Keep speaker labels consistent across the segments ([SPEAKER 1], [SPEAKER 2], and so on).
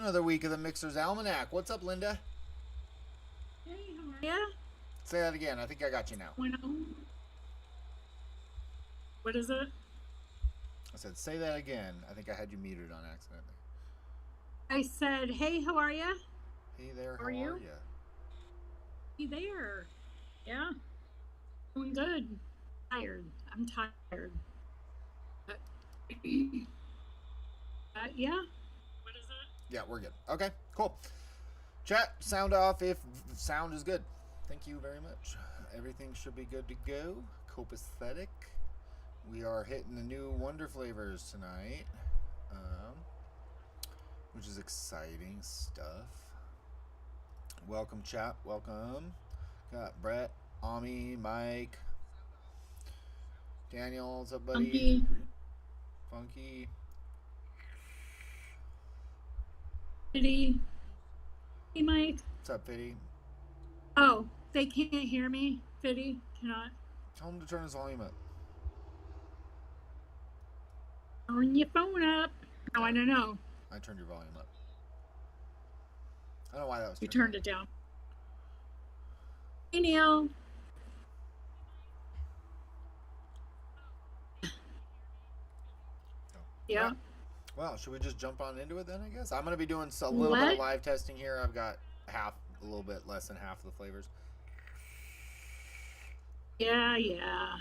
[SPEAKER 1] Another week of the Mixer's Almanac. What's up, Linda?
[SPEAKER 2] Hey, how are ya?
[SPEAKER 1] Say that again. I think I got you now.
[SPEAKER 2] What is it?
[SPEAKER 1] I said, say that again. I think I had you muted on accident.
[SPEAKER 2] I said, hey, how are ya?
[SPEAKER 1] Hey there,
[SPEAKER 2] How
[SPEAKER 1] how
[SPEAKER 2] are
[SPEAKER 1] are
[SPEAKER 2] you?
[SPEAKER 1] you?
[SPEAKER 2] Hey there. Yeah, doing good. Tired. I'm tired. But, yeah. What is it?
[SPEAKER 1] Yeah, we're good. Okay, cool. Chat, sound off if sound is good. Thank you very much. Everything should be good to go. Copacetic. We are hitting the new Wonder flavors tonight, um, which is exciting stuff. Welcome, chat. Welcome. Got Brett, Ami, Mike, Daniel. What's up, buddy?
[SPEAKER 2] Funky.
[SPEAKER 1] Funky.
[SPEAKER 2] Fitty. Hey, Mike.
[SPEAKER 1] What's up, Fitty?
[SPEAKER 2] Oh, they can't hear me. Fitty cannot.
[SPEAKER 1] Tell him to turn his volume up.
[SPEAKER 2] Turn your phone up. No,
[SPEAKER 1] Yeah,
[SPEAKER 2] I don't know.
[SPEAKER 1] I turned your volume up. I don't know why that was
[SPEAKER 2] You
[SPEAKER 1] turned up.
[SPEAKER 2] turned it down. Hey, Neil.
[SPEAKER 1] All
[SPEAKER 2] Yeah.
[SPEAKER 1] right. Well, should we just jump on into it then? I guess I'm gonna be doing a little bit of
[SPEAKER 2] What?
[SPEAKER 1] live testing here. I've got a little bit less than half of the flavors,
[SPEAKER 2] Yeah, yeah.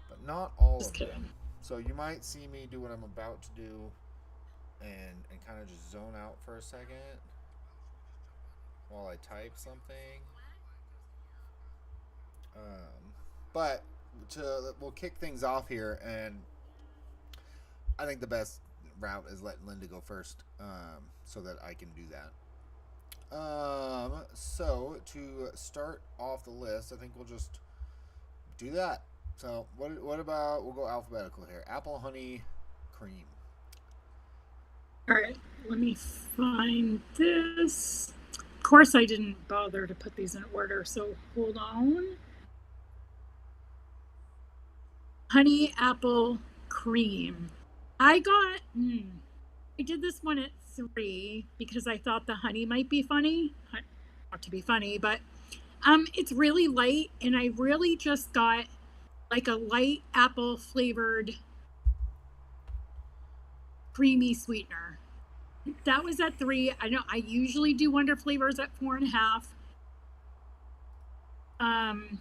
[SPEAKER 1] but not all
[SPEAKER 2] Just
[SPEAKER 1] of them.
[SPEAKER 2] kidding.
[SPEAKER 1] So you might see me do what I'm about to do, and kind of just zone out for a second while I type something. But we'll kick things off here, and I think the best route is letting Linda go first, so that I can do that. So to start off the list, I think we'll just do that. So what about we'll go alphabetical here. Apple honey cream.
[SPEAKER 2] All right, let me find this. Of course, I didn't bother to put these in order, so hold on. Honey apple cream. I got, I did this one at 3 because I thought the honey might be funny. Not to be funny, but it's really light, and I really just got like a light apple flavored creamy sweetener. That was at 3. I know I usually do Wonder flavors at 4.5. Um,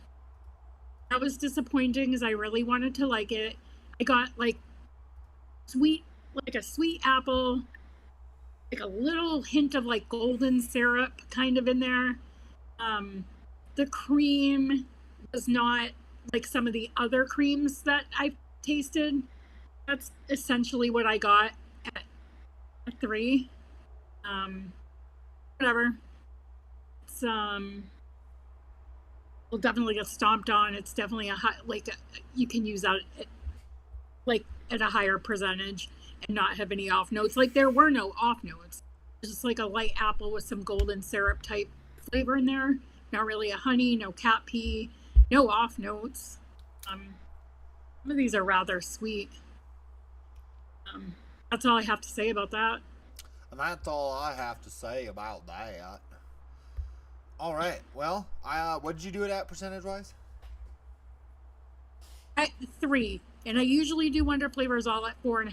[SPEAKER 2] that was disappointing because I really wanted to like it. I got like sweet, like a sweet apple, like a little hint of like golden syrup kind of in there. Um, the cream was not like some of the other creams that I've tasted. That's essentially what I got at 3. Um, whatever. It's will definitely get stomped on. It's definitely a high, like you can use that like at a higher percentage and not have any off notes. Like there were no off notes. It's just like a light apple with some golden syrup type flavor in there. Not really a honey, no cat pee, no off notes. Some of these are rather sweet. That's all I have to say about that.
[SPEAKER 1] And that's all I have to say about that. All right. Well, what did you do it at percentage wise?
[SPEAKER 2] At 3, and I usually do Wonder flavors all at 4.5.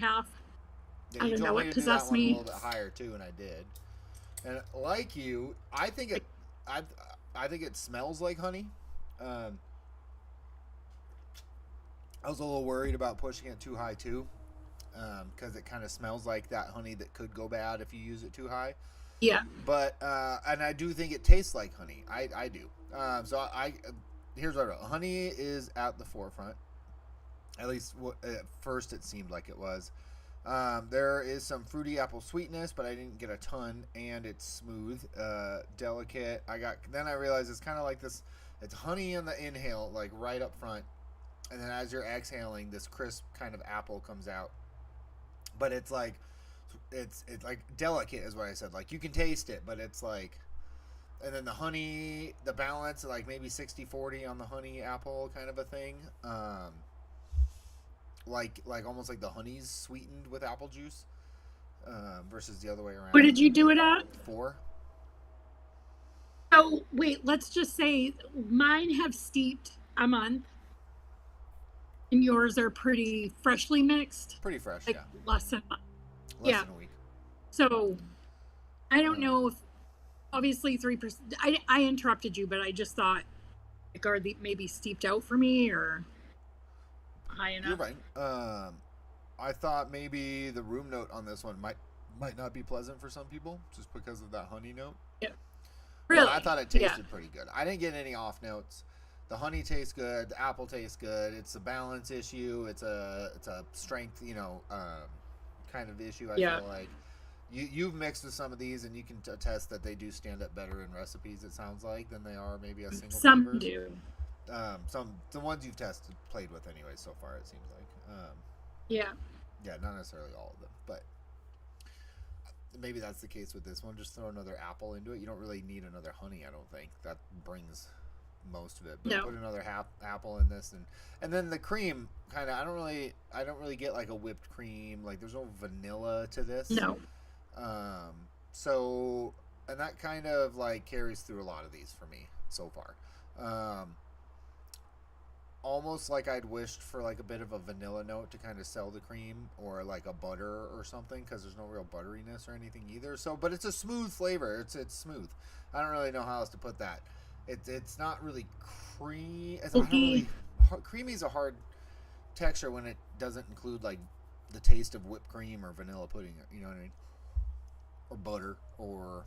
[SPEAKER 1] Yeah,
[SPEAKER 2] I
[SPEAKER 1] you
[SPEAKER 2] don't know
[SPEAKER 1] told me
[SPEAKER 2] what
[SPEAKER 1] to do that
[SPEAKER 2] possessed
[SPEAKER 1] one a
[SPEAKER 2] me.
[SPEAKER 1] little bit higher too, and I did. And like you, I, I think it smells like honey. Um, I was a little worried about pushing it too high too, because it kind of smells like that honey that could go bad if you use it too high.
[SPEAKER 2] Yeah.
[SPEAKER 1] But and I do think it tastes like honey. I do. So here's what I wrote. Honey is at the forefront. At least at first it seemed like it was. There is some fruity apple sweetness, but I didn't get a ton, and it's smooth, delicate. Then I realized it's kind of like this. It's honey in the inhale, like right up front, and then as you're exhaling, this crisp kind of apple comes out. But it's like delicate, is what I said. Like you can taste it, but it's like, and then the honey, the balance, like maybe 60-40 on the honey apple kind of a thing. Like almost like the honey's sweetened with apple juice. versus the other way around.
[SPEAKER 2] What did you do it at?
[SPEAKER 1] 4.
[SPEAKER 2] Oh, wait, let's just say mine have steeped a month and yours are pretty freshly mixed,
[SPEAKER 1] Pretty fresh,
[SPEAKER 2] like
[SPEAKER 1] yeah.
[SPEAKER 2] less than a month.
[SPEAKER 1] Less
[SPEAKER 2] Yeah.
[SPEAKER 1] than a week.
[SPEAKER 2] So I don't
[SPEAKER 1] Um,
[SPEAKER 2] know if obviously 3%. I interrupted you, but I just thought like are the maybe steeped out for me or high
[SPEAKER 1] you're
[SPEAKER 2] enough.
[SPEAKER 1] right. I thought maybe the room note on this one might not be pleasant for some people just because of that honey note.
[SPEAKER 2] Yeah.
[SPEAKER 1] But I
[SPEAKER 2] Really?
[SPEAKER 1] thought it
[SPEAKER 2] Yeah.
[SPEAKER 1] tasted pretty good. I didn't get any off notes. The honey tastes good. The apple tastes good. It's a balance issue. It's a strength, kind of issue. I
[SPEAKER 2] Yeah.
[SPEAKER 1] feel like you've mixed with some of these, and you can attest that they do stand up better in recipes. It sounds like than they are maybe a single
[SPEAKER 2] Some
[SPEAKER 1] flavors.
[SPEAKER 2] do.
[SPEAKER 1] Some the ones you've played with anyway so far. It seems like.
[SPEAKER 2] Yeah.
[SPEAKER 1] Yeah, not necessarily all of them, but maybe that's the case with this one. Just throw another apple into it. You don't really need another honey. I don't think that brings most of it. But
[SPEAKER 2] No.
[SPEAKER 1] put another apple in this, and then the cream kind of. I don't really get like a whipped cream. Like there's no vanilla to this.
[SPEAKER 2] No.
[SPEAKER 1] Um, so and that kind of like carries through a lot of these for me so far. Um, Almost like I'd wished for like a bit of a vanilla note to kind of sell the cream or like a butter or something because there's no real butteriness or anything either. So, but it's a smooth flavor. It's smooth. I don't really know how else to put that. It's not really creamy. I don't
[SPEAKER 2] Silky.
[SPEAKER 1] really creamy is a hard texture when it doesn't include like the taste of whipped cream or vanilla pudding. You know what I mean? Or butter or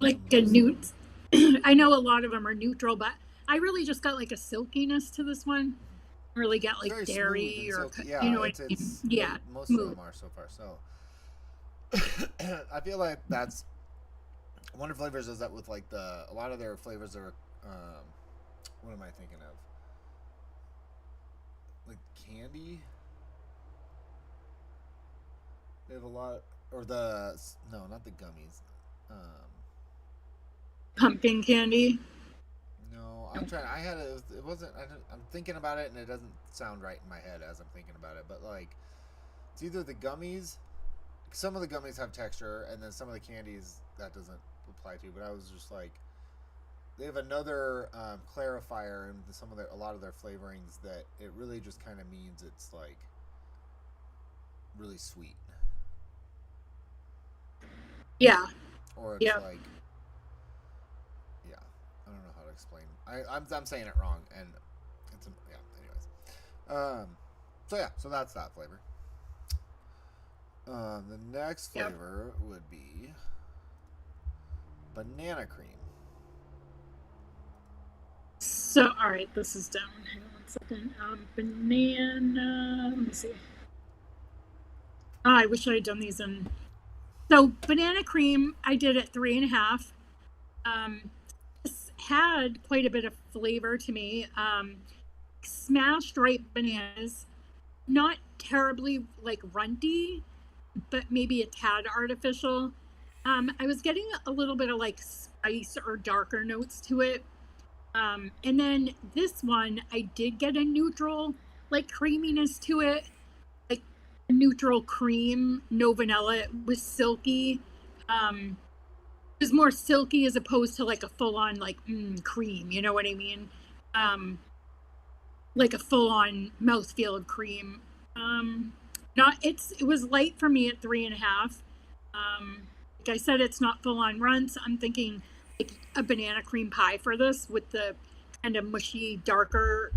[SPEAKER 2] Like
[SPEAKER 1] some of
[SPEAKER 2] a
[SPEAKER 1] those.
[SPEAKER 2] newt. I know a lot of them are neutral, but I really just got like a silkiness to this one. Really get
[SPEAKER 1] It's
[SPEAKER 2] like
[SPEAKER 1] very smooth
[SPEAKER 2] dairy
[SPEAKER 1] and
[SPEAKER 2] or
[SPEAKER 1] silky.
[SPEAKER 2] you
[SPEAKER 1] Yeah,
[SPEAKER 2] know what
[SPEAKER 1] it's
[SPEAKER 2] I mean?
[SPEAKER 1] it's
[SPEAKER 2] Yeah,
[SPEAKER 1] most of
[SPEAKER 2] smooth.
[SPEAKER 1] them are so far. So I feel like that's Wonder Flavors does that with like a lot of their flavors are what am I thinking of? Like candy. They have a lot or the no, not the gummies. Um,
[SPEAKER 2] Pumpkin candy.
[SPEAKER 1] no, I'm
[SPEAKER 2] No.
[SPEAKER 1] trying. I had it wasn't. I'm thinking about it and it doesn't sound right in my head as I'm thinking about it. But like it's either the gummies. Some of the gummies have texture, and then some of the candies that doesn't apply to. But I was just like, they have another clarifier in a lot of their flavorings that it really just kind of means it's like really sweet,
[SPEAKER 2] Yeah.
[SPEAKER 1] or it's
[SPEAKER 2] Yeah.
[SPEAKER 1] like yeah, I don't know how to explain. I'm saying it wrong, and yeah. Anyways, so yeah, so that's that flavor. The next
[SPEAKER 2] Yep.
[SPEAKER 1] flavor would be banana cream.
[SPEAKER 2] So all right, this is down. Hang on 1 second. Banana. Let me see. I wish I had done these in. So banana cream, I did at 3.5. This had quite a bit of flavor to me. Smashed ripe bananas, not terribly like runty, but maybe a tad artificial. I was getting a little bit of like spice or darker notes to it. And then this one, I did get a neutral like creaminess to it, like a neutral cream, no vanilla. It was silky. It was more silky as opposed to like a full on like cream. You know what I mean? Um, like a full on mouthfeel of cream. Not it was light for me at 3.5. Like I said, it's not full on runts. I'm thinking like a banana cream pie for this with the kind of mushy, darker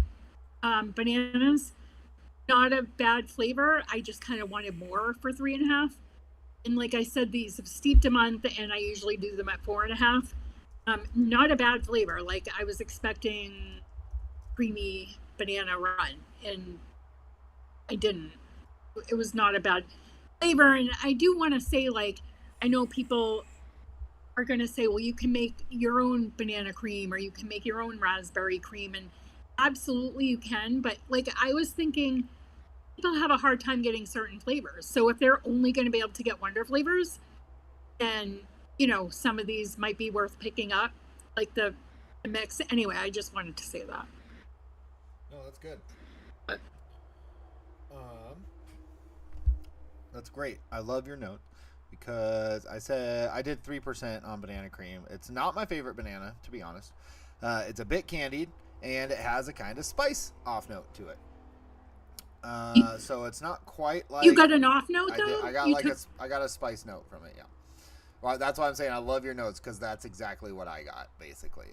[SPEAKER 2] bananas. Not a bad flavor. I just kind of wanted more for 3.5. And like I said, these have steeped a month, and I usually do them at 4.5. Not a bad flavor. Like I was expecting creamy banana run, and I didn't. It was not a bad flavor. And I do want to say, like, I know people are going to say, well, you can make your own banana cream or you can make your own raspberry cream. And absolutely you can. But like, I was thinking, people have a hard time getting certain flavors. So if they're only going to be able to get Wonder flavors, then, some of these might be worth picking up, like the mix. Anyway, I just wanted to say that.
[SPEAKER 1] No, that's good.
[SPEAKER 2] But
[SPEAKER 1] Um, that's great. I love your note. because I said I did 3% on banana cream. It's not my favorite banana, to be honest. It's a bit candied, and it has a kind of spice off note to it. So it's not quite like
[SPEAKER 2] You got an off note
[SPEAKER 1] I did.
[SPEAKER 2] though.
[SPEAKER 1] I got
[SPEAKER 2] You
[SPEAKER 1] like
[SPEAKER 2] took
[SPEAKER 1] I got a spice note from it. Yeah. Well, that's why I'm saying I love your notes because that's exactly what I got basically.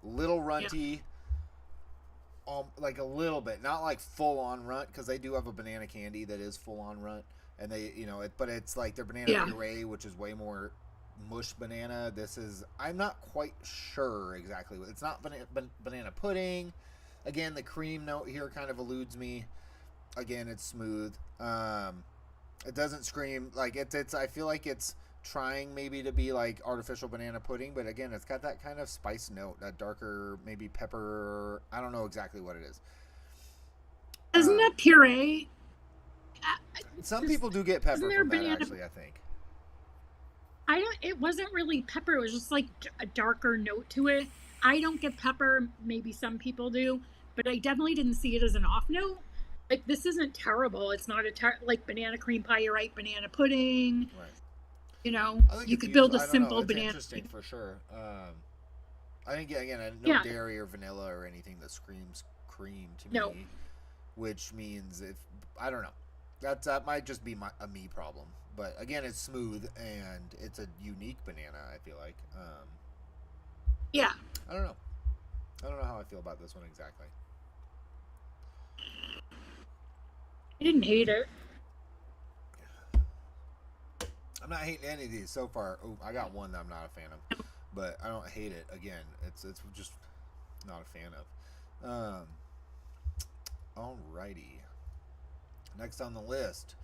[SPEAKER 1] Little
[SPEAKER 2] yeah
[SPEAKER 1] runty, like a little bit, not like full on runt because they do have a banana candy that is full on runt, and they but it's like their banana
[SPEAKER 2] yeah.
[SPEAKER 1] puree, which is way more mush banana. This is I'm not quite sure exactly. It's not banana pudding. Again, the cream note here kind of eludes me. Again, it's smooth. It doesn't scream like it's. I feel like it's trying maybe to be like artificial banana pudding, but again, it's got that kind of spice note, that darker maybe pepper. I don't know exactly what it is.
[SPEAKER 2] Isn't that puree?
[SPEAKER 1] Some
[SPEAKER 2] Is,
[SPEAKER 1] people do get
[SPEAKER 2] isn't
[SPEAKER 1] pepper
[SPEAKER 2] there
[SPEAKER 1] from that
[SPEAKER 2] banana?
[SPEAKER 1] actually. I think.
[SPEAKER 2] I don't. It wasn't really pepper. It was just like a darker note to it. I don't get pepper. Maybe some people do, but I definitely didn't see it as an off note. Like this isn't terrible. It's not like banana cream pie. You're right. Banana pudding.
[SPEAKER 1] Right. I think
[SPEAKER 2] You
[SPEAKER 1] it's
[SPEAKER 2] could
[SPEAKER 1] used.
[SPEAKER 2] build a
[SPEAKER 1] I don't know.
[SPEAKER 2] simple
[SPEAKER 1] It's
[SPEAKER 2] banana.
[SPEAKER 1] interesting for sure. I think again, no
[SPEAKER 2] Yeah.
[SPEAKER 1] dairy or vanilla or anything that screams cream to
[SPEAKER 2] No.
[SPEAKER 1] me, which means if I don't know, that might just be a me problem. But again, it's smooth and it's a unique banana. I feel like.
[SPEAKER 2] Yeah.
[SPEAKER 1] I don't know. I don't know how I feel about this one exactly.
[SPEAKER 2] I didn't hate it.
[SPEAKER 1] I'm not hating any of these so far. Oh, I got one that I'm not a fan of, but I don't hate it. Again, it's just not a fan of. Alrighty. Next on the list,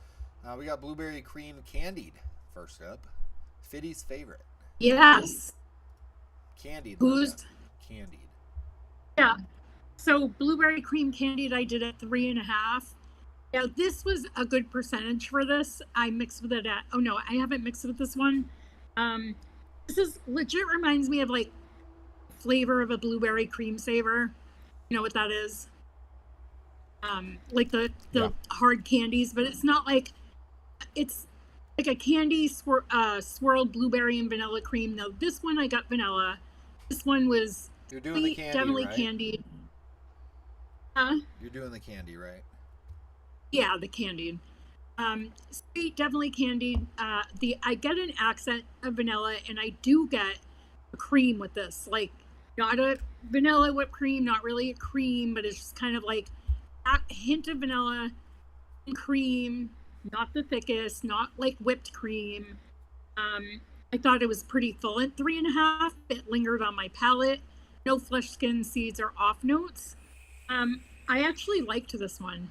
[SPEAKER 1] we got blueberry cream candied. First up, Fiddy's favorite.
[SPEAKER 2] Yes.
[SPEAKER 1] Candied, Linda.
[SPEAKER 2] Who's
[SPEAKER 1] Candied.
[SPEAKER 2] yeah. So blueberry cream candied, I did at 3.5. Now this was a good percentage for this. I mixed with it at. Oh no, I haven't mixed with this one. Um, this is legit reminds me of like flavor of a blueberry cream saver. You know what that is? Like
[SPEAKER 1] Yeah.
[SPEAKER 2] the hard candies, but it's not like it's like a candy swirled blueberry and vanilla cream. Now this one I got vanilla. This one was
[SPEAKER 1] You're doing the
[SPEAKER 2] sweet,
[SPEAKER 1] candy,
[SPEAKER 2] definitely
[SPEAKER 1] right?
[SPEAKER 2] candied.
[SPEAKER 1] You're doing the candy, right?
[SPEAKER 2] Yeah, the candied. Sweet, definitely candied. The I get an accent of vanilla, and I do get a cream with this. Like not a vanilla whipped cream, not really a cream, but it's just kind of like a hint of vanilla and cream. Not the thickest, not like whipped cream. I thought it was pretty full at 3.5. It lingered on my palate. No flesh, skin, seeds, or off notes. I actually liked this one.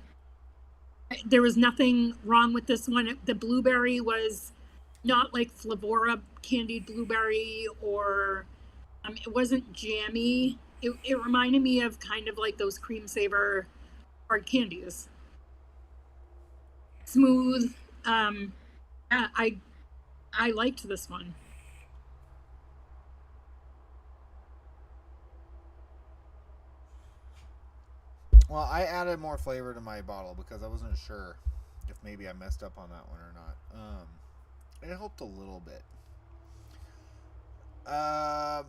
[SPEAKER 2] There was nothing wrong with this one. The blueberry was not like Flavora candied blueberry, or it wasn't jammy. It reminded me of kind of like those cream saver hard candies. Smooth. Yeah, I liked this one.
[SPEAKER 1] Well, I added more flavor to my bottle because I wasn't sure if maybe I messed up on that one or not. It helped a little bit. Um,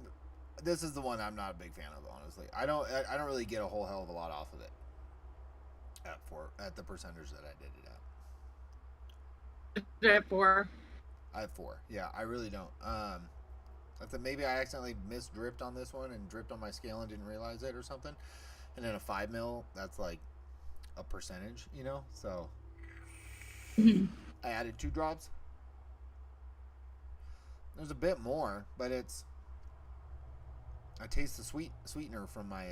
[SPEAKER 1] this is the one I'm not a big fan of, honestly. I don't really get a whole hell of a lot off of it at the percentage that I did it at.
[SPEAKER 2] For
[SPEAKER 1] I have 4. Yeah, I really don't. I thought maybe I accidentally misdripped on this one and dripped on my scale and didn't realize it or something. And then a 5 mil, that's like a percentage, So I added 2 drops. There's a bit more, but I taste the sweetener from my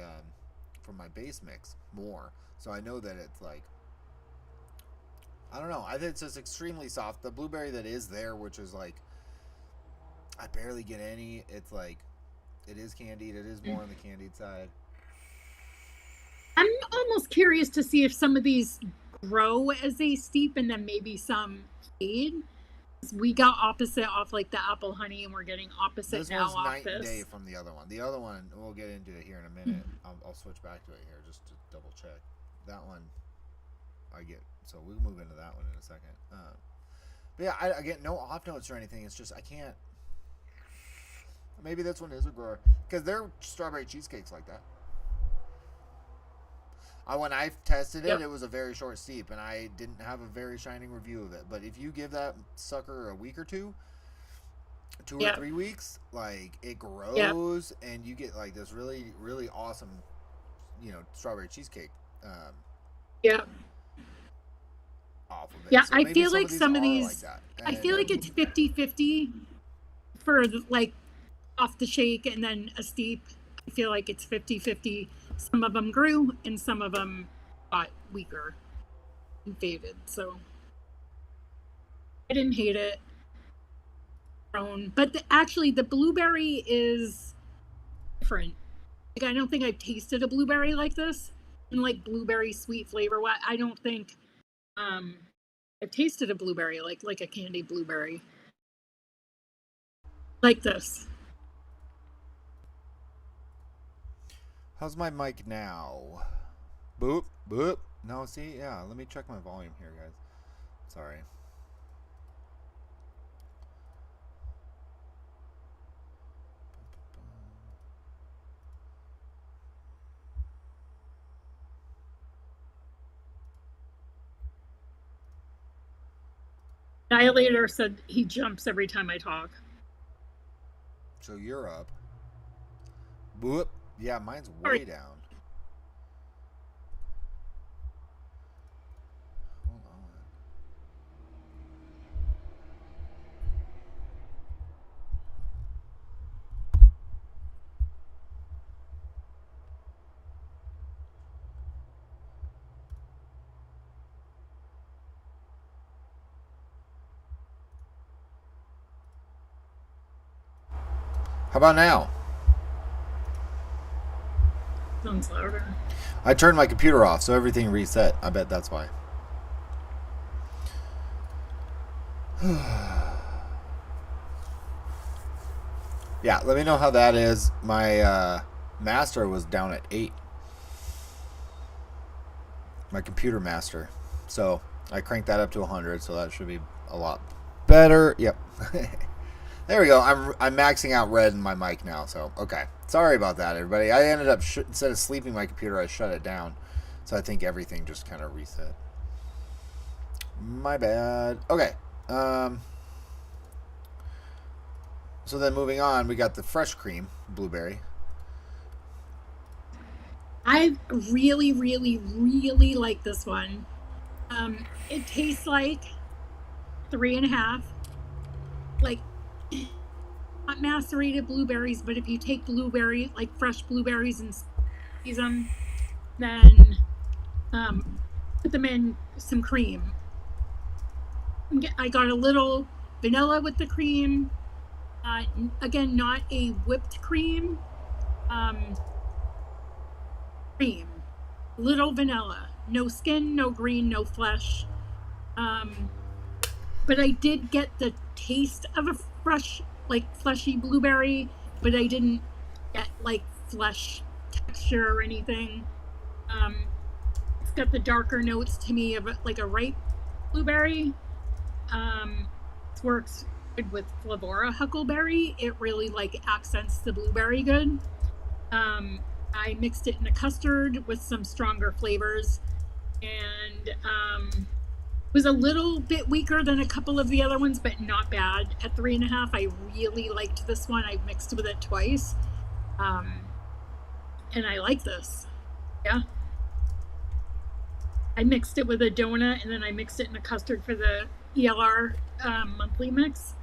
[SPEAKER 1] base mix more, so I know that it's like I don't know. I think it's just extremely soft. The blueberry that is there, which is like I barely get any. It's like it is candied. It is more on the candied side.
[SPEAKER 2] I'm almost curious to see if some of these grow as they steep and then maybe some fade. We got opposite off like the apple honey, and we're getting opposite
[SPEAKER 1] This
[SPEAKER 2] now
[SPEAKER 1] one's
[SPEAKER 2] off
[SPEAKER 1] night and day
[SPEAKER 2] this.
[SPEAKER 1] from the other one. The other one, we'll get into it here in a minute. I'll switch back to it here just to double check. That one, I get. So we'll move into that one in a second. But yeah, I get no off notes or anything. It's just I can't. Maybe this one is a grower because their strawberry cheesecakes like that. When I tested it,
[SPEAKER 2] Yep.
[SPEAKER 1] it was a very short steep, and I didn't have a very shining review of it. But if you give that sucker a week or two, 2 or
[SPEAKER 2] Yep.
[SPEAKER 1] 3 weeks, like it
[SPEAKER 2] Yep.
[SPEAKER 1] grows, and you get like this really, really awesome, strawberry cheesecake
[SPEAKER 2] Yep.
[SPEAKER 1] off of it.
[SPEAKER 2] Yeah.
[SPEAKER 1] So
[SPEAKER 2] I
[SPEAKER 1] maybe
[SPEAKER 2] feel
[SPEAKER 1] some
[SPEAKER 2] like
[SPEAKER 1] of these
[SPEAKER 2] some of
[SPEAKER 1] are like
[SPEAKER 2] these,
[SPEAKER 1] that,
[SPEAKER 2] I feel like
[SPEAKER 1] and
[SPEAKER 2] it's 50-50 for like off the shake and then a steep. I feel like it's 50-50. Some of them grew and some of them got weaker and faded. So I didn't hate it. But actually, the blueberry is different. Like, I don't think I've tasted a blueberry like this, and like blueberry sweet flavor. What I don't think um, I've tasted a blueberry like a candy blueberry like this.
[SPEAKER 1] how's my mic now? Boop boop. No, see, yeah. Let me check my volume here, guys. Sorry.
[SPEAKER 2] Dilator said he jumps every time I talk.
[SPEAKER 1] So you're up. Boop. Yeah, mine's
[SPEAKER 2] All
[SPEAKER 1] way
[SPEAKER 2] right.
[SPEAKER 1] down. Hold on. How about now?
[SPEAKER 2] Sounds louder.
[SPEAKER 1] I turned my computer off, so everything reset. I bet that's why. Yeah, let me know how that is. My master was down at 8. My computer master. So I cranked that up to 100, so that should be a lot better. Yep. There we go. I'm maxing out red in my mic now, so okay. Sorry about that, everybody. I ended up instead of sleeping my computer, I shut it down, so I think everything just kind of reset. My bad. Okay. So then moving on, we got the fresh cream blueberry.
[SPEAKER 2] I really, really, really like this one. It tastes like 3.5, like not macerated blueberries, but if you take blueberry, like fresh blueberries and squeeze them, then put them in some cream. I got a little vanilla with the cream. Again, not a whipped cream. Um, Cream, little vanilla, no skin, no green, no flesh. But I did get the taste of a fresh, like fleshy blueberry, but I didn't get like flesh texture or anything. It's got the darker notes to me of like a ripe blueberry. It works good with Flavora huckleberry. It really like accents the blueberry good. I mixed it in a custard with some stronger flavors, and was a little bit weaker than a couple of the other ones, but not bad. At 3.5, I really liked this one. I mixed with it twice, and I like this. Yeah, I mixed it with a donut, and then I mixed it in a custard for the ELR monthly mix.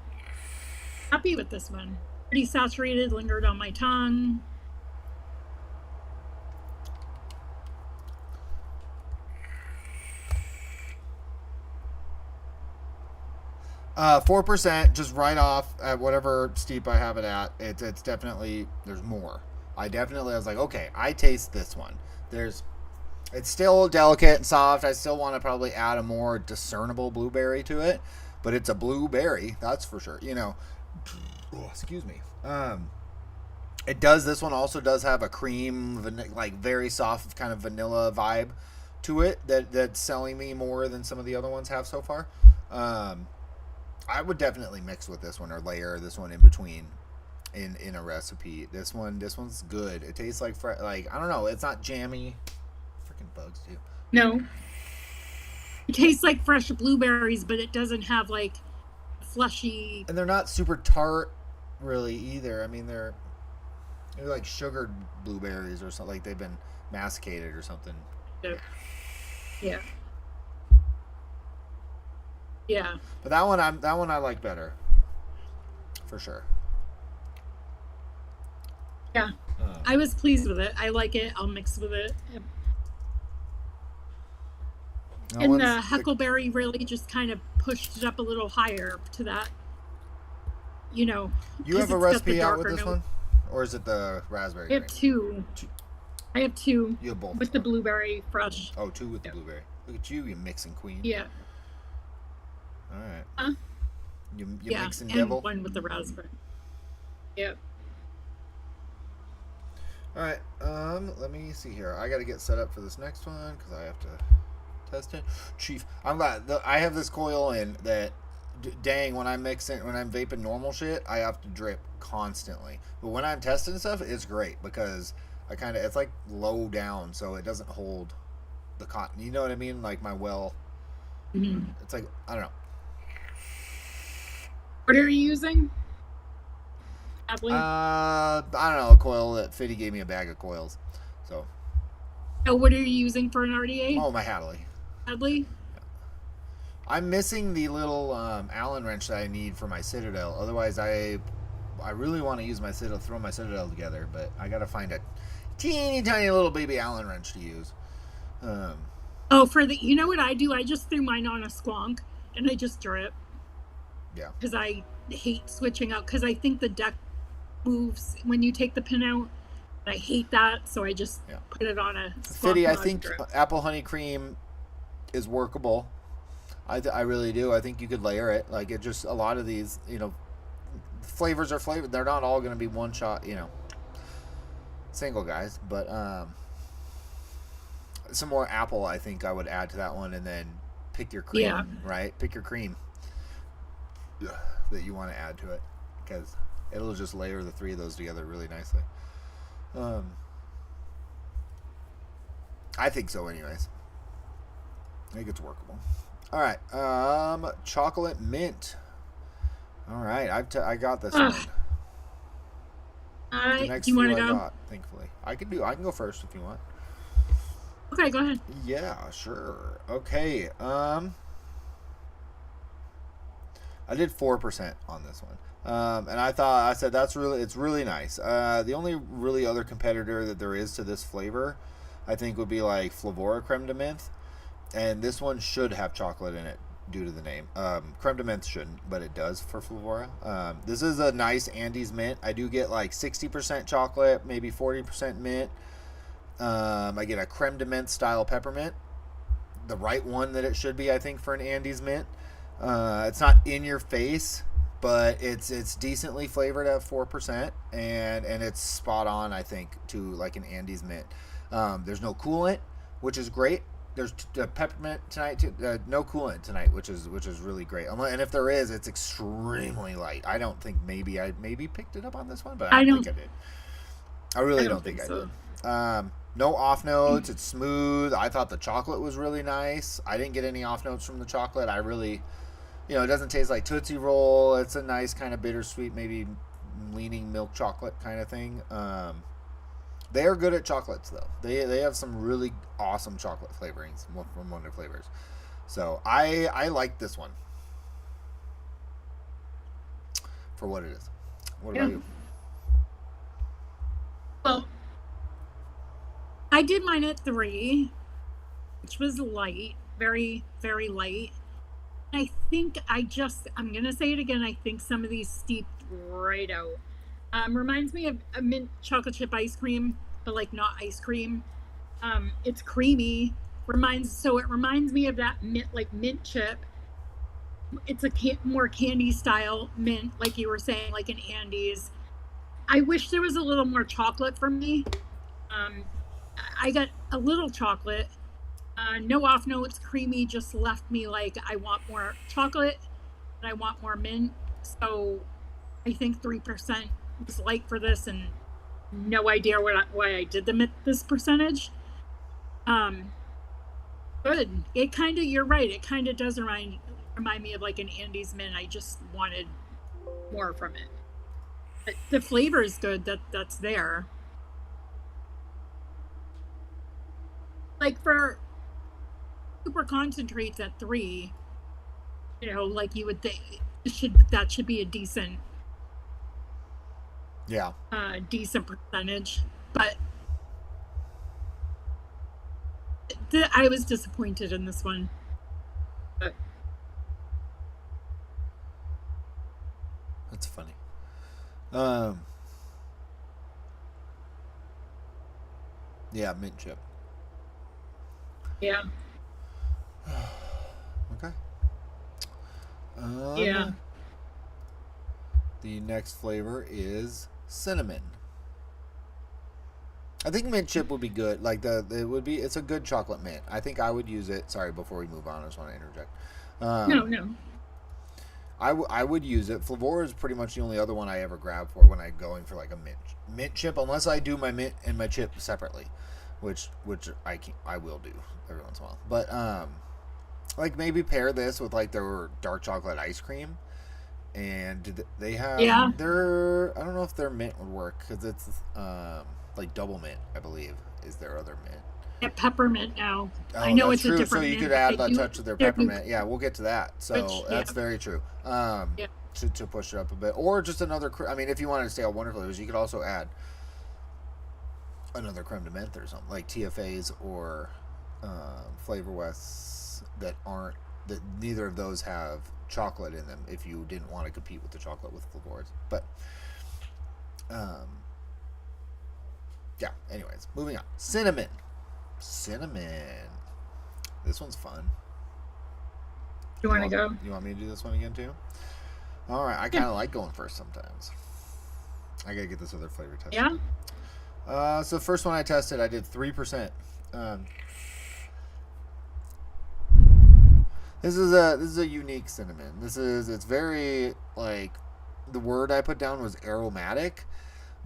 [SPEAKER 2] Happy with this one. Pretty saturated, lingered on my tongue.
[SPEAKER 1] 4%, just right off at whatever steep I have it at. It's definitely there's more. I was like, okay, I taste this one. It's still delicate and soft. I still want to probably add a more discernible blueberry to it, but it's a blueberry, that's for sure. Oh, excuse me. It does. This one also does have a cream, like very soft kind of vanilla vibe to it that's selling me more than some of the other ones have so far. I would definitely mix with this one or layer this one in between in a recipe. This one's good. It tastes like like I don't know. It's not jammy. Freaking bugs too.
[SPEAKER 2] No, it tastes like fresh blueberries, but it doesn't have like fleshy.
[SPEAKER 1] And they're not super tart, really either. I mean, they're like sugared blueberries or something. Like they've been masticated or something.
[SPEAKER 2] Yeah. Yeah.
[SPEAKER 1] But that one I like better, for sure.
[SPEAKER 2] Yeah. I was pleased with it. I like it. I'll mix with it. And the huckleberry really just kind of pushed it up a little higher to that. You
[SPEAKER 1] have a recipe out with this one, or is it the raspberry?
[SPEAKER 2] I have two. I have two.
[SPEAKER 1] You have both
[SPEAKER 2] with the blueberry fresh.
[SPEAKER 1] Oh, two with the blueberry. Look at you mixing queen.
[SPEAKER 2] Yeah.
[SPEAKER 1] All right. You mixing
[SPEAKER 2] and
[SPEAKER 1] devil.
[SPEAKER 2] One with the raspberry. Yeah.
[SPEAKER 1] All right. Let me see here. I got to get set up for this next one because I have to test it. Chief, I'm glad I have this coil in that. Dang, when I'm vaping normal shit, I have to drip constantly. But when I'm testing stuff, it's great because it's like low down, so it doesn't hold the cotton. You know what I mean? Like my well.
[SPEAKER 2] Mm-hmm.
[SPEAKER 1] It's like I don't know.
[SPEAKER 2] What are you using?
[SPEAKER 1] I don't know, a coil that Fiddy gave me a bag of coils. So.
[SPEAKER 2] Oh, what are you using for an RDA?
[SPEAKER 1] Oh, my Hadley.
[SPEAKER 2] Hadley?
[SPEAKER 1] Yeah. I'm missing the little Allen wrench that I need for my Citadel. Otherwise, I really want to use my Citadel, throw my Citadel together, but I got to find a teeny tiny little baby Allen wrench to use.
[SPEAKER 2] You know what I do? I just threw mine on a squonk and I just drip.
[SPEAKER 1] Yeah.
[SPEAKER 2] Because I hate switching out because I think the deck moves when you take the pin out. I hate that, so I just put it on a squonk.
[SPEAKER 1] Fiddy, I think apple honey cream is workable. I really do. I think you could layer it. Like it just a lot of these, flavors are flavored. They're not all going to be one shot, single guys, but some more apple I think I would add to that one and then pick your cream, right? Pick your cream that you want to add to it because it'll just layer the three of those together really nicely. I think so anyways. I think it's workable. All right, chocolate mint. All right, I got this one.
[SPEAKER 2] The next do you want to go?
[SPEAKER 1] Got, thankfully, I can go first if you want.
[SPEAKER 2] Okay, go ahead.
[SPEAKER 1] Yeah, sure. Okay. I did 4% on this one. And I said it's really nice. The only really other competitor that there is to this flavor, I think, would be like Flavora Creme de Menthe. And this one should have chocolate in it due to the name. Creme de Menthe shouldn't, but it does for Flavora. This is a nice Andes mint. I do get like 60% chocolate, maybe 40% mint. I get a creme de menthe style peppermint. The right one that it should be, I think, for an Andes mint. It's not in your face, but it's decently flavored at 4%, and it's spot on, I think, to like an Andes mint. There's no coolant, which is great. There's peppermint tonight too. No coolant tonight, which is really great. And if there is, it's extremely light. I don't think I picked it up on this one, but I don't think I did. I really don't think I did. No off notes. It's smooth. I thought the chocolate was really nice. I didn't get any off notes from the chocolate. I really, it doesn't taste like Tootsie Roll. It's a nice kind of bittersweet, maybe leaning milk chocolate kind of thing. They are good at chocolates, though. They have some really awesome chocolate flavorings from Wonder Flavors. So I like this one for what it is. What about you?
[SPEAKER 2] Well, I did mine at 3, which was light, very, very light. I think I'm going to say it again, I think some of these steeped right out. Reminds me of a mint chocolate chip ice cream, but like not ice cream. It's creamy. It reminds me of that mint chip. It's a more candy style mint, like you were saying, like an Andes. I wish there was a little more chocolate for me. I got a little chocolate. No off notes, creamy, just left me like I want more chocolate. and I want more mint. So I think 3% was light for this, and no idea why I did them at this percentage. Good. It kind of, you're right. It kind of does remind me of like an Andes mint. I just wanted more from it. But the flavor is good. That's there. Like for super concentrates at 3, like you would think that should be a decent
[SPEAKER 1] Yeah.
[SPEAKER 2] Decent percentage. But I was disappointed in this one. But
[SPEAKER 1] That's funny. Yeah, mint chip.
[SPEAKER 2] yeah,
[SPEAKER 1] Okay.
[SPEAKER 2] yeah,
[SPEAKER 1] The next flavor is cinnamon. I think mint chip would be good. Like it's a good chocolate mint. I think I would use it. Sorry, before we move on, I just want to interject.
[SPEAKER 2] no.
[SPEAKER 1] I would use it. Flavor is pretty much the only other one I ever grab for when I'm going for like a mint chip, unless I do my mint and my chip separately, which I will do every once in a while. But like maybe pair this with like their dark chocolate ice cream, and they have
[SPEAKER 2] Yeah.
[SPEAKER 1] I don't know if their mint would work because it's like double mint, I believe, is their other mint.
[SPEAKER 2] Yeah, peppermint now.
[SPEAKER 1] Oh,
[SPEAKER 2] I know
[SPEAKER 1] that's
[SPEAKER 2] it's a
[SPEAKER 1] true. So
[SPEAKER 2] different
[SPEAKER 1] you
[SPEAKER 2] mint.
[SPEAKER 1] could add
[SPEAKER 2] They
[SPEAKER 1] a
[SPEAKER 2] do-
[SPEAKER 1] touch of their
[SPEAKER 2] they're new-
[SPEAKER 1] peppermint. Yeah, we'll get to that. So
[SPEAKER 2] Which,
[SPEAKER 1] that's
[SPEAKER 2] yeah.
[SPEAKER 1] very true.
[SPEAKER 2] Yeah.
[SPEAKER 1] To push it up a bit, or just another. I mean, if you wanted to stay on wonder flavors, you could also add another creme de menthe or something like TFAs or Flavor Wests that neither of those have chocolate in them. If you didn't want to compete with the chocolate with flavors, but yeah. Anyways, moving on. Cinnamon. This one's fun.
[SPEAKER 2] You want to go?
[SPEAKER 1] You want me to do this one again too? All right. I kind of like going first sometimes. I gotta get this other flavor tested.
[SPEAKER 2] Yeah.
[SPEAKER 1] So the first one I tested, I did 3%. This is a unique cinnamon. It's very like the word I put down was aromatic,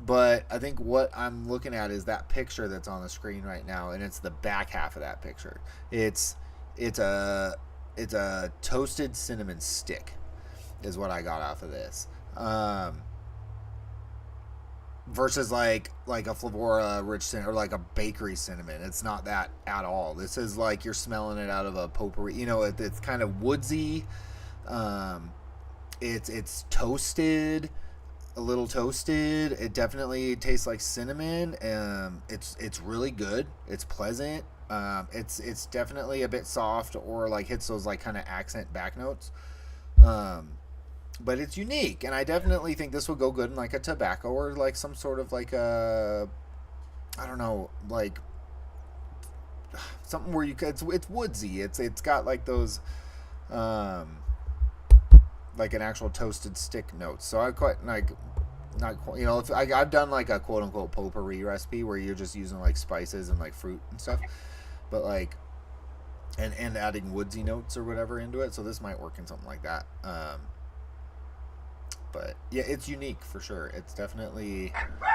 [SPEAKER 1] but I think what I'm looking at is that picture that's on the screen right now, and it's the back half of that picture. It's a toasted cinnamon stick, is what I got off of this. Versus like a Flavora rich cinnamon or like a bakery cinnamon. It's not that at all. This is like you're smelling it out of a potpourri. It's kind of woodsy. It's toasted, a little toasted. It definitely tastes like cinnamon. It's really good. It's pleasant. It's definitely a bit soft or like hits those like kind of accent back notes. But it's unique, and I definitely think this would go good in like a tobacco or like some sort of like a, I don't know, like something where it's woodsy. It's got like those, like an actual toasted stick notes. So I quite like, not quite, if I've done like a quote unquote potpourri recipe where you're just using like spices and like fruit and stuff, but like, and adding woodsy notes or whatever into it. So this might work in something like that. But yeah, it's unique for sure. It's definitely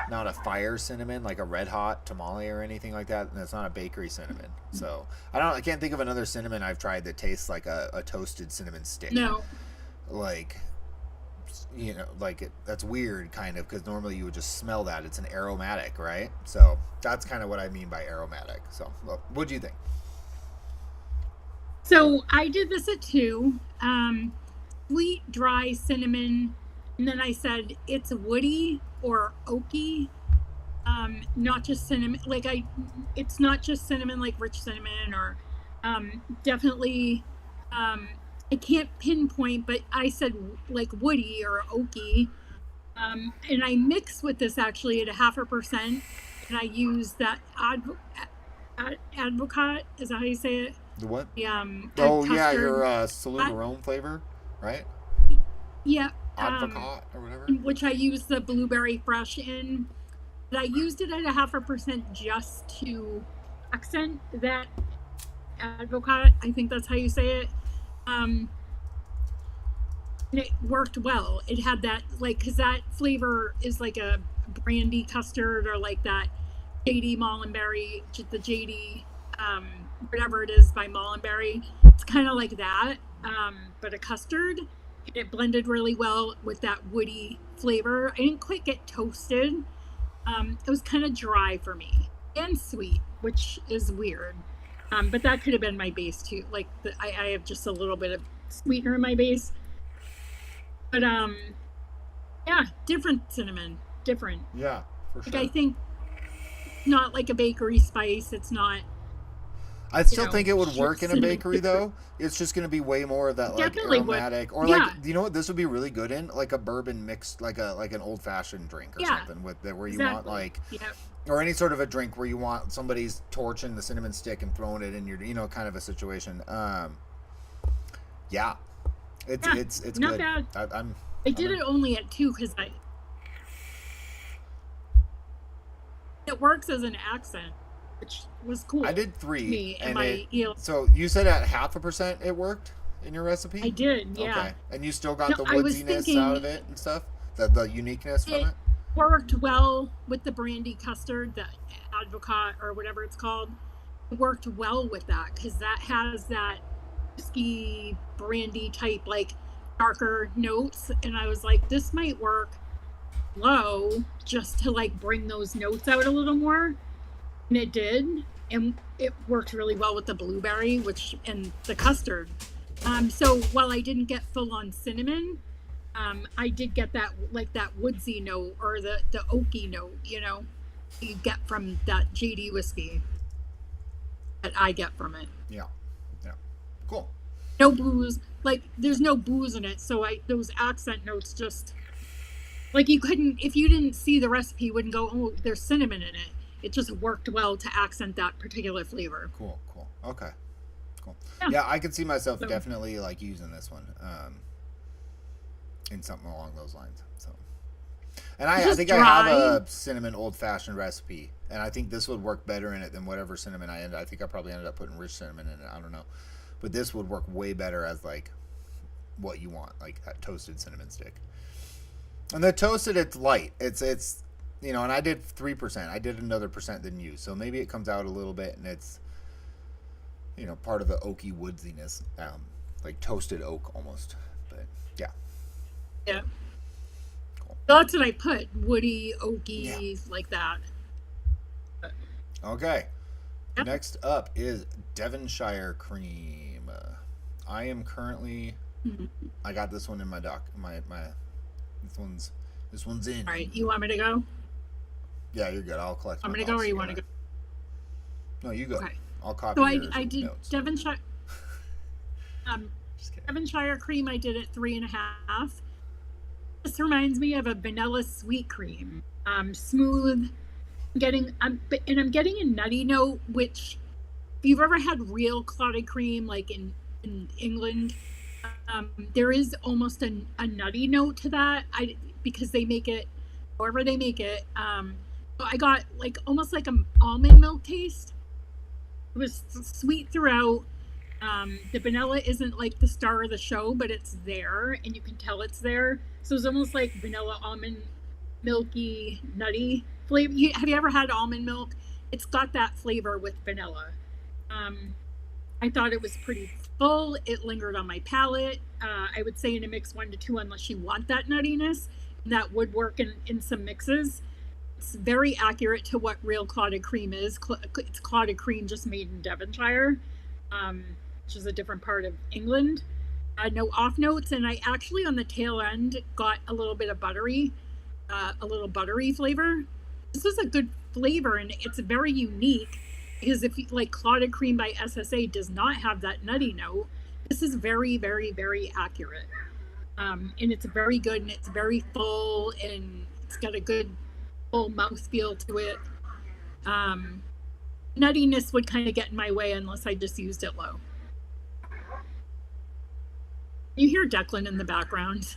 [SPEAKER 1] not a fire cinnamon like a red hot tamale or anything like that, and it's not a bakery cinnamon. So I can't think of another cinnamon I've tried that tastes like a toasted cinnamon stick.
[SPEAKER 2] No.
[SPEAKER 1] Like, that's weird kind of because normally you would just smell that. It's an aromatic, right? So that's kind of what I mean by aromatic. So what do you think?
[SPEAKER 2] So I did this at 2. Sweet, dry cinnamon. And then I said it's woody or oaky, not just cinnamon. It's not just cinnamon like rich cinnamon or definitely. I can't pinpoint, but I said like woody or oaky, and I mixed with this actually at 0.5%, and I used that advocat. Is that how you say it?
[SPEAKER 1] The what?
[SPEAKER 2] The
[SPEAKER 1] Oh yeah,
[SPEAKER 2] custard.
[SPEAKER 1] your Salute Rome flavor, right?
[SPEAKER 2] Yeah.
[SPEAKER 1] Advocat or whatever.
[SPEAKER 2] Which I used the blueberry fresh in. But I used it at 0.5% just to accent that advocat. I think that's how you say it. and it worked well. It had that like because that flavor is like a brandy custard or like that JD Mullenberry, the JD whatever it is by Mullenberry. It's kind of like that, but a custard. It blended really well with that woody flavor. I didn't quite get toasted. It was kind of dry for me and sweet, which is weird. But that could have been my base too. Like I have just a little bit of sweetener in my base. But yeah, different cinnamon, different.
[SPEAKER 1] Yeah, for
[SPEAKER 2] Like
[SPEAKER 1] sure.
[SPEAKER 2] I think not like a bakery spice. It's not.
[SPEAKER 1] I still think it would work in a
[SPEAKER 2] cinnamon
[SPEAKER 1] bakery though. It's just going to be way more of that like
[SPEAKER 2] definitely would.
[SPEAKER 1] aromatic or
[SPEAKER 2] Yeah,
[SPEAKER 1] like you know what this would be really good in like a bourbon mixed like an old fashioned drink or
[SPEAKER 2] yeah,
[SPEAKER 1] something with that where you want
[SPEAKER 2] exactly.
[SPEAKER 1] like
[SPEAKER 2] Yeah,
[SPEAKER 1] or any sort of a drink where you want somebody's torching the cinnamon stick and throwing it in your kind of a situation. Yeah,
[SPEAKER 2] yeah,
[SPEAKER 1] it's
[SPEAKER 2] not
[SPEAKER 1] good.
[SPEAKER 2] bad. I
[SPEAKER 1] I'm
[SPEAKER 2] did
[SPEAKER 1] in.
[SPEAKER 2] it only at two because I it works as an accent, which was
[SPEAKER 1] I
[SPEAKER 2] cool
[SPEAKER 1] did
[SPEAKER 2] to
[SPEAKER 1] three
[SPEAKER 2] me. And
[SPEAKER 1] and it.
[SPEAKER 2] my
[SPEAKER 1] So you said at 0.5% it worked in your
[SPEAKER 2] I
[SPEAKER 1] recipe.
[SPEAKER 2] did, yeah.
[SPEAKER 1] Okay, and you still got
[SPEAKER 2] No,
[SPEAKER 1] the
[SPEAKER 2] I was
[SPEAKER 1] woodsiness out
[SPEAKER 2] thinking
[SPEAKER 1] of it and stuff. The uniqueness from
[SPEAKER 2] it
[SPEAKER 1] it.
[SPEAKER 2] worked well with the brandy custard, the advocat or whatever it's called. It worked well with that because that has that whiskey brandy type like darker notes, and I was like, this might work low just to like bring those notes out a little more, and it did, and it worked really well with the blueberry, which and the custard. So while I didn't get full on cinnamon, I did get that like that woodsy note or the oaky note, you get from that JD whiskey that I get from it.
[SPEAKER 1] Yeah, yeah, cool.
[SPEAKER 2] No booze, like there's no booze in it, so I those accent notes just like you couldn't if you didn't see the recipe, you wouldn't go, oh, there's cinnamon in it. It just worked well to accent that particular flavor.
[SPEAKER 1] Cool, cool. Okay, cool.
[SPEAKER 2] Yeah.
[SPEAKER 1] Yeah, I could see myself
[SPEAKER 2] So
[SPEAKER 1] definitely like using this one in something along those lines. So, and
[SPEAKER 2] it's
[SPEAKER 1] I
[SPEAKER 2] just
[SPEAKER 1] think I have
[SPEAKER 2] dry.
[SPEAKER 1] a cinnamon old fashioned recipe, and I think this would work better in it than whatever cinnamon I ended. I think I probably ended up putting rich cinnamon in it. I don't know, but this would work way better as like what you want, like a toasted cinnamon stick. And the toasted, it's light. It's and I did 3%. I did another percent than you, so maybe it comes out a little bit, and it's part of the oaky woodsiness, like toasted oak almost. But yeah,
[SPEAKER 2] Yeah.
[SPEAKER 1] cool.
[SPEAKER 2] That's what I put. Woody,
[SPEAKER 1] Yeah.
[SPEAKER 2] oaky, like that. But,
[SPEAKER 1] Okay.
[SPEAKER 2] yep.
[SPEAKER 1] Next up is Devonshire cream. I am currently.
[SPEAKER 2] Mhm.
[SPEAKER 1] I got this one in my doc. My. This one's in.
[SPEAKER 2] All right. You want me to go?
[SPEAKER 1] Yeah, you're good. I'll collect
[SPEAKER 2] I'm
[SPEAKER 1] my
[SPEAKER 2] going to go or
[SPEAKER 1] thoughts
[SPEAKER 2] you want to
[SPEAKER 1] together.
[SPEAKER 2] go?
[SPEAKER 1] No, you go.
[SPEAKER 2] Okay.
[SPEAKER 1] I'll copy
[SPEAKER 2] So
[SPEAKER 1] yours
[SPEAKER 2] I
[SPEAKER 1] with
[SPEAKER 2] did
[SPEAKER 1] notes.
[SPEAKER 2] Devonshire, um,
[SPEAKER 1] Just kidding.
[SPEAKER 2] Devonshire cream. I did it 3.5. This reminds me of a vanilla sweet cream. Smooth. I'm getting a nutty note, which if you've ever had real clotted cream, like in England, there is almost a nutty note to that. Because they make it, however they make it. So I got like almost like an almond milk taste. It was sweet throughout. The vanilla isn't like the star of the show, but it's there, and you can tell it's there. So it's almost like vanilla almond, milky, nutty flavor. Have you ever had almond milk? It's got that flavor with vanilla. Um, I thought it was pretty full. It lingered on my palate. I would say in a mix 1 to 2, unless you want that nuttiness, and that would work in some mixes. It's very accurate to what real clotted cream is. It's clotted cream just made in Devonshire, um, which is a different part of England. No off notes, and I actually on the tail end got a little buttery flavor. This is a good flavor, and it's very unique because if you like clotted cream by SSA does not have that nutty note. This is very, very, very accurate, and it's very good, and it's very full, and it's got a good full mouthfeel to it. Um, Nuttiness would kind of get in my way unless I just used it low. You hear Declan in the background.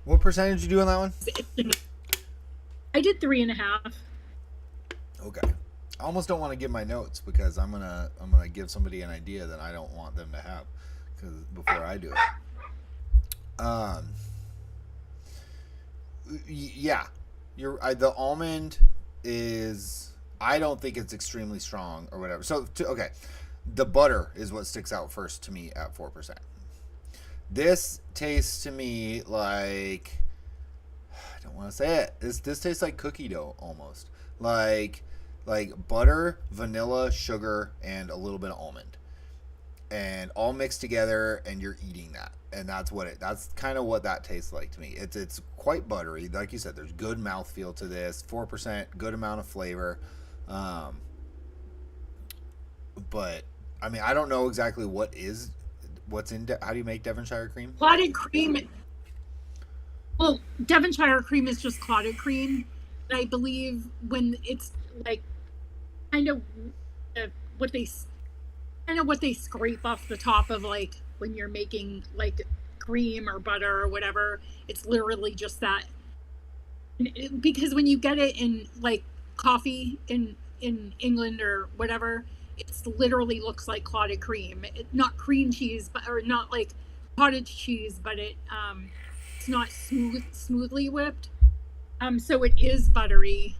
[SPEAKER 1] What percentage you do on that one?
[SPEAKER 2] I did 3.5.
[SPEAKER 1] Okay. I almost don't want to give my notes because I'm gonna give somebody an idea that I don't want them to have because before I do it. Um, yeah, the almond is. I don't think it's extremely strong or whatever. So okay, the butter is what sticks out first to me at 4%. This tastes to me like I don't want to say it. This tastes like cookie dough almost. Like butter, vanilla, sugar, and a little bit of almond, and all mixed together, and you're eating that. And that's kind of what that tastes like to me. It's quite buttery. Like you said, there's good mouthfeel to this. 4%, good amount of flavor. Um, but I mean, I don't know exactly what's in. How do you make Devonshire cream?
[SPEAKER 2] Clotted cream. Well, Devonshire cream is just clotted cream. And I believe when it's like kind of uh, what they what they scrape off the top of, like when you're making like cream or butter or whatever. It's literally just that. Because when you get it in like coffee in England or whatever, it's literally looks like clotted cream. Not cream cheese, but or not like cottage cheese, but it's not smoothly whipped. So it is buttery.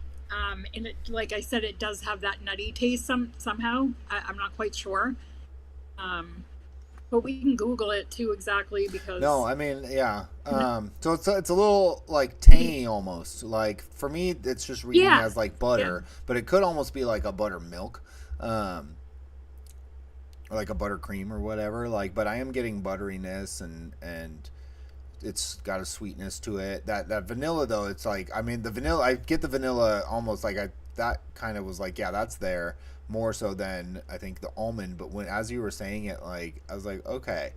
[SPEAKER 2] And it, like I said, it does have that nutty taste somehow. I'm not quite sure. Um, but we can Google it too exactly
[SPEAKER 1] No,
[SPEAKER 2] because
[SPEAKER 1] I mean, yeah. So it's a little like tangy almost. Like for me, it's just reading
[SPEAKER 2] yeah,
[SPEAKER 1] as like
[SPEAKER 2] yeah.
[SPEAKER 1] butter, but it could almost be like a buttermilk, or like a buttercream or whatever. Like, but I am getting butteriness and it's got a sweetness to it. That vanilla though, it's like I mean the vanilla. I get the vanilla almost like I that kind of was like yeah that's there more so than I think the almond. But when as you were saying it, like I was like okay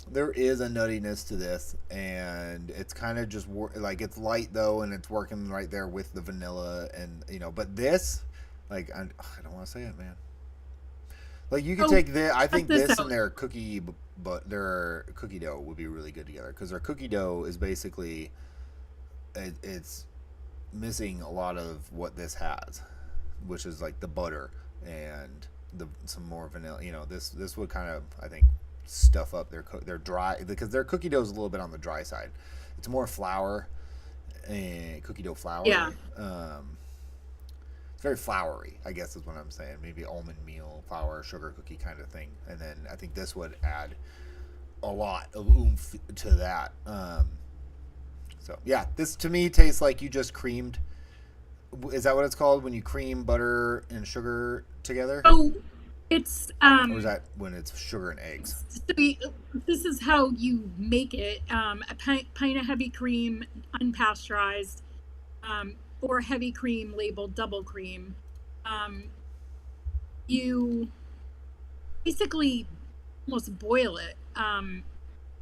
[SPEAKER 1] there is a nuttiness to this, and it's kind of just like it's light though, and it's working right there with the vanilla, and But this, like, I don't want to say it, man. Like you could
[SPEAKER 2] Oh,
[SPEAKER 1] take this. I
[SPEAKER 2] check
[SPEAKER 1] think
[SPEAKER 2] this
[SPEAKER 1] this and
[SPEAKER 2] out.
[SPEAKER 1] but their cookie dough would be really good together because their cookie dough is basically it's missing a lot of what this has, which is like the butter and some more vanilla. This would kind of I think stuff up their dry because their cookie dough is a little bit on the dry side. It's more flour and cookie dough flour.
[SPEAKER 2] Yeah.
[SPEAKER 1] It's very floury, I guess is what I'm saying. Maybe almond meal, flour, sugar cookie kind of thing. And then I think this would add a lot of oomph to that. So yeah, this to me tastes like you just creamed. Is that what it's called when you cream butter and sugar together,
[SPEAKER 2] So it's
[SPEAKER 1] or is that when it's sugar and eggs?
[SPEAKER 2] so this is how you make it. A pint of heavy cream, unpasteurized, or heavy cream labeled double cream. Um, you basically almost boil it.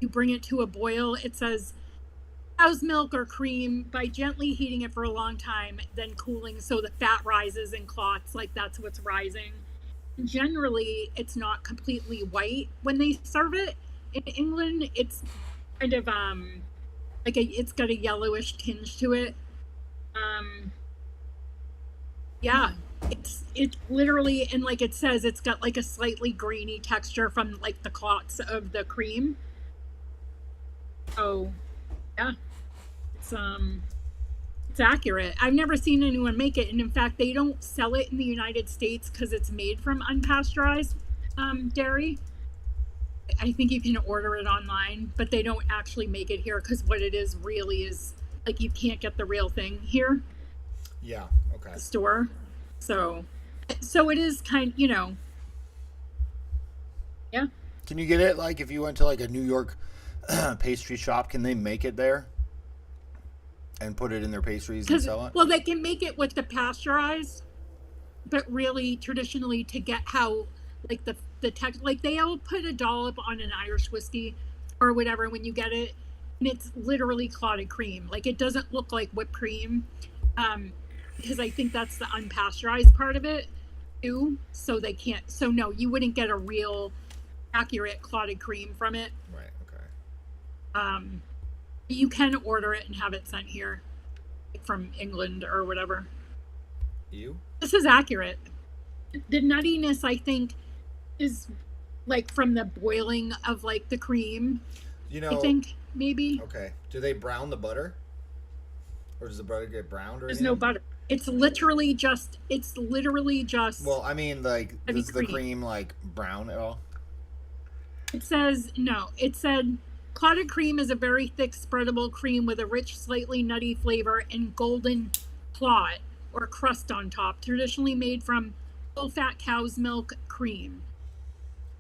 [SPEAKER 2] You bring it to a boil. It says cow's milk or cream by gently heating it for a long time, then cooling so the fat rises and clots, like that's what's rising. Generally, it's not completely white when they serve it. In England, it's kind of it's got a yellowish tinge to it. Um, yeah, it's literally, and like it says, it's got like a slightly grainy texture from like the clots of the cream. Oh, yeah, it's it's accurate. I've never seen anyone make it, and in fact, they don't sell it in the United States because it's made from unpasteurized dairy. I think you can order it online, but they don't actually make it here because what it is really is like you can't get the real thing here
[SPEAKER 1] Yeah. Okay.
[SPEAKER 2] at the store. So, so it is yeah.
[SPEAKER 1] Can you get it like if you went to like a New York pastry shop? Can they make it there and put it in their pastries and
[SPEAKER 2] Because
[SPEAKER 1] sell it?
[SPEAKER 2] well, they can make it with the pasteurized, but really traditionally to get how like the text like they'll put a dollop on an Irish whiskey or whatever when you get it, and it's literally clotted cream. Like it doesn't look like whipped cream, um, because I think that's the unpasteurized part of it too. So they can't. So no, you wouldn't get a real accurate clotted cream from it.
[SPEAKER 1] Right. Okay.
[SPEAKER 2] Um, you can order it and have it sent here like from England or whatever.
[SPEAKER 1] You?
[SPEAKER 2] This is accurate. The nuttiness, I think, is like from the boiling of like the cream.
[SPEAKER 1] You
[SPEAKER 2] I
[SPEAKER 1] know,
[SPEAKER 2] think maybe.
[SPEAKER 1] okay. Do they brown the butter, or does the butter get browned or
[SPEAKER 2] There's no
[SPEAKER 1] anything?
[SPEAKER 2] butter. It's literally just
[SPEAKER 1] Well, I mean, like,
[SPEAKER 2] heavy
[SPEAKER 1] does the
[SPEAKER 2] cream.
[SPEAKER 1] cream like brown at all?
[SPEAKER 2] It says no. It said clotted cream is a very thick, spreadable cream with a rich, slightly nutty flavor and golden clot or crust on top, traditionally made from full fat cow's milk cream.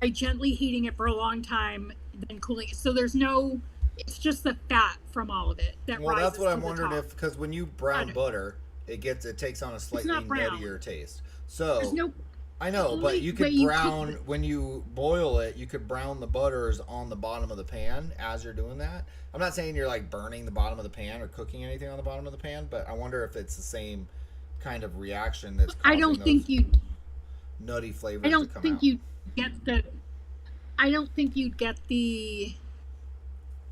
[SPEAKER 2] By gently heating it for a long time, then cooling it. So there's no, it's just the fat from all of it that
[SPEAKER 1] Well, that's
[SPEAKER 2] rises
[SPEAKER 1] what
[SPEAKER 2] to
[SPEAKER 1] I'm
[SPEAKER 2] the
[SPEAKER 1] wondering
[SPEAKER 2] top.
[SPEAKER 1] if because when you brown
[SPEAKER 2] Butter.
[SPEAKER 1] butter, it takes on a
[SPEAKER 2] It's
[SPEAKER 1] slightly
[SPEAKER 2] not brown.
[SPEAKER 1] nuttier taste.
[SPEAKER 2] There's
[SPEAKER 1] So
[SPEAKER 2] no,
[SPEAKER 1] I
[SPEAKER 2] the
[SPEAKER 1] know, but
[SPEAKER 2] only
[SPEAKER 1] you
[SPEAKER 2] way
[SPEAKER 1] could
[SPEAKER 2] you cook
[SPEAKER 1] brown when you boil it. You could brown the butters on the bottom of the pan as you're doing that. I'm not saying you're like burning the bottom of the pan or cooking anything on the bottom of the pan, but I wonder if it's the same kind of reaction that's
[SPEAKER 2] I
[SPEAKER 1] causing
[SPEAKER 2] don't
[SPEAKER 1] those
[SPEAKER 2] think you,
[SPEAKER 1] nutty
[SPEAKER 2] I
[SPEAKER 1] flavors to
[SPEAKER 2] don't
[SPEAKER 1] come
[SPEAKER 2] think
[SPEAKER 1] out.
[SPEAKER 2] you get the, I don't think you'd get the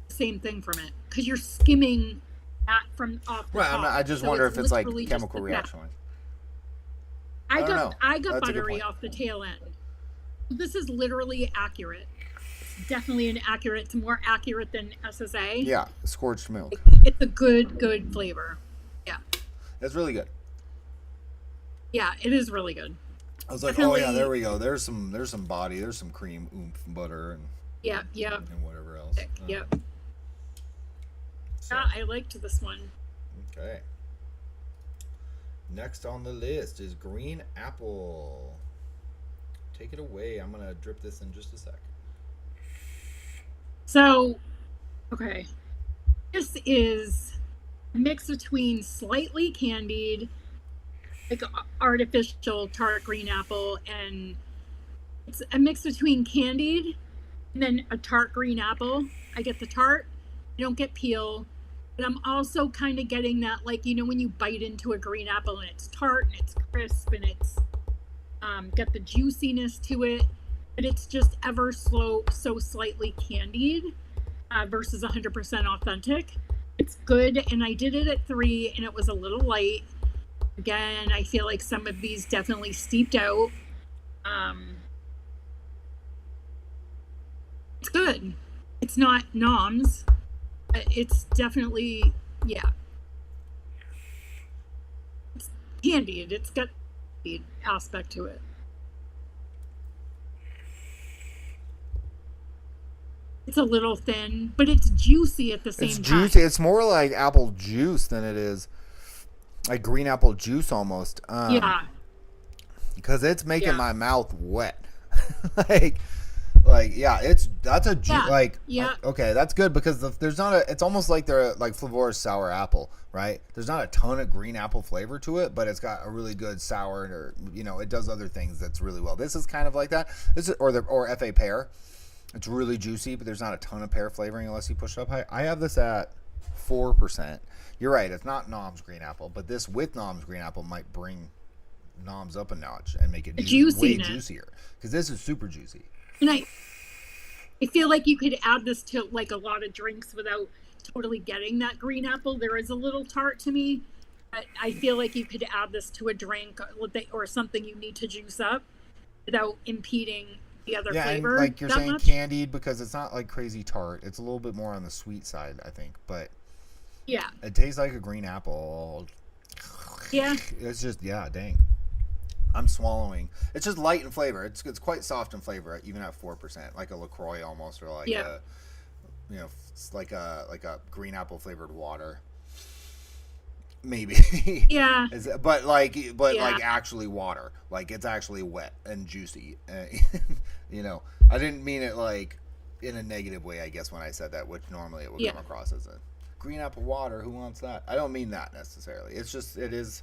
[SPEAKER 2] same thing from it because you're skimming that from off the
[SPEAKER 1] Right. I'm not,
[SPEAKER 2] top.
[SPEAKER 1] I just
[SPEAKER 2] So
[SPEAKER 1] wonder
[SPEAKER 2] it's
[SPEAKER 1] if it's like
[SPEAKER 2] literally just
[SPEAKER 1] chemical
[SPEAKER 2] the fat.
[SPEAKER 1] reaction. I
[SPEAKER 2] I
[SPEAKER 1] don't
[SPEAKER 2] got
[SPEAKER 1] know.
[SPEAKER 2] I got
[SPEAKER 1] That's a good
[SPEAKER 2] buttery
[SPEAKER 1] point.
[SPEAKER 2] off the tail end. This is literally accurate. It's definitely an accurate. It's more accurate than SSA.
[SPEAKER 1] Yeah, scorched milk.
[SPEAKER 2] It's a good flavor. Yeah,
[SPEAKER 1] It's really good.
[SPEAKER 2] yeah, it is really good.
[SPEAKER 1] I was like, oh yeah, there
[SPEAKER 2] Definitely.
[SPEAKER 1] we go. There's some body, there's some cream, oomph, butter,
[SPEAKER 2] Yeah, yeah,
[SPEAKER 1] and whatever else.
[SPEAKER 2] yeah.
[SPEAKER 1] So
[SPEAKER 2] Yeah, I liked this one.
[SPEAKER 1] okay. Next on the list is green apple. Take it away. I'm gonna drip this in just a sec.
[SPEAKER 2] So, okay, this is a mix between slightly candied, like artificial tart green apple, and it's a mix between candied and then a tart green apple. I get the tart, I don't get peel, but I'm also kind of getting that, like, when you bite into a green apple and it's tart and it's crisp and it's got the juiciness to it, but it's just ever so slightly candied versus 100% authentic. It's good, and I did it at 3, and it was a little light. Again, I feel like some of these definitely steeped out. Um, it's good. It's not noms. It's definitely, yeah. It's candied. It's got the aspect to it. It's a little thin, but it's juicy at the
[SPEAKER 1] It's
[SPEAKER 2] same
[SPEAKER 1] juicy.
[SPEAKER 2] time.
[SPEAKER 1] It's more like apple juice than it is like green apple juice almost.
[SPEAKER 2] Yeah,
[SPEAKER 1] Because it's making
[SPEAKER 2] yeah,
[SPEAKER 1] my mouth wet. like like yeah, that's a
[SPEAKER 2] yeah, yeah,
[SPEAKER 1] okay, that's good because there's not a it's almost like they're like Flavor's sour apple, right? There's not a ton of green apple flavor to it, but it's got a really good sour, or it does other things that's really well. This is kind of like that. This is or FA pear. It's really juicy, but there's not a ton of pear flavoring unless you push it up high. I have this at 4%. You're right, it's not Nom's green apple, but this with Nom's green apple might bring Nom's up a notch and make it
[SPEAKER 2] the
[SPEAKER 1] way
[SPEAKER 2] juiciness.
[SPEAKER 1] juicier because this is super juicy.
[SPEAKER 2] And I feel like you could add this to like a lot of drinks without totally getting that green apple. There is a little tart to me, but I feel like you could add this to a drink or something you need to juice up without impeding the other
[SPEAKER 1] Yeah, and
[SPEAKER 2] flavor
[SPEAKER 1] like you're
[SPEAKER 2] that
[SPEAKER 1] saying
[SPEAKER 2] much.
[SPEAKER 1] candied because it's not like crazy tart. It's a little bit more on the sweet side, I think, but
[SPEAKER 2] Yeah,
[SPEAKER 1] it tastes like a green apple.
[SPEAKER 2] yeah,
[SPEAKER 1] It's just yeah, dang. I'm swallowing. It's just light in flavor. It's quite soft in flavor, even at 4%, like a Lacroix almost, or like
[SPEAKER 2] yeah,
[SPEAKER 1] a it's like a green apple flavored water, maybe.
[SPEAKER 2] yeah,
[SPEAKER 1] But like
[SPEAKER 2] yeah,
[SPEAKER 1] actually water. Like it's actually wet and juicy. You know, I didn't mean it like in a negative way. I guess when I said that, which normally it would
[SPEAKER 2] yeah,
[SPEAKER 1] come across as a green apple water. Who wants that? I don't mean that necessarily. It's just it is.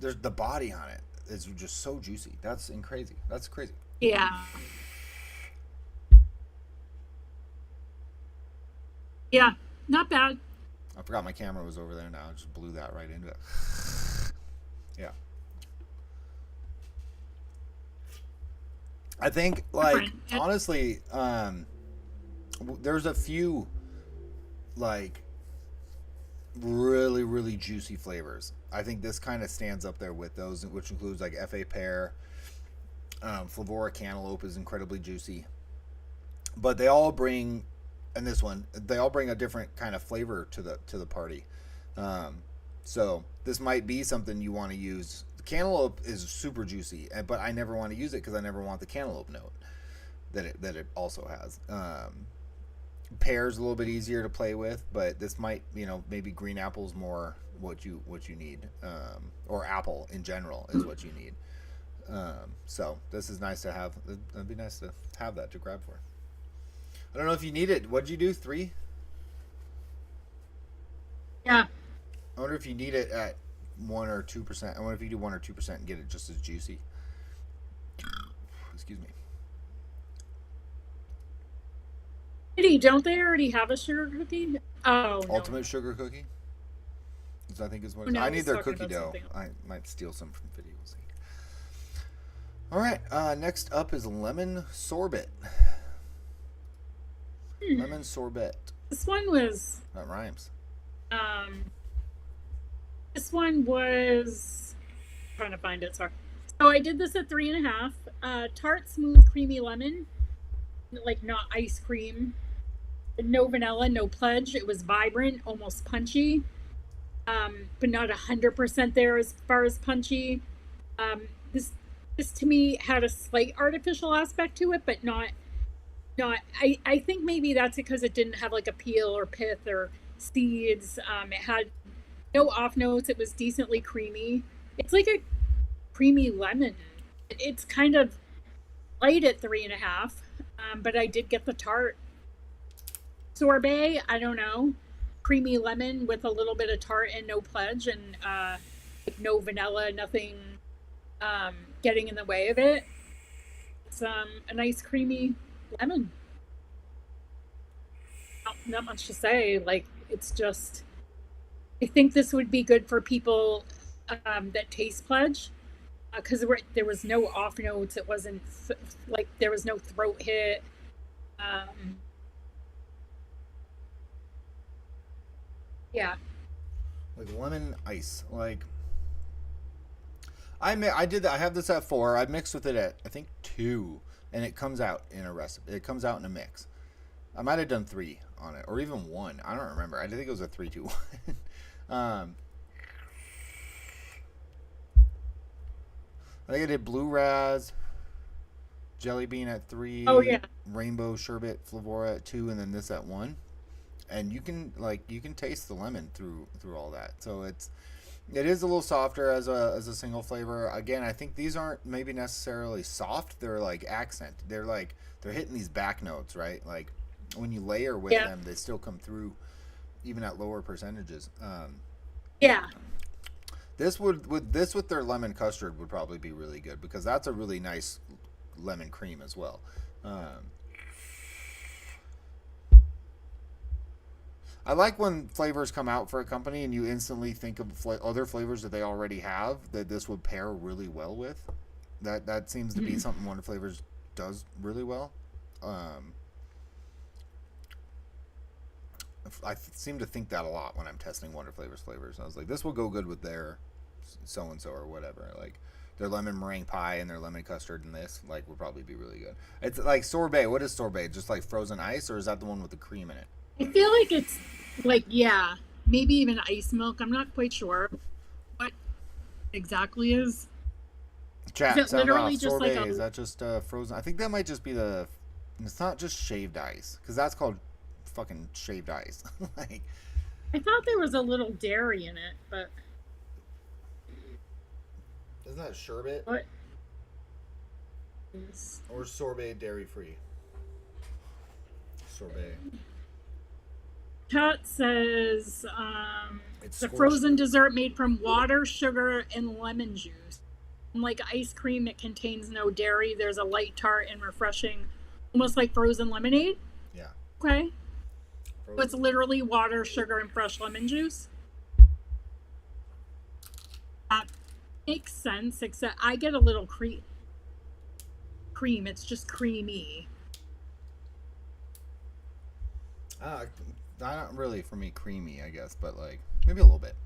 [SPEAKER 1] There's the body on it is just so juicy. That's crazy. That's crazy.
[SPEAKER 2] yeah, yeah. Not bad.
[SPEAKER 1] I forgot my camera was over there now. I just blew that right into it. Yeah. I think like
[SPEAKER 2] Different.
[SPEAKER 1] honestly, there's a few like really juicy flavors. I think this kind of stands up there with those, which includes like FA pear, Flavora cantaloupe is incredibly juicy, but they all bring and this one, they all bring a different kind of flavor to the party. Um, so this might be something you want to use. The cantaloupe is super juicy, but I never want to use it because I never want the cantaloupe note that it also has. Pear's a little bit easier to play with, but this might, maybe green apple's more what you need, or apple in general is what you need. So this is nice to have. It'd be nice to have that to grab for. I don't know if you need it. What'd you do? 3?
[SPEAKER 2] Yeah.
[SPEAKER 1] I wonder if you need it at 1 or 2%. I wonder if you do 1 or 2% and get it just as juicy. Excuse me.
[SPEAKER 2] Don't they already have a sugar cookie? Oh, no.
[SPEAKER 1] Ultimate sugar cookie? I think is what
[SPEAKER 2] No,
[SPEAKER 1] I
[SPEAKER 2] I
[SPEAKER 1] need
[SPEAKER 2] was
[SPEAKER 1] their
[SPEAKER 2] talking
[SPEAKER 1] cookie
[SPEAKER 2] about
[SPEAKER 1] dough.
[SPEAKER 2] something else.
[SPEAKER 1] I might steal some from Fiddy. We'll see. All right. Next up is lemon sorbet. Lemon sorbet.
[SPEAKER 2] This one was.
[SPEAKER 1] That rhymes.
[SPEAKER 2] This one was. I'm trying to find it. Sorry. So I did this at 3.5. Tart, smooth, creamy lemon, like not ice cream. No vanilla, no pledge. It was vibrant, almost punchy, but not 100% there as far as punchy. This to me had a slight artificial aspect to it, but not. I think maybe that's because it didn't have like a peel or pith or seeds. It had no off notes. It was decently creamy. It's like a creamy lemon. It's kind of light at 3.5, but I did get the tart. Sorbet, I don't know. Creamy lemon with a little bit of tart and no pledge, and no vanilla, nothing getting in the way of it. It's a nice creamy lemon. Not much to say. Like, it's just. I think this would be good for people that taste pledge, because there was no off notes. It wasn't like there was no throat hit. Yeah.
[SPEAKER 1] Like lemon ice. Like I did that. I have this at 4. I mixed with it at I think 2, and it comes out in a recipe. It comes out in a mix. I might have done 3 on it, or even 1. I don't remember. I think it was a 3, 2, 1. I think I did blue raz, jelly bean at 3.
[SPEAKER 2] Oh yeah.
[SPEAKER 1] Rainbow sherbet flavora at 2, and then this at 1. And you can taste the lemon through all that. So it is a little softer as a single flavor. Again, I think these aren't maybe necessarily soft. They're like accent. They're hitting these back notes, right? Like when you layer with them, they still come through even at lower percentages.
[SPEAKER 2] Yeah.
[SPEAKER 1] This with their lemon custard would probably be really good, because that's a really nice lemon cream as well. I like when flavors come out for a company and you instantly think of other flavors that they already have that this would pair really well with. That seems to be something Wonder Flavors does really well. I seem to think that a lot when I'm testing Wonder Flavors flavors. I was like, this will go good with their so and so or whatever. Like their lemon meringue pie and their lemon custard, and this would probably be really good. It's like sorbet. What is sorbet? Just like frozen ice, or is that the one with the cream in it?
[SPEAKER 2] I feel like it's maybe even ice milk. I'm not quite sure what exactly is.
[SPEAKER 1] Chat,
[SPEAKER 2] is it literally just
[SPEAKER 1] sorbet,
[SPEAKER 2] like
[SPEAKER 1] is that just frozen? I think that might just be it's not just shaved ice, because that's called fucking shaved ice. Like,
[SPEAKER 2] I thought there was a little dairy in it, but
[SPEAKER 1] isn't that sherbet?
[SPEAKER 2] What?
[SPEAKER 1] Or sorbet dairy free? Sorbet.
[SPEAKER 2] Chat says
[SPEAKER 1] It's
[SPEAKER 2] the
[SPEAKER 1] scorched.
[SPEAKER 2] frozen dessert made from water, sugar, and lemon juice. Unlike ice cream, it contains no dairy. There's a light tart and refreshing, almost like frozen lemonade.
[SPEAKER 1] Yeah.
[SPEAKER 2] Okay.
[SPEAKER 1] Frozen.
[SPEAKER 2] So it's literally water, sugar, and fresh lemon juice. That makes sense, except I get a little cream. It's just creamy.
[SPEAKER 1] Not really for me creamy, I guess, but like maybe a little bit.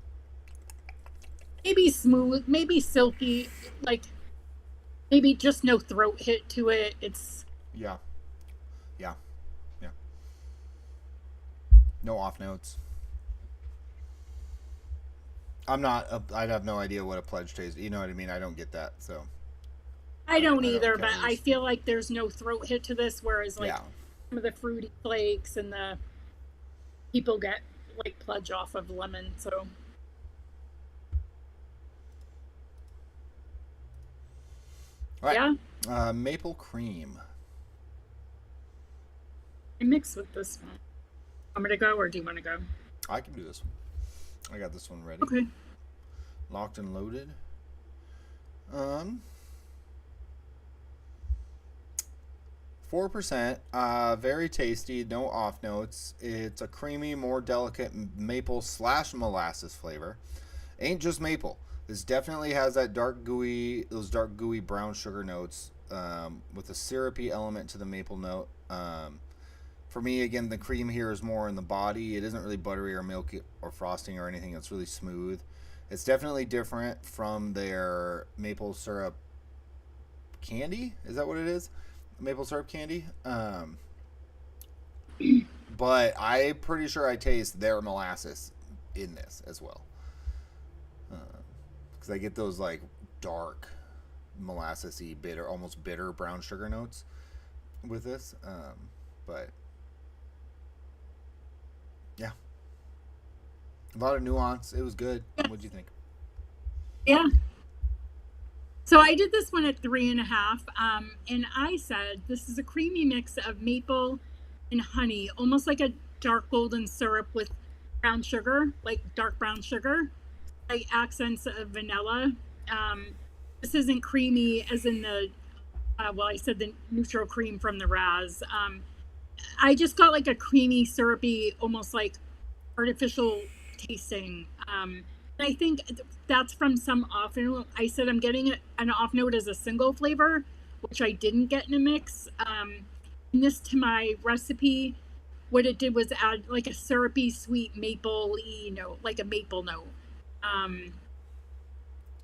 [SPEAKER 2] Maybe smooth, maybe silky, like maybe just no throat hit to it. It's
[SPEAKER 1] Yeah. No off notes. I'm not. I'd have no idea what a pledge tastes. You know what I mean? I don't get that. So
[SPEAKER 2] I don't
[SPEAKER 1] I don't
[SPEAKER 2] either, but I
[SPEAKER 1] catfish.
[SPEAKER 2] feel like there's no throat hit to this, whereas like
[SPEAKER 1] Yeah.
[SPEAKER 2] some of the fruity flakes and the people get like pledge off of lemon. So
[SPEAKER 1] All right.
[SPEAKER 2] yeah,
[SPEAKER 1] Maple cream.
[SPEAKER 2] I mix with this one. I'm gonna go, or do you want to go?
[SPEAKER 1] I can do this one. I got this one ready.
[SPEAKER 2] Okay.
[SPEAKER 1] Locked and loaded. Um, 4%. Very tasty. No off notes. It's a creamy, more delicate maple slash molasses flavor. Ain't just maple. This definitely has that those dark gooey brown sugar notes, with a syrupy element to the maple note. For me, again, the cream here is more in the body. It isn't really buttery or milky or frosting or anything. It's really smooth. It's definitely different from their maple syrup candy. Is that what it is? Maple syrup candy. But I'm pretty sure I taste their molasses in this as well. Because I get those like dark molassesy, bitter, almost bitter brown sugar notes with this. But yeah, a lot of nuance. It was good. What do you think?
[SPEAKER 2] Yeah. So I did this one at 3.5, and I said this is a creamy mix of maple and honey, almost like a dark golden syrup with brown sugar, like dark brown sugar, like accents of vanilla. Um, this isn't creamy as in the well, I said the neutral cream from the Raz. I just got like a creamy, syrupy, almost like artificial tasting. And I think that's from some off note. I said I'm getting an off note as a single flavor, which I didn't get in a mix. And this to my recipe, what it did was add like a syrupy, sweet maple-y note, like a maple note. Um,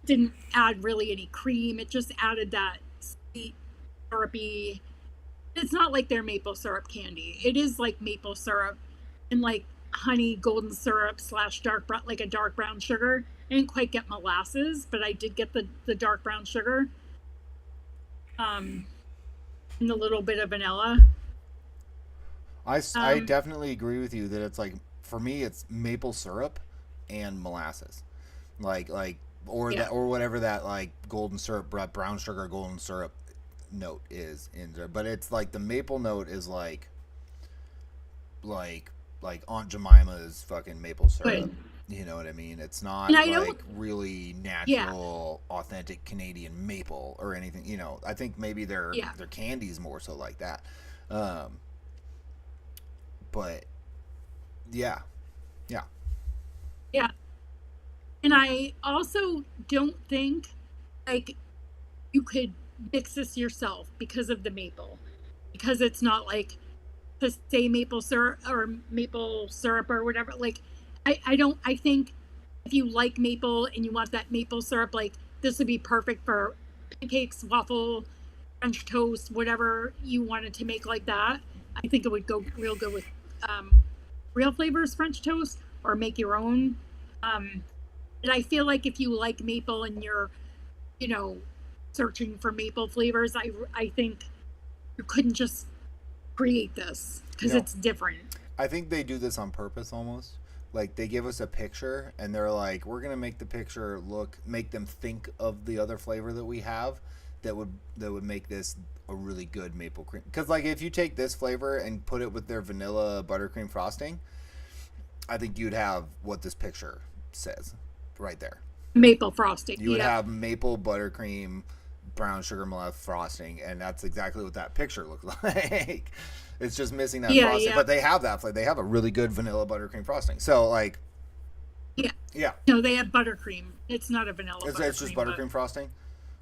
[SPEAKER 2] didn't add really any cream. It just added that sweet, syrupy. It's not like their maple syrup candy. It is like maple syrup and like honey golden syrup slash dark brown, like a dark brown sugar. I didn't quite get molasses, but I did get the dark brown sugar. And a little bit of vanilla.
[SPEAKER 1] I
[SPEAKER 2] Um,
[SPEAKER 1] definitely agree with you that it's like, for me it's maple syrup and molasses, like or
[SPEAKER 2] yeah,
[SPEAKER 1] that or whatever that like golden syrup brown sugar golden syrup note is in there. But it's like the maple note is like like Aunt Jemima's fucking maple syrup.
[SPEAKER 2] good.
[SPEAKER 1] You know what I mean? It's
[SPEAKER 2] And
[SPEAKER 1] not
[SPEAKER 2] I don't,
[SPEAKER 1] like really
[SPEAKER 2] yeah,
[SPEAKER 1] natural, authentic Canadian maple or anything. You know, I think maybe
[SPEAKER 2] yeah,
[SPEAKER 1] their candies more so like that. Um, but yeah, yeah,
[SPEAKER 2] yeah. And I also don't think like you could mix this yourself because of the maple, because it's not like to say maple syrup or whatever. Like, I don't, I think if you like maple and you want that maple syrup, like this would be perfect for pancakes, waffle, French toast, whatever you wanted to make like that. I think it would go real good with um, real flavors French toast or make your own. Um, and I feel like if you like maple and you're, you know, searching for maple flavors, I think you couldn't just create this
[SPEAKER 1] you
[SPEAKER 2] because
[SPEAKER 1] know,
[SPEAKER 2] it's different.
[SPEAKER 1] I think they do this on purpose almost. Like they give us a picture and they're like, we're gonna make the picture make them think of the other flavor that we have that would make this a really good maple cream. Because like if you take this flavor and put it with their vanilla buttercream frosting, I think you'd have what this picture says right there.
[SPEAKER 2] Maple frosting.
[SPEAKER 1] You would
[SPEAKER 2] Yeah.
[SPEAKER 1] have maple buttercream brown sugar molasses frosting, and that's exactly what that picture looks like. It's just missing that
[SPEAKER 2] Yeah.
[SPEAKER 1] frosting,
[SPEAKER 2] Yeah.
[SPEAKER 1] but they have that flavor. They have a really good vanilla buttercream frosting. So like,
[SPEAKER 2] Yeah.
[SPEAKER 1] yeah,
[SPEAKER 2] No, they have buttercream. It's not a vanilla
[SPEAKER 1] it's just
[SPEAKER 2] buttercream, but
[SPEAKER 1] buttercream frosting.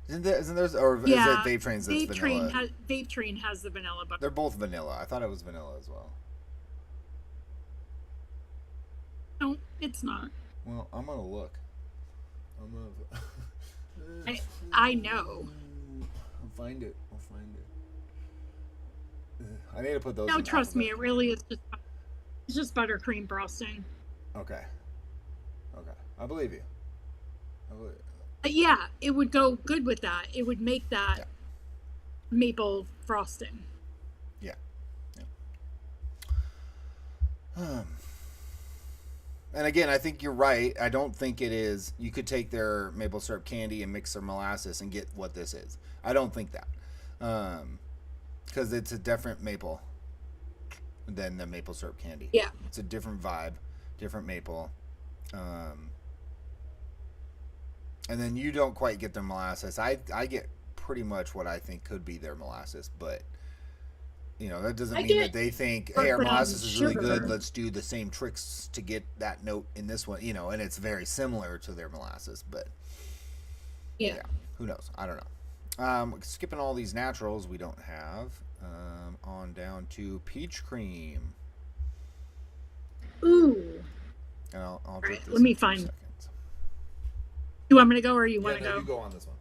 [SPEAKER 1] Isn't there, or is it
[SPEAKER 2] yeah.
[SPEAKER 1] Vape Trains that's vanilla?
[SPEAKER 2] Vape Train has the vanilla butter.
[SPEAKER 1] They're both vanilla. I thought it was vanilla as well.
[SPEAKER 2] No, it's not.
[SPEAKER 1] Well, I'm gonna look. I'm gonna.
[SPEAKER 2] I know.
[SPEAKER 1] I'll find it. I'll find it. I need to put those.
[SPEAKER 2] No,
[SPEAKER 1] in
[SPEAKER 2] trust me,
[SPEAKER 1] alphabet.
[SPEAKER 2] it really is just It's just buttercream frosting.
[SPEAKER 1] Okay. Okay. I believe you. I believe you.
[SPEAKER 2] But yeah, it would go good with that. It would make that
[SPEAKER 1] Yeah.
[SPEAKER 2] maple frosting.
[SPEAKER 1] Yeah. Yeah. And again, I think you're right. I don't think it is. You could take their maple syrup candy and mix their molasses and get what this is. I don't think that. Because it's a different maple than the maple syrup candy.
[SPEAKER 2] Yeah.
[SPEAKER 1] It's a different vibe, different maple. Um, and then you don't quite get their molasses. I get pretty much what I think could be their molasses, but that doesn't
[SPEAKER 2] I
[SPEAKER 1] mean
[SPEAKER 2] get
[SPEAKER 1] that they think, hey, our
[SPEAKER 2] brown
[SPEAKER 1] molasses is really good.
[SPEAKER 2] sugar.
[SPEAKER 1] Let's do the same tricks to get that note in this one, and it's very similar to their molasses, but
[SPEAKER 2] Yeah.
[SPEAKER 1] yeah, who knows? I don't know. Skipping all these naturals we don't have. On down to peach cream.
[SPEAKER 2] Ooh.
[SPEAKER 1] And I'll
[SPEAKER 2] All
[SPEAKER 1] drink
[SPEAKER 2] right.
[SPEAKER 1] this
[SPEAKER 2] Let me
[SPEAKER 1] in 2
[SPEAKER 2] find.
[SPEAKER 1] seconds.
[SPEAKER 2] You want me to go or you
[SPEAKER 1] Yeah,
[SPEAKER 2] want to
[SPEAKER 1] no,
[SPEAKER 2] go?
[SPEAKER 1] you go on this one.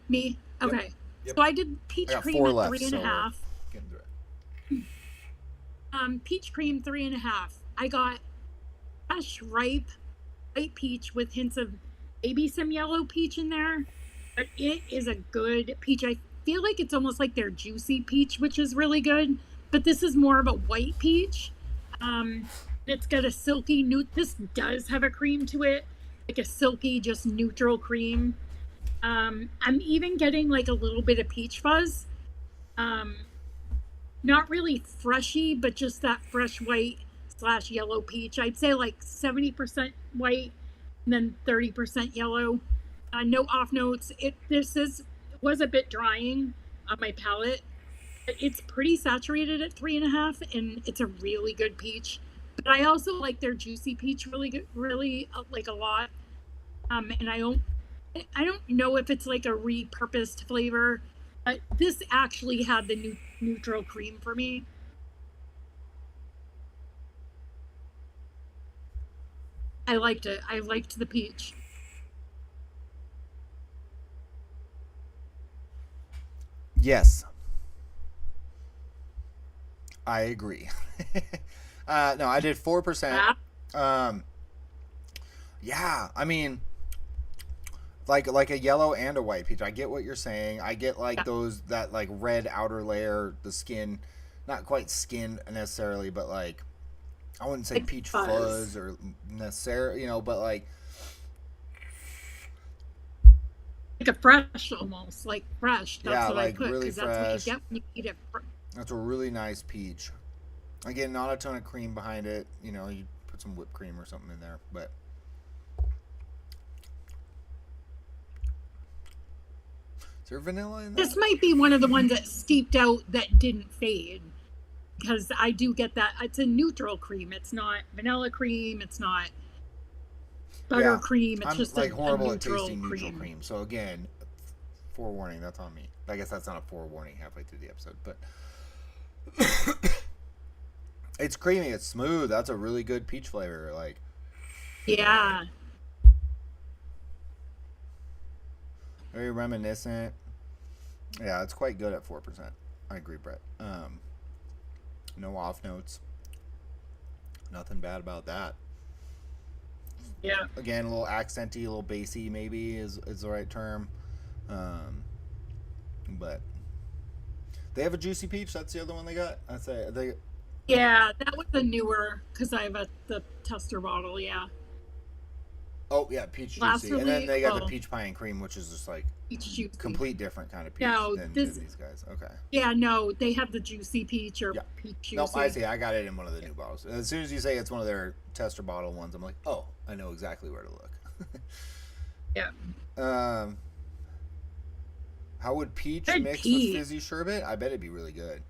[SPEAKER 2] Me?
[SPEAKER 1] Yep.
[SPEAKER 2] Okay.
[SPEAKER 1] Yep.
[SPEAKER 2] So I did
[SPEAKER 1] I
[SPEAKER 2] peach
[SPEAKER 1] got
[SPEAKER 2] cream
[SPEAKER 1] 4
[SPEAKER 2] at
[SPEAKER 1] left,
[SPEAKER 2] 3.5.
[SPEAKER 1] so getting through it.
[SPEAKER 2] Peach cream 3.5. I got fresh, ripe, white peach with hints of maybe some yellow peach in there. But it is a good peach. I feel like it's almost like their juicy peach, which is really good. But this is more of a white peach. It's got a silky This does have a cream to it, like a silky, just neutral cream. I'm even getting like a little bit of peach fuzz. Um, Not really freshy, but just that fresh white slash yellow peach. I'd say like 70% white and then 30% yellow. No off notes. Was a bit drying on my palate. It's pretty saturated at 3.5, and it's a really good peach. But I also like their juicy peach really good, really like a lot. And I don't know if it's like a repurposed flavor, but this actually had the neutral cream for me. I liked it. I liked the peach.
[SPEAKER 1] Yes, I agree. No, I did 4%.
[SPEAKER 2] Yeah.
[SPEAKER 1] Um, yeah, I mean, like a yellow and a white peach. I get what you're saying. I get like
[SPEAKER 2] Yeah.
[SPEAKER 1] that like red outer layer, the skin, not quite skin necessarily, but like I wouldn't say
[SPEAKER 2] Like
[SPEAKER 1] peach
[SPEAKER 2] fuzz.
[SPEAKER 1] fuzz or necessarily, but like
[SPEAKER 2] Like a fresh almost, like fresh. That's
[SPEAKER 1] yeah,
[SPEAKER 2] what I
[SPEAKER 1] like
[SPEAKER 2] put
[SPEAKER 1] really
[SPEAKER 2] because that's what you
[SPEAKER 1] fresh.
[SPEAKER 2] get when you eat it.
[SPEAKER 1] That's a really nice peach. Again, not a ton of cream behind it. You put some whipped cream or something in there, but is there vanilla in
[SPEAKER 2] This
[SPEAKER 1] that?
[SPEAKER 2] might be one of the ones that steeped out that didn't fade because I do get that. It's a neutral cream. It's not vanilla cream. It's not
[SPEAKER 1] Yeah,
[SPEAKER 2] buttercream. It's
[SPEAKER 1] I'm
[SPEAKER 2] just
[SPEAKER 1] like
[SPEAKER 2] a
[SPEAKER 1] horrible at
[SPEAKER 2] neutral
[SPEAKER 1] tasting neutral
[SPEAKER 2] cream.
[SPEAKER 1] cream. So again, forewarning. That's on me. I guess that's not a forewarning halfway through the episode, but it's creamy. It's smooth. That's a really good peach flavor. Like
[SPEAKER 2] Yeah.
[SPEAKER 1] very reminiscent. Yeah, it's quite good at 4%. I agree, Brett. No off notes. Nothing bad about that.
[SPEAKER 2] Yeah.
[SPEAKER 1] Again, a little accenty, a little bassy, maybe is the right term. Um, but they have a juicy peach. That's the other one they got. I say they.
[SPEAKER 2] Yeah. That was a newer because I have the tester bottle. Yeah.
[SPEAKER 1] Oh yeah, peach
[SPEAKER 2] Last
[SPEAKER 1] juicy, and then
[SPEAKER 2] release.
[SPEAKER 1] they got the
[SPEAKER 2] Oh,
[SPEAKER 1] peach pie and cream, which is just like
[SPEAKER 2] peach juicy.
[SPEAKER 1] complete different kind of peach
[SPEAKER 2] No,
[SPEAKER 1] than these guys. Okay.
[SPEAKER 2] yeah, no, they have the juicy peach or
[SPEAKER 1] Yeah.
[SPEAKER 2] peach
[SPEAKER 1] Nope, I
[SPEAKER 2] juicy.
[SPEAKER 1] see. I got it in one of the new bottles. As soon as you say it's one of their tester bottle ones, I'm like, oh, I know exactly where to look.
[SPEAKER 2] Yeah.
[SPEAKER 1] um, how would peach
[SPEAKER 2] Good
[SPEAKER 1] mix with
[SPEAKER 2] peach.
[SPEAKER 1] fizzy sherbet? I bet it'd be really good.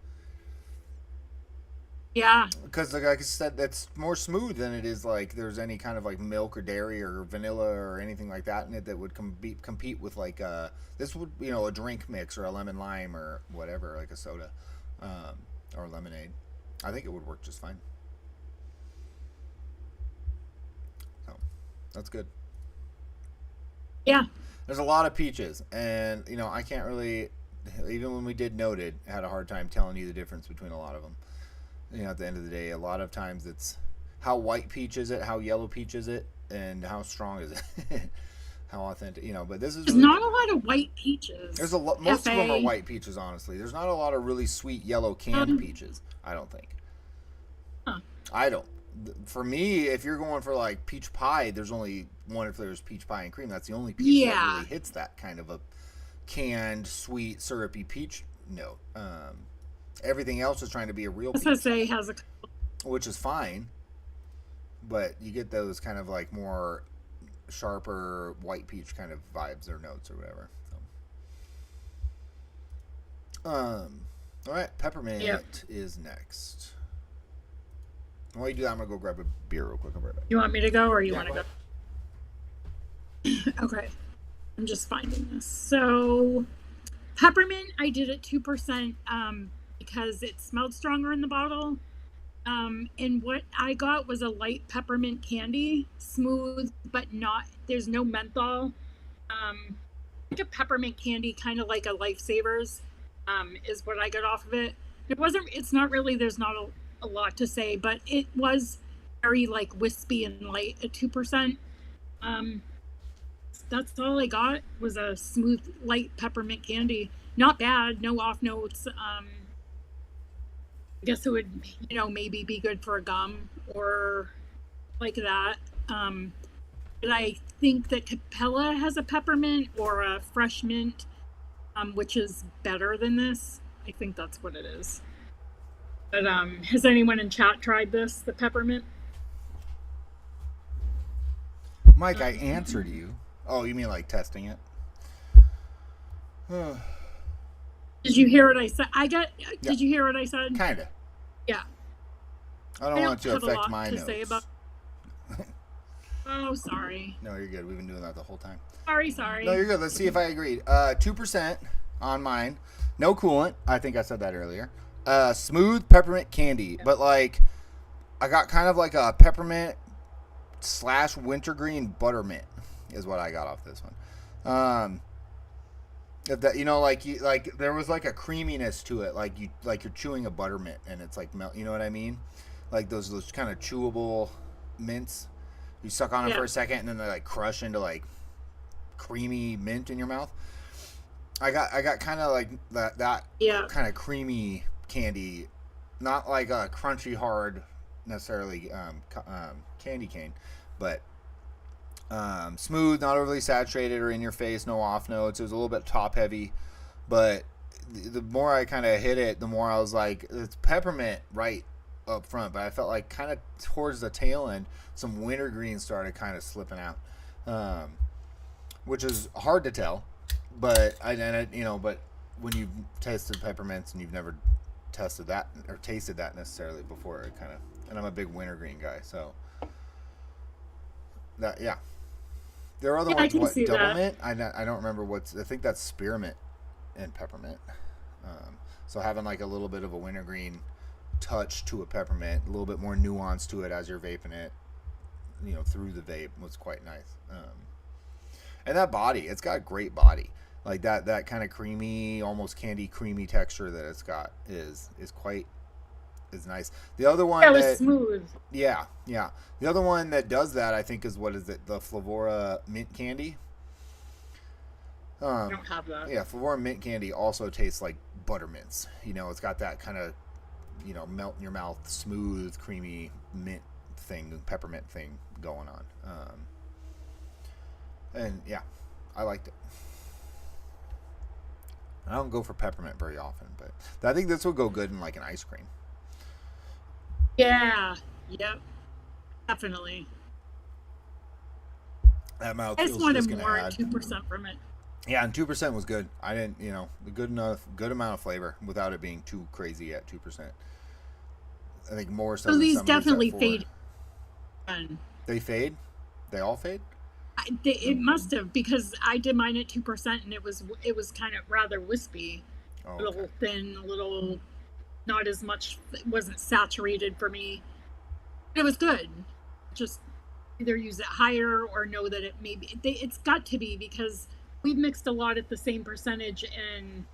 [SPEAKER 2] Yeah.
[SPEAKER 1] Because like I said, that's more smooth than it is like there's any kind of like milk or dairy or vanilla or anything like that in it that would compete with like this would a drink mix or a lemon lime or whatever, like a soda um, or lemonade. I think it would work just fine. So that's good.
[SPEAKER 2] Yeah.
[SPEAKER 1] There's a lot of peaches, and I can't really, even when we did noted, had a hard time telling you the difference between a lot of them. At the end of the day, a lot of times it's how white peach is it, how yellow peach is it, and how strong is it, how authentic. But this is
[SPEAKER 2] There's
[SPEAKER 1] really
[SPEAKER 2] not
[SPEAKER 1] good.
[SPEAKER 2] a lot of white
[SPEAKER 1] There's
[SPEAKER 2] peaches.
[SPEAKER 1] a lot. Most of them are
[SPEAKER 2] FA.
[SPEAKER 1] white peaches. Honestly, there's not a lot of really sweet yellow canned
[SPEAKER 2] Um,
[SPEAKER 1] peaches. I don't think.
[SPEAKER 2] huh.
[SPEAKER 1] I don't. For me, if you're going for like peach pie, there's only one if there's peach pie and cream. That's the only peach that
[SPEAKER 2] Yeah.
[SPEAKER 1] really hits that kind of a canned, sweet, syrupy peach note. Everything else is trying to be a real peach,
[SPEAKER 2] SSA has a.
[SPEAKER 1] which is fine, but you get those kind of like more sharper white peach kind of vibes or notes or whatever. All right, peppermint
[SPEAKER 2] Yep.
[SPEAKER 1] is next. While you do that, I'm gonna go grab a beer real quick. I'll be right back.
[SPEAKER 2] You want me to go or you
[SPEAKER 1] Yeah,
[SPEAKER 2] want
[SPEAKER 1] go
[SPEAKER 2] to
[SPEAKER 1] ahead.
[SPEAKER 2] go? Okay. I'm just finding this. So peppermint, I did at 2% because it smelled stronger in the bottle. And what I got was a light peppermint candy, smooth, but not, there's no menthol. Like a peppermint candy, kind of like a Lifesavers, is what I got off of it. It's not really, there's not a lot to say, but it was very like wispy and light at 2%. Um, that's all I got was a smooth, light peppermint candy. Not bad, no off notes. I guess it would, maybe be good for a gum or like that. But I think that Capella has a peppermint or a fresh mint, which is better than this. I think that's what it is. But has anyone in chat tried this, the peppermint?
[SPEAKER 1] Mike, I answered you. Oh, you mean like testing it?
[SPEAKER 2] Did you hear what I said?
[SPEAKER 1] Yeah,
[SPEAKER 2] Did you hear what I said?
[SPEAKER 1] kinda.
[SPEAKER 2] Yeah.
[SPEAKER 1] I
[SPEAKER 2] I
[SPEAKER 1] don't want
[SPEAKER 2] don't
[SPEAKER 1] it to
[SPEAKER 2] have a
[SPEAKER 1] affect
[SPEAKER 2] lot
[SPEAKER 1] my
[SPEAKER 2] to say
[SPEAKER 1] notes.
[SPEAKER 2] about. Oh, sorry.
[SPEAKER 1] No, you're good. We've been doing that the whole time.
[SPEAKER 2] Sorry.
[SPEAKER 1] No, you're good. Let's see if I agreed. 2% on mine. No coolant. I think I said that earlier. Smooth peppermint candy, but like I got kind of like a peppermint / wintergreen buttermint is what I got off this one. If that like there was like a creaminess to it, like you're chewing a buttermint and it's like melt. You know what I mean? Like those kind of chewable mints. You suck on them
[SPEAKER 2] Yeah.
[SPEAKER 1] for a second and then they like crush into like creamy mint in your mouth. I got kind of like that
[SPEAKER 2] Yeah.
[SPEAKER 1] kind of creamy candy, not like a crunchy hard necessarily candy cane, but smooth, not overly saturated or in your face, no off notes. It was a little bit top heavy, but the more I kind of hit it, the more I was like, it's peppermint right up front, but I felt like kind of towards the tail end, some wintergreen started kind of slipping out, which is hard to tell. But but when you've tasted peppermints and you've never tested that or tasted that necessarily before, it kind of, and I'm a big wintergreen guy, so that yeah. There are other
[SPEAKER 2] Yeah, I
[SPEAKER 1] ones.
[SPEAKER 2] can
[SPEAKER 1] What
[SPEAKER 2] see
[SPEAKER 1] double
[SPEAKER 2] that.
[SPEAKER 1] mint? I don't remember what's. I think that's spearmint and peppermint. So having like a little bit of a wintergreen touch to a peppermint, a little bit more nuance to it as you're vaping it, through the vape was quite nice. And that body, it's got a great body. Like that kind of creamy, almost candy creamy texture that it's got is quite is nice. The other one
[SPEAKER 2] Yeah, it was
[SPEAKER 1] that
[SPEAKER 2] smooth.
[SPEAKER 1] yeah, yeah. The other one that does that I think is what is it? The Flavora mint candy.
[SPEAKER 2] I don't have that.
[SPEAKER 1] Yeah, Flavora mint candy also tastes like buttermints. It's got that kind of melt in your mouth, smooth, creamy mint thing, peppermint thing going on. And yeah, I liked it. I don't go for peppermint very often, but I think this would go good in like an ice cream.
[SPEAKER 2] Yeah. Yep. Definitely.
[SPEAKER 1] That mouth
[SPEAKER 2] I just
[SPEAKER 1] feels just
[SPEAKER 2] wanted
[SPEAKER 1] gonna
[SPEAKER 2] more at
[SPEAKER 1] add.
[SPEAKER 2] 2% from it.
[SPEAKER 1] Yeah, and 2% was good. I didn't, a good amount of flavor without it being too crazy at 2%. I think more so
[SPEAKER 2] So
[SPEAKER 1] than
[SPEAKER 2] these
[SPEAKER 1] some of these
[SPEAKER 2] definitely
[SPEAKER 1] at 4.
[SPEAKER 2] faded. And
[SPEAKER 1] They fade. They all fade.
[SPEAKER 2] it must have because I did mine at 2% and it was kind of rather wispy,
[SPEAKER 1] Oh,
[SPEAKER 2] a
[SPEAKER 1] okay.
[SPEAKER 2] little thin, a little not as much. It wasn't saturated for me. But it was good. Just either use it higher or know that it maybe it's got to be because we've mixed a lot at the same percentage and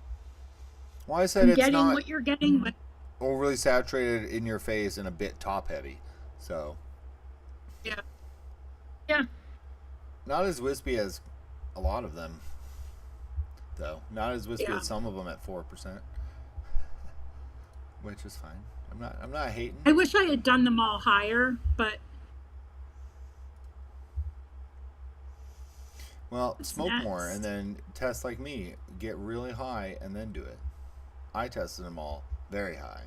[SPEAKER 1] Well, I said
[SPEAKER 2] I'm
[SPEAKER 1] it's
[SPEAKER 2] getting
[SPEAKER 1] not.
[SPEAKER 2] what you're getting, but
[SPEAKER 1] overly saturated in your face and a bit top heavy. So
[SPEAKER 2] Yeah. Yeah.
[SPEAKER 1] not as wispy as a lot of them, though. Not as wispy
[SPEAKER 2] Yeah.
[SPEAKER 1] as some of them at 4%, which is fine. I'm not hating.
[SPEAKER 2] I wish I had done them all higher, but
[SPEAKER 1] Well,
[SPEAKER 2] what's
[SPEAKER 1] smoke more and
[SPEAKER 2] next?
[SPEAKER 1] then test like me. Get really high and then do it. I tested them all very high.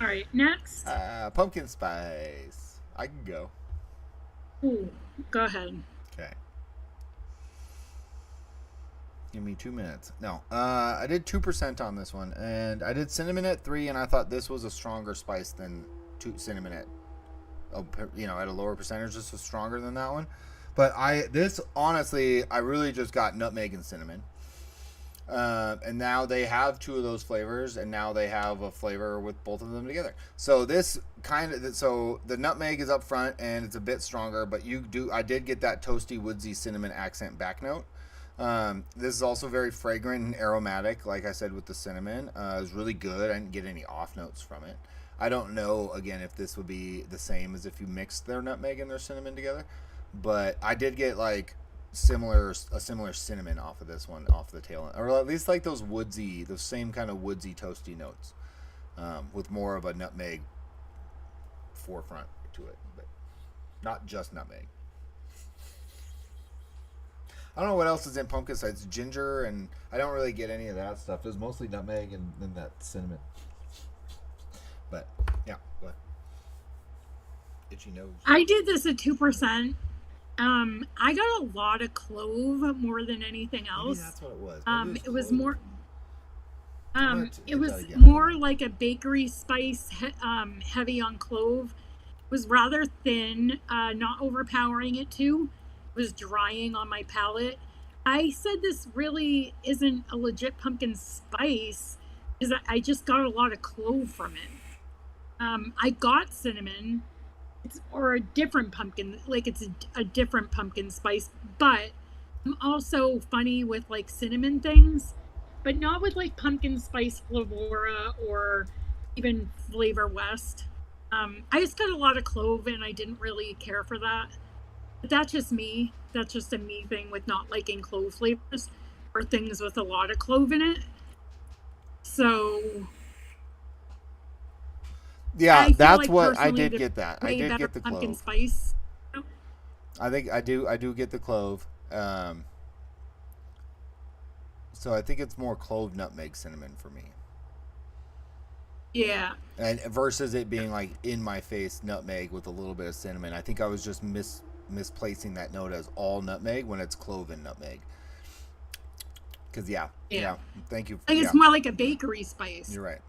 [SPEAKER 2] All right, next.
[SPEAKER 1] Pumpkin spice. I can go.
[SPEAKER 2] Ooh, go ahead.
[SPEAKER 1] Okay. Give me 2 minutes. No, I did 2% on this one, and I did cinnamon at 3, and I thought this was a stronger spice than cinnamon at, at a lower percentage. This was stronger than that one, but this honestly, I really just got nutmeg and cinnamon, and now they have two of those flavors, and now they have a flavor with both of them together. So this so the nutmeg is up front, and it's a bit stronger, but I did get that toasty, woodsy cinnamon accent back note. This is also very fragrant and aromatic, like I said with the cinnamon. It was really good. I didn't get any off notes from it. I don't know, again, if this would be the same as if you mixed their nutmeg and their cinnamon together, but I did get like a similar cinnamon off of this one, off the tail end, or at least like those same kind of woodsy, toasty notes, with more of a nutmeg forefront to it, but not just nutmeg. I don't know what else is in pumpkin spice. Ginger, and I don't really get any of that stuff. There's mostly nutmeg and then that cinnamon. But yeah, go ahead. Itchy nose.
[SPEAKER 2] I did this at 2%. I got a lot of clove more than anything else.
[SPEAKER 1] Maybe that's what it was.
[SPEAKER 2] It was more. It was
[SPEAKER 1] again.
[SPEAKER 2] more like a bakery spice, heavy on clove. It was rather thin, not overpowering it too. It was drying on my palate. I said this really isn't a legit pumpkin spice because I just got a lot of clove from it. I got cinnamon, or a different pumpkin, like it's a different pumpkin spice, but I'm also funny with like cinnamon things, but not with like pumpkin spice flavora or even Flavor West. I just got a lot of clove and I didn't really care for that. But that's just me. That's just a me thing with not liking clove flavors or things with a lot of clove in it. So
[SPEAKER 1] Yeah,
[SPEAKER 2] I feel
[SPEAKER 1] that's
[SPEAKER 2] like
[SPEAKER 1] what I
[SPEAKER 2] personally
[SPEAKER 1] did
[SPEAKER 2] there's
[SPEAKER 1] get. That I
[SPEAKER 2] way
[SPEAKER 1] did
[SPEAKER 2] better
[SPEAKER 1] get the
[SPEAKER 2] pumpkin
[SPEAKER 1] clove.
[SPEAKER 2] spice.
[SPEAKER 1] I think I do. I do get the clove. So I think it's more clove, nutmeg, cinnamon for me.
[SPEAKER 2] Yeah.
[SPEAKER 1] And versus it being like in my face nutmeg with a little bit of cinnamon. I think I was just misplacing that note as all nutmeg when it's clove and nutmeg. Because yeah, thank you.
[SPEAKER 2] I think it's more like a bakery spice.
[SPEAKER 1] You're right.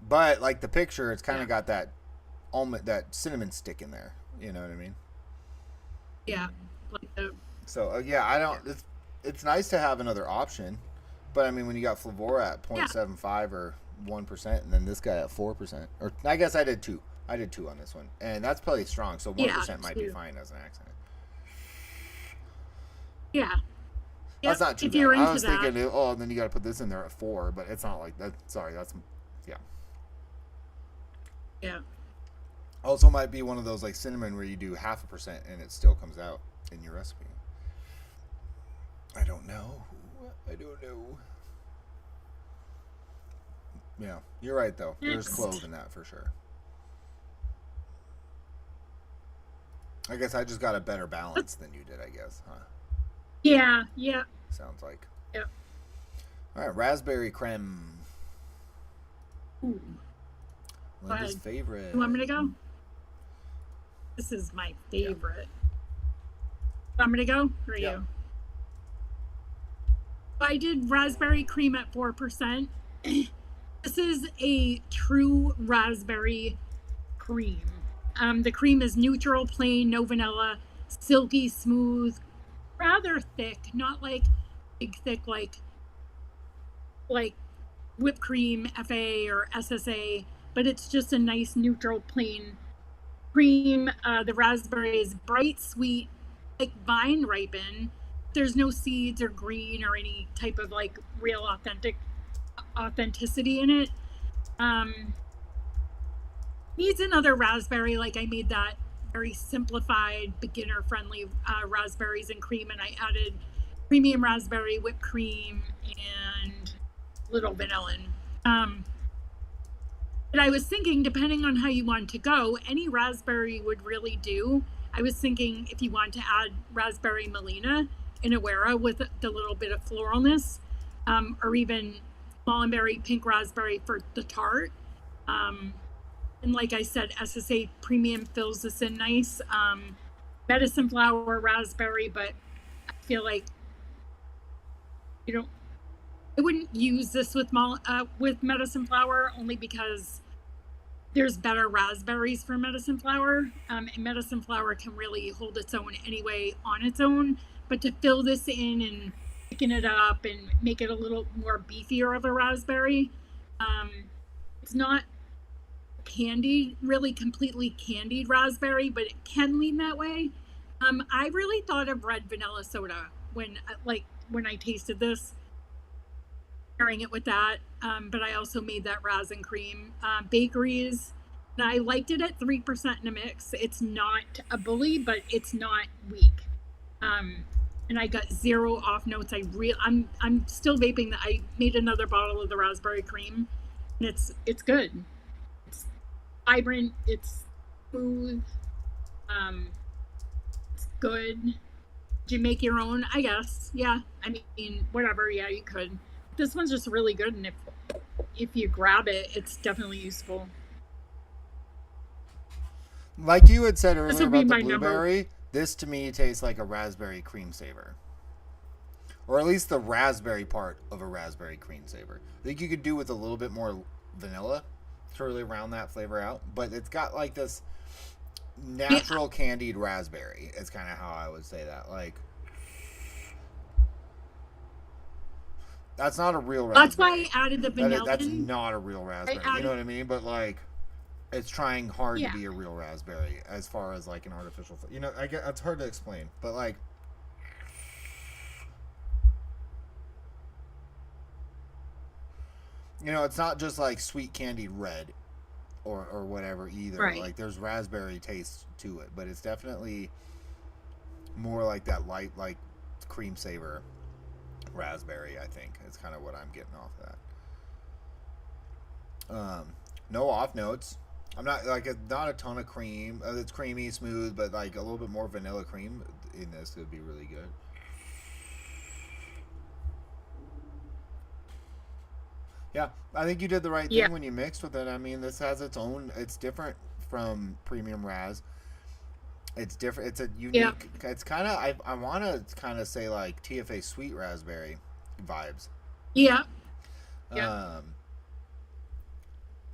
[SPEAKER 1] But like the picture, it's kind of got that almond, that cinnamon stick in there. You know what I mean?
[SPEAKER 2] Yeah. Like
[SPEAKER 1] So yeah, I don't. It's nice to have another option, but I mean when you got Flavora at 0.75 or 1%, and then this guy at 4%, or I guess I did 2. I did 2 on this one, and that's probably strong. So 1% might be fine as an accent.
[SPEAKER 2] Yeah.
[SPEAKER 1] That's not too
[SPEAKER 2] if
[SPEAKER 1] bad.
[SPEAKER 2] You're into
[SPEAKER 1] I was
[SPEAKER 2] that.
[SPEAKER 1] thinking, oh, and then you got to put this in there at 4, but it's not like that. Sorry, that's yeah.
[SPEAKER 2] Yeah.
[SPEAKER 1] Also, might be one of those like cinnamon where you do 0.5% and it still comes out in your recipe. I don't know. Yeah, you're right though. There's clove in that for sure. I guess I just got a better balance than you did, I guess, huh?
[SPEAKER 2] Yeah.
[SPEAKER 1] Sounds like.
[SPEAKER 2] Yeah.
[SPEAKER 1] All right, raspberry creme.
[SPEAKER 2] Ooh.
[SPEAKER 1] Linda's favorite.
[SPEAKER 2] You want me to go? This is my favorite. Want me to go? Or you? I did raspberry cream at 4%. This is a true raspberry cream. The cream is neutral, plain, no vanilla, silky, smooth, rather thick, not like big thick like whipped cream, FA or SSA, but it's just a nice neutral, plain cream. The raspberry is bright, sweet, like vine ripen, there's no seeds or green or any type of like real authenticity in it. Needs another raspberry. Like I made that very simplified, beginner friendly raspberries and cream, and I added premium raspberry, whipped cream, and little vanilla. But I was thinking, depending on how you want to go, any raspberry would really do. I was thinking if you want to add raspberry melina in Awera with the little bit of floralness, or even mulberry pink raspberry for the tart. And like I said, SSA Premium fills this in nice. Medicine flower raspberry, but I feel like you don't. I wouldn't use this with medicine flower only because there's better raspberries for medicine flower, and medicine flower can really hold its own anyway on its own. But to fill this in and thicken it up and make it a little more beefier of a raspberry, it's not candied, really completely candied raspberry, but it can lean that way. I really thought of red vanilla soda when I tasted this, pairing it with that. But I also made that ras and cream bakeries. And I liked it at 3% in a mix. It's not a bully, but it's not weak. And I got 0 off notes. I'm still vaping that. I made another bottle of the raspberry cream, and it's good. It's vibrant. It's smooth. It's good. Did you make your own? I guess. Yeah. I mean, whatever. Yeah, you could. This one's just really good, and if you grab it, it's definitely useful.
[SPEAKER 1] Like you had said earlier about the blueberry,
[SPEAKER 2] number.
[SPEAKER 1] This to me tastes like a raspberry cream saver. Or at least the raspberry part of a raspberry cream saver. I think you could do with a little bit more vanilla to really round that flavor out. But it's got like this natural candied raspberry. It's kind of how I would say that. Like, that's not a real raspberry.
[SPEAKER 2] That's why I added the vanilla.
[SPEAKER 1] That's not a real raspberry. You know what I mean? But like, it's trying hard to be a real raspberry as far as like an artificial. You know, I get it's hard to explain, but like, you know, it's not just like sweet candied red or whatever either.
[SPEAKER 2] Right.
[SPEAKER 1] Like, there's raspberry taste to it, but it's definitely more like that light, like cream saver raspberry. I think it's kind of what I'm getting off of that. No off notes. I'm not like not a ton of cream. It's creamy, smooth, but like a little bit more vanilla cream in this would be really good. Yeah, I think you did the right thing when you mixed with it. I mean, this has its own. It's different from premium ras. It's different. It's a unique. It's kind of. I want to kind of say like TFA sweet raspberry vibes.
[SPEAKER 2] Yeah. Yeah.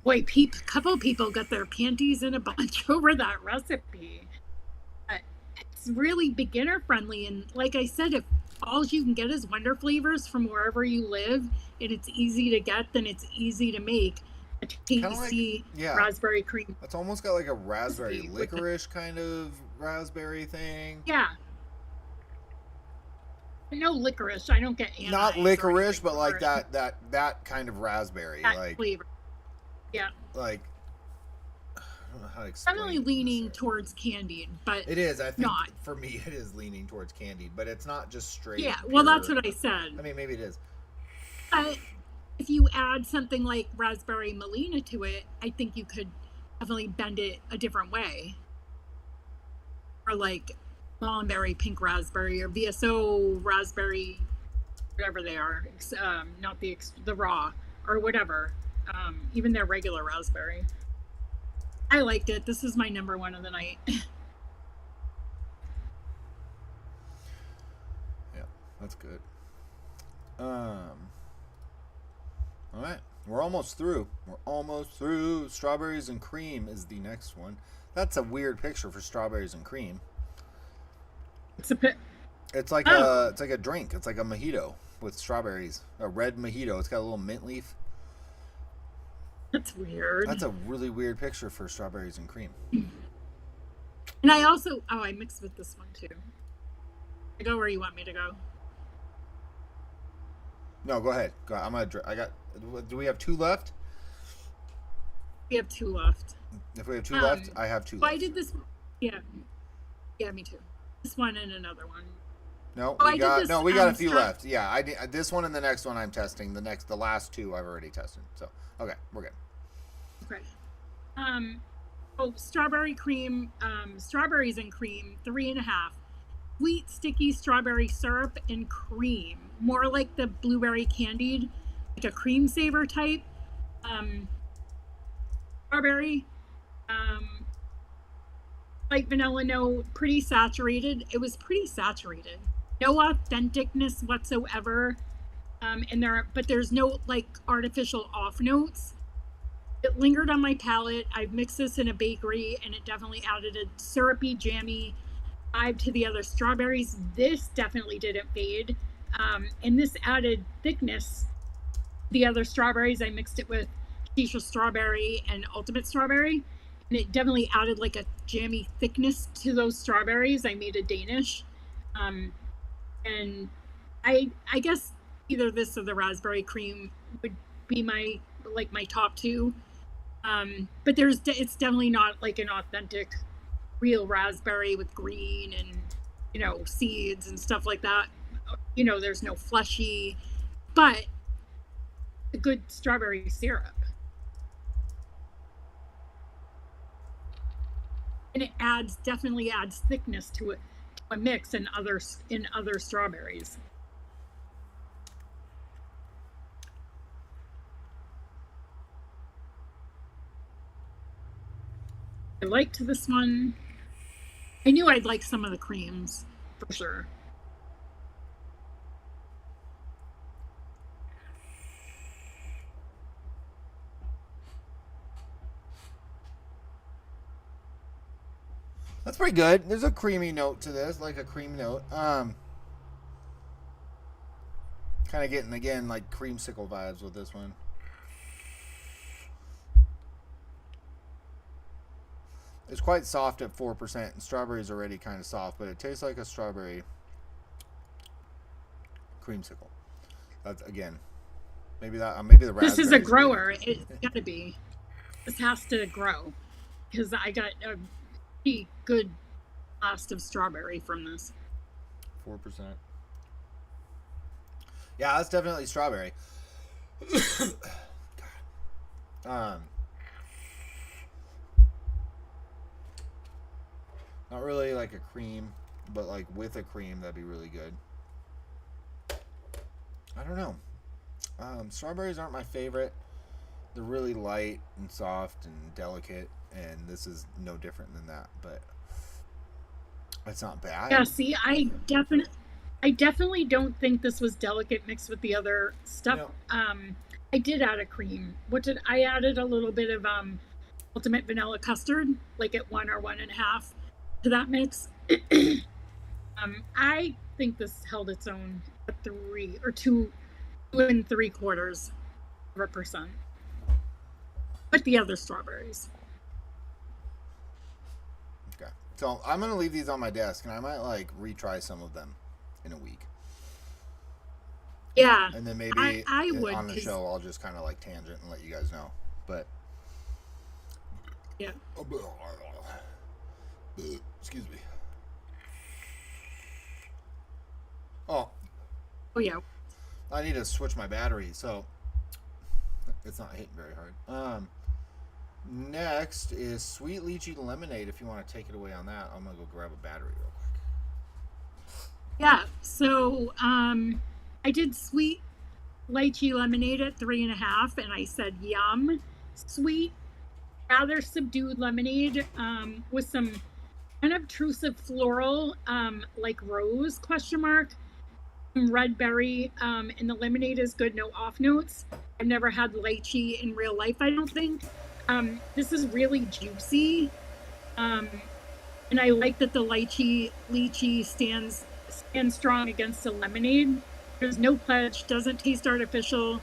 [SPEAKER 2] Boy, couple people got their panties in a bunch over that recipe. It's really beginner friendly, and like I said, if all you can get is Wonder Flavors from wherever you live, and it's easy to get, then it's easy to make a tasty raspberry cream.
[SPEAKER 1] It's almost got like a raspberry licorice kind of raspberry thing.
[SPEAKER 2] Yeah. No licorice. I don't get
[SPEAKER 1] not licorice, but like that kind of raspberry,
[SPEAKER 2] that
[SPEAKER 1] like
[SPEAKER 2] flavor. Yeah.
[SPEAKER 1] Like, I don't know how to explain.
[SPEAKER 2] Definitely leaning towards candied, but
[SPEAKER 1] it is. I think
[SPEAKER 2] not.
[SPEAKER 1] For me, it is leaning towards candied, but it's not just straight.
[SPEAKER 2] Yeah. Well, that's what I said.
[SPEAKER 1] I mean, maybe it is.
[SPEAKER 2] If you add something like raspberry melina to it, I think you could definitely bend it a different way. Or like mulberry pink raspberry or VSO raspberry, whatever they are. Not the raw or whatever. Even their regular raspberry. I liked it. This is my number one of the night.
[SPEAKER 1] Yeah, that's good. All right, we're almost through. Strawberries and cream is the next one. That's a weird picture for strawberries and cream. It's like a drink. It's like a mojito with strawberries. A red mojito. It's got a little mint leaf.
[SPEAKER 2] That's weird.
[SPEAKER 1] That's a really weird picture for strawberries and cream.
[SPEAKER 2] And I also I mixed with this one too. I go where you want me to go.
[SPEAKER 1] No, go ahead. Go ahead. I got. Do we have two left?
[SPEAKER 2] We have two left.
[SPEAKER 1] If we have two left,
[SPEAKER 2] Um,
[SPEAKER 1] I have two
[SPEAKER 2] so I
[SPEAKER 1] left.
[SPEAKER 2] did this. Yeah, yeah, me too. This one and another one.
[SPEAKER 1] No,
[SPEAKER 2] Oh,
[SPEAKER 1] we
[SPEAKER 2] I did
[SPEAKER 1] got
[SPEAKER 2] this
[SPEAKER 1] no. We got a few
[SPEAKER 2] straw.
[SPEAKER 1] left. Yeah, this one and the next one I'm testing. The last two I've already tested. So okay, we're good.
[SPEAKER 2] Okay. Um, oh, strawberry cream. Strawberries and cream, 3.5. Sweet sticky strawberry syrup and cream, more like the blueberry candied, like a cream saver type. Um, Strawberry, um, like vanilla note, pretty saturated. It was pretty saturated. No authenticness whatsoever. But there's no like artificial off notes. It lingered on my palate. I've mixed this in a bakery, and it definitely added a syrupy, jammy vibe to the other strawberries. This definitely didn't fade. And this added thickness. The other strawberries, I mixed it with Keisha strawberry and ultimate strawberry. And it definitely added like a jammy thickness to those strawberries. I made a Danish. Um, and I guess either this or the raspberry cream would be my top two. But it's definitely not like an authentic real raspberry with green and seeds and stuff like that. There's no fleshy, but a good strawberry syrup, and it definitely adds thickness to it, to a mix in other strawberries. I liked this one. I knew I'd like some of the creams for sure.
[SPEAKER 1] That's pretty good. There's a creamy note to this, like a cream note. Kind of getting again like creamsicle vibes with this one. It's quite soft at 4%. And strawberry's already kind of soft, but it tastes like a strawberry creamsicle. That's again, maybe the
[SPEAKER 2] This is a
[SPEAKER 1] raspberries.
[SPEAKER 2] grower. It's got to be. This has to grow because I got a pretty good blast of strawberry from this.
[SPEAKER 1] 4%. Yeah, that's definitely strawberry. um, not really like a cream, but like with a cream, that'd be really good. I don't know. Strawberries aren't my favorite. They're really light and soft and delicate, and this is no different than that. But it's not bad.
[SPEAKER 2] Yeah, see, I definitely don't think this was delicate mixed with the other stuff.
[SPEAKER 1] No.
[SPEAKER 2] I did add a cream. What did I added a little bit of ultimate vanilla custard, like at 1 or 1.5 to that mix. I think this held its own at 2.75% with the other strawberries.
[SPEAKER 1] Okay. So I'm gonna leave these on my desk, and I might like retry some of them in a week,
[SPEAKER 2] Yeah,
[SPEAKER 1] and then maybe
[SPEAKER 2] I would
[SPEAKER 1] on the show I'll just kind of like tangent and let you guys know. But
[SPEAKER 2] yeah.
[SPEAKER 1] excuse me. Oh,
[SPEAKER 2] Oh yeah.
[SPEAKER 1] I need to switch my battery, so it's not hitting very hard. Next is sweet lychee lemonade. If you want to take it away on that, I'm gonna go grab a battery real quick.
[SPEAKER 2] Yeah. So I did sweet lychee lemonade at 3.5, and I said yum. Sweet, rather subdued lemonade with some unobtrusive floral, like rose question mark, red berry, and the lemonade is good, no off notes. I've never had lychee in real life, I don't think. This is really juicy, um, and I like that the lychee stands strong against the lemonade. There's no pledge, doesn't taste artificial,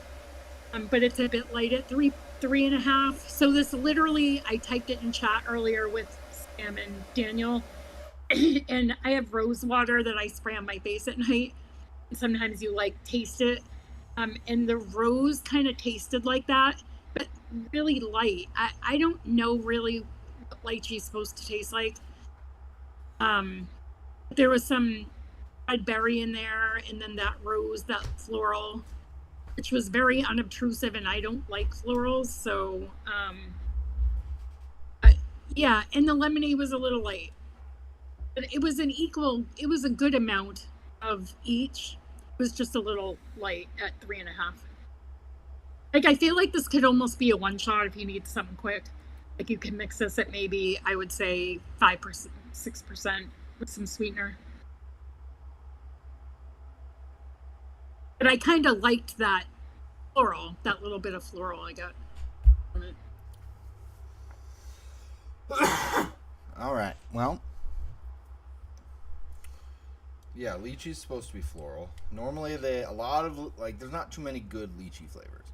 [SPEAKER 2] but it's a bit light at 3.5. So this literally, I typed it in chat earlier with Sam and Daniel, and I have rose water that I spray on my face at night. Sometimes you like taste it. And the rose kind of tasted like that, but really light. I don't know really what lychee is supposed to taste like. Um, there was some red berry in there, and then that rose, that floral, which was very unobtrusive, and I don't like florals, so I, yeah. And the lemonade was a little light, but it was an equal. It was a good amount of each. It was just a little light at 3.5. Like I feel like this could almost be a one shot if you need something quick. Like you can mix this at maybe I would say 5%, 6% with some sweetener. But I kind of liked that floral, that little bit of floral I got from it.
[SPEAKER 1] All right. Well, yeah, lychee's supposed to be floral. Normally, a lot of like there's not too many good lychee flavors.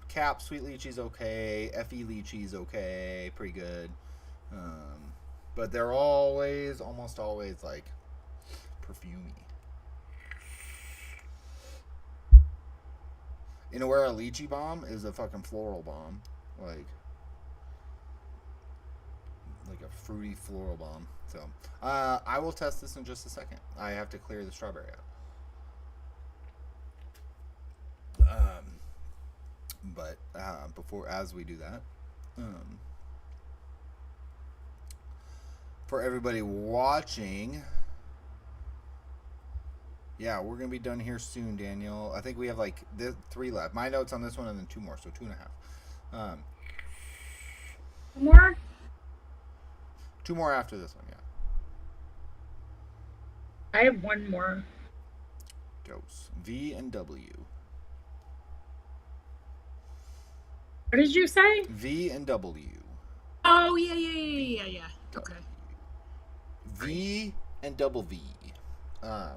[SPEAKER 1] Cap sweet lychee's okay. Fe lychee's okay, pretty good. Um, but they're almost always like perfumey. You know where a lychee bomb is a fucking floral bomb, like a fruity floral bomb. So I will test this in just a second. I have to clear the strawberry out. But before, as we do that, um, for everybody watching, yeah, we're gonna be done here soon, Daniel. I think we have like 3 left. My notes on this one, and then 2 more, so 2.5.
[SPEAKER 2] 2 more?
[SPEAKER 1] 2 more after this one, yeah.
[SPEAKER 2] I have one more.
[SPEAKER 1] Dose V and W.
[SPEAKER 2] What did you say?
[SPEAKER 1] V and W.
[SPEAKER 2] Oh yeah. Okay.
[SPEAKER 1] V and double V.
[SPEAKER 2] Yeah.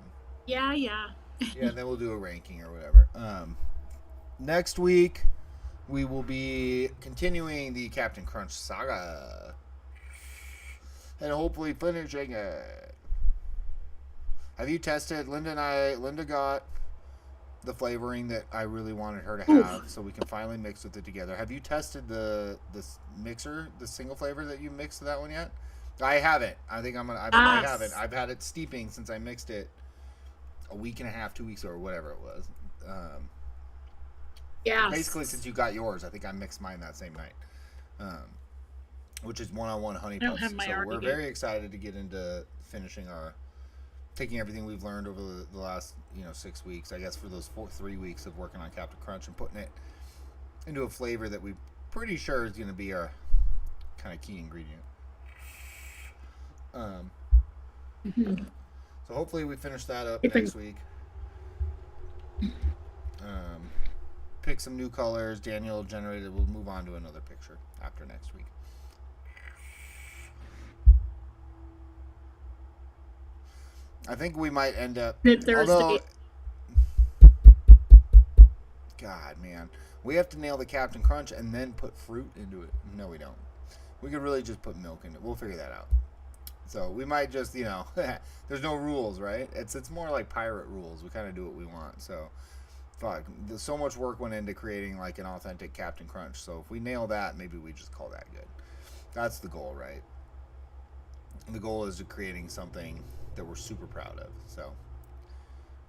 [SPEAKER 1] Yeah, and then we'll do a ranking or whatever. Next week we will be continuing the Captain Crunch saga and hopefully finishing it. Have you tested? Linda got the flavoring that I really wanted her to have, so we can finally mix with it together. Have you tested the mixer, the single flavor that you mixed that one yet? I haven't. I think I'm gonna. I haven't. I've had it steeping since I mixed it a week and a half, 2 weeks, or whatever it was.
[SPEAKER 2] Yeah.
[SPEAKER 1] Basically, since you got yours, I think I mixed mine that same night, which is 1-on-1 honey puffs. So we're very excited to get into finishing taking everything we've learned over the last 6 weeks, I guess, for those 3 weeks of working on Captain Crunch and putting it into a flavor that we're pretty sure is going to be our kind of key ingredient. So hopefully we finish that up next week. Pick some new colors. Daniel generated. We'll move on to another picture after next week. I think we might end up. Although, God, man, we have to nail the Captain Crunch and then put fruit into it. No, we don't. We could really just put milk in it. We'll figure that out. So we might just, there's no rules, right? It's more like pirate rules. We kind of do what we want. So, fuck, there's so much work went into creating like an authentic Captain Crunch. So if we nail that, maybe we just call that good. That's the goal, right? The goal is to creating something that we're super proud of. So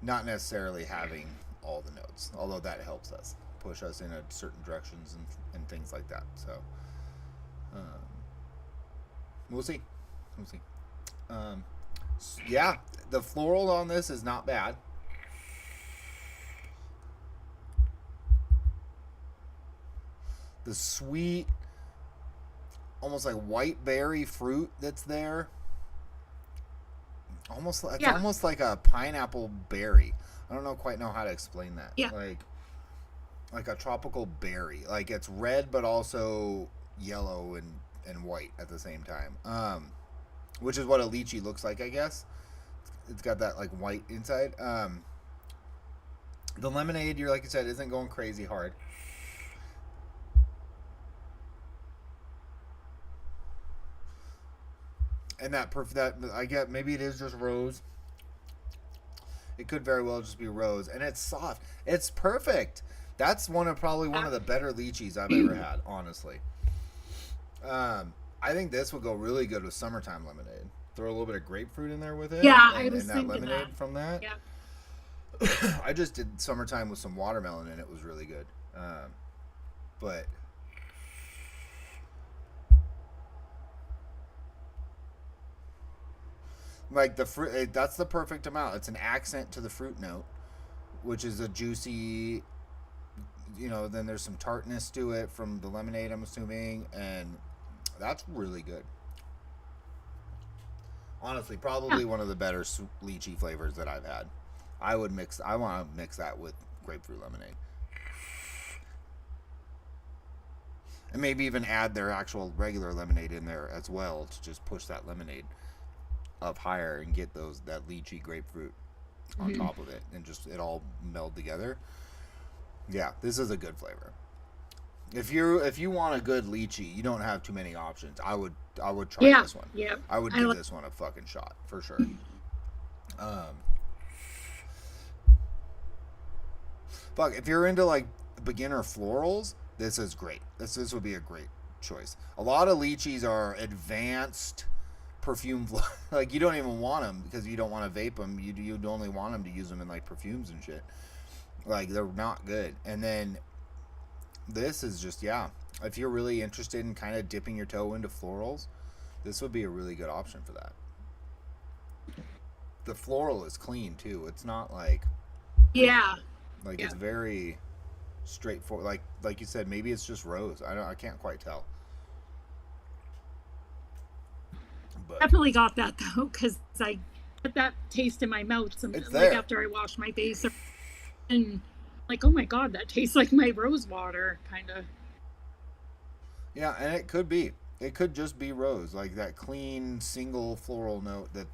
[SPEAKER 1] not necessarily having all the notes, although that helps us push us in certain directions and things like that. So we'll see. Yeah, the floral on this is not bad. The sweet, almost like white berry fruit that's there. Almost like a pineapple berry. I don't quite know how to explain that.
[SPEAKER 2] Yeah.
[SPEAKER 1] Like a tropical berry. Like it's red but also yellow and white at the same time. Which is what a lychee looks like, I guess. It's got that like white inside. The lemonade, like you said, isn't going crazy hard. And that I get, maybe it is just rose. It could very well just be rose, and it's soft. It's perfect. That's probably one of the better lychees I've ever had, honestly. I think this would go really good with summertime lemonade. Throw a little bit of grapefruit in there with it,
[SPEAKER 2] Yeah,
[SPEAKER 1] and,
[SPEAKER 2] I was
[SPEAKER 1] and that
[SPEAKER 2] thinking
[SPEAKER 1] lemonade
[SPEAKER 2] that.
[SPEAKER 1] from that.
[SPEAKER 2] Yeah.
[SPEAKER 1] I just did summertime with some watermelon, and it was really good. But like the fruit, that's the perfect amount. It's an accent to the fruit note, which is a juicy. Then there's some tartness to it from the lemonade, I'm assuming, and that's really good. Honestly,
[SPEAKER 2] Yeah.
[SPEAKER 1] probably one of the better lychee flavors that I've had. I want to mix that with grapefruit lemonade, and maybe even add their actual regular lemonade in there as well to just push that lemonade up higher and get that lychee grapefruit on
[SPEAKER 2] Mm-hmm.
[SPEAKER 1] top of it, and just it all meld together. Yeah, this is a good flavor. If you want a good lychee, you don't have too many options. I would try
[SPEAKER 2] Yeah.
[SPEAKER 1] this one.
[SPEAKER 2] Yeah.
[SPEAKER 1] I would
[SPEAKER 2] I
[SPEAKER 1] give
[SPEAKER 2] like.
[SPEAKER 1] this one a fucking shot for sure. Um, Fuck, if you're into like beginner florals, this is great. This would be a great choice. A lot of lychees are advanced perfume like you don't even want them because you don't want to vape them. You only want them to use them in like perfumes and shit. Like they're not good. And then this is just yeah. If you're really interested in kind of dipping your toe into florals, this would be a really good option for that. The floral is clean too. It's not
[SPEAKER 2] Yeah.
[SPEAKER 1] like
[SPEAKER 2] Yeah.
[SPEAKER 1] it's very straightforward. Like you said, maybe it's just rose. I can't quite tell. But
[SPEAKER 2] Definitely got that though, because I get that taste in my mouth.
[SPEAKER 1] it's
[SPEAKER 2] Like
[SPEAKER 1] there.
[SPEAKER 2] after I wash my face, and like, oh my god, that tastes like my rose water, kind of.
[SPEAKER 1] Yeah, and it could be. It could just be rose, like that clean single floral note that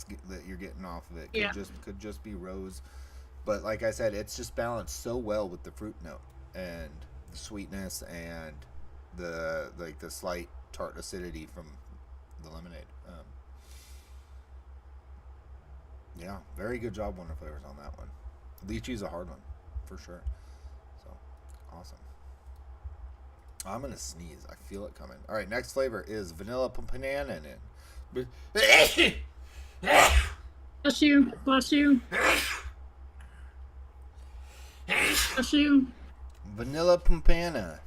[SPEAKER 1] you're getting off of it.
[SPEAKER 2] Yeah.
[SPEAKER 1] Could just be rose. But like I said, it's just balanced so well with the fruit note and the sweetness and the slight tart acidity from the lemonade. Yeah, very good job, Wonder Flavors, on that one. Lychee's a hard one, for sure. So, awesome. I'm gonna sneeze. I feel it coming. All right, next flavor is vanilla banana.
[SPEAKER 2] Bless you. Bless you. Bless you.
[SPEAKER 1] Vanilla pampana.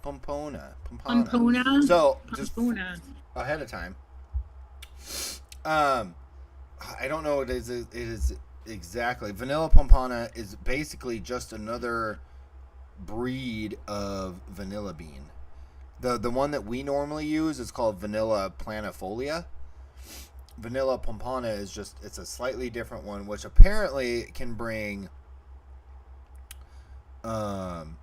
[SPEAKER 1] Pampana.
[SPEAKER 2] Pompona.
[SPEAKER 1] So, just
[SPEAKER 2] Pompona.
[SPEAKER 1] ahead of time, um, I don't know what it is exactly. Vanilla Pompana is basically just another breed of vanilla bean. The one that we normally use is called Vanilla planifolia. Vanilla Pompana it's a slightly different one, which apparently can bring um,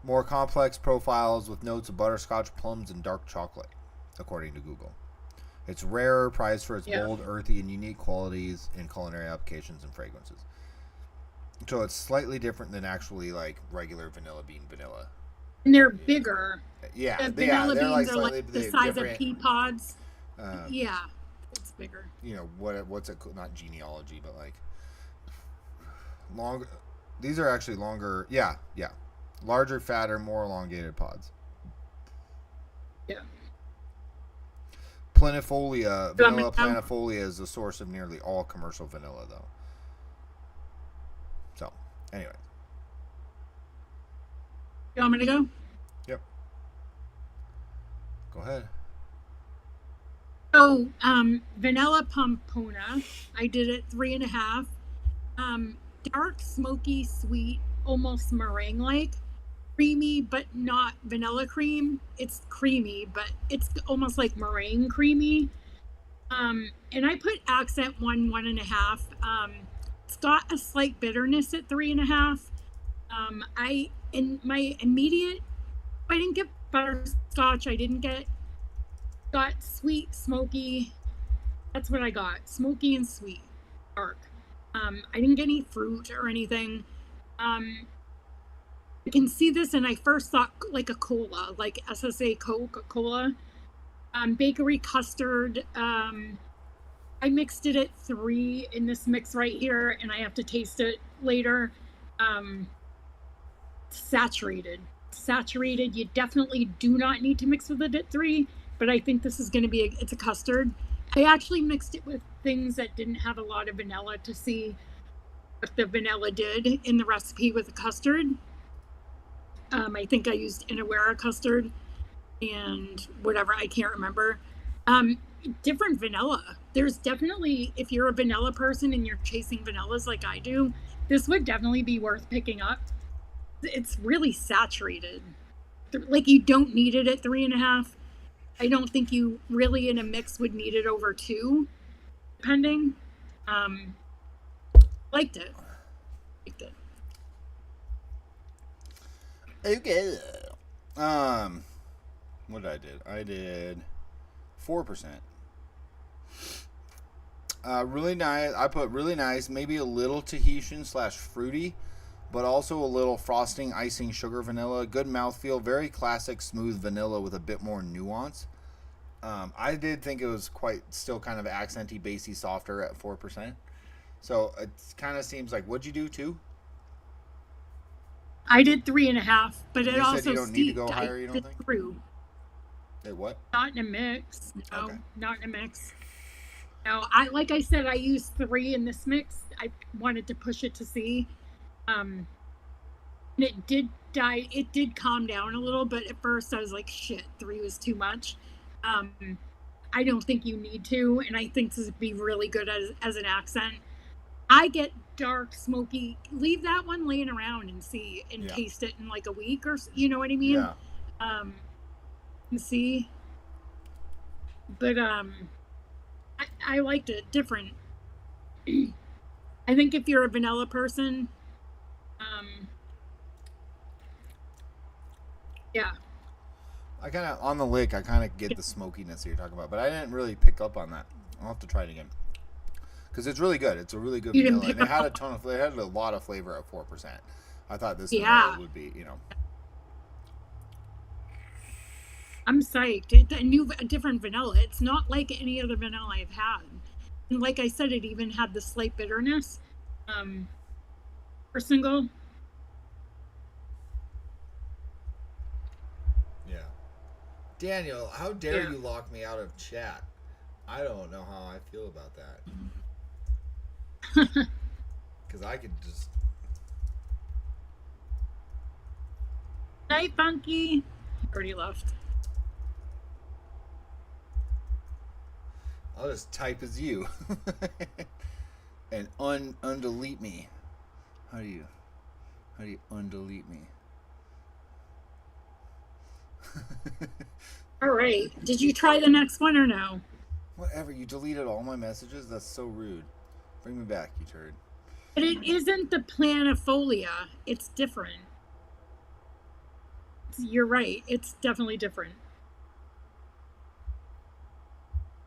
[SPEAKER 1] more complex profiles with notes of butterscotch, plums, and dark chocolate, according to Google. It's rarer, prized for its
[SPEAKER 2] Yeah.
[SPEAKER 1] bold, earthy, and unique qualities in culinary applications and fragrances. So it's slightly different than actually like regular vanilla bean vanilla.
[SPEAKER 2] And they're bigger.
[SPEAKER 1] Yeah,
[SPEAKER 2] The
[SPEAKER 1] yeah,
[SPEAKER 2] vanilla
[SPEAKER 1] they're like
[SPEAKER 2] beans are
[SPEAKER 1] slightly
[SPEAKER 2] like the size of
[SPEAKER 1] different.
[SPEAKER 2] pea pods.
[SPEAKER 1] Um,
[SPEAKER 2] Yeah. It's bigger.
[SPEAKER 1] what's it called? Not genealogy, but like longer. These are actually longer. Yeah, yeah, larger, fatter, more elongated pods.
[SPEAKER 2] Yeah.
[SPEAKER 1] Planifolia,
[SPEAKER 2] Do you want me
[SPEAKER 1] vanilla
[SPEAKER 2] to know?
[SPEAKER 1] planifolia is the source of nearly all commercial vanilla, though. So, anyway,
[SPEAKER 2] You want me to go?
[SPEAKER 1] yep. Go ahead.
[SPEAKER 2] So, vanilla pompona. I did it 3.5. Dark, smoky, sweet, almost meringue like. Creamy, but not vanilla cream. It's creamy, but it's almost like meringue creamy. And I put accent 1.5. It's got a slight bitterness at 3.5. I in my immediate, I didn't get butterscotch. I didn't get got sweet, smoky. That's what I got. Smoky and sweet, dark. I didn't get any fruit or anything. Um, I can see this, and I first thought like a cola, like SSA Coca Cola. Bakery custard. I mixed it at 3 in this mix right here, and I have to taste it later. Saturated. Saturated. You definitely do not need to mix with it at 3, but I think this is going to be it's a custard. I actually mixed it with things that didn't have a lot of vanilla to see what the vanilla did in the recipe with the custard. I think I used Inawera custard and whatever, I can't remember. Different vanilla. There's definitely, if you're a vanilla person and you're chasing vanillas like I do, this would definitely be worth picking up. It's really saturated. Like, you don't need it at 3.5. I don't think you really in a mix would need it over 2, depending. Liked it.
[SPEAKER 1] Okay. What did I did? I did 4%. Really nice. I put really nice, maybe a little Tahitian / fruity, but also a little frosting, icing, sugar, vanilla. Good mouthfeel. Very classic, smooth vanilla with a bit more nuance. I did think it was still kind of accenty, bassy, softer at 4%. So it kind of seems like, what'd you do, 2?
[SPEAKER 2] I did 3.5, but it also
[SPEAKER 1] said you don't need to go higher, you don't think?
[SPEAKER 2] Through.
[SPEAKER 1] Hey, what?
[SPEAKER 2] Not in a mix. No,
[SPEAKER 1] okay.
[SPEAKER 2] Not in a mix. No, like I said, I used 3 in this mix. I wanted to push it to see. And it did die. It did calm down a little, but at first I was like, shit, 3 was too much. I don't think you need to, and I think this would be really good as an accent. I get dark, smoky. Leave that one laying around and see and taste it in like a week, or you know what I mean?
[SPEAKER 1] Yeah.
[SPEAKER 2] And see. But I liked it. Different. I think if you're a vanilla person, yeah.
[SPEAKER 1] I kind of, on the lick, I kind of get the smokiness that you're talking about, but I didn't really pick up on that. I'll have to try it again. Because it's really good. It's a really good vanilla. And it had a lot of flavor at 4%. I thought this vanilla would be,
[SPEAKER 2] I'm psyched. It's a different vanilla. It's not like any other vanilla I've had. And like I said, it even had the slight bitterness. For single.
[SPEAKER 1] Yeah. Daniel, how dare you lock me out of chat? I don't know how I feel about that. Because I could just...
[SPEAKER 2] Night, Funky. Already left.
[SPEAKER 1] I'll just type as you. And undelete me. How do you undelete me?
[SPEAKER 2] All right. Did you try the next one or no?
[SPEAKER 1] Whatever. You deleted all my messages? That's so rude. Bring me back, you turd.
[SPEAKER 2] But it isn't the planifolia. It's different. You're right. It's definitely different.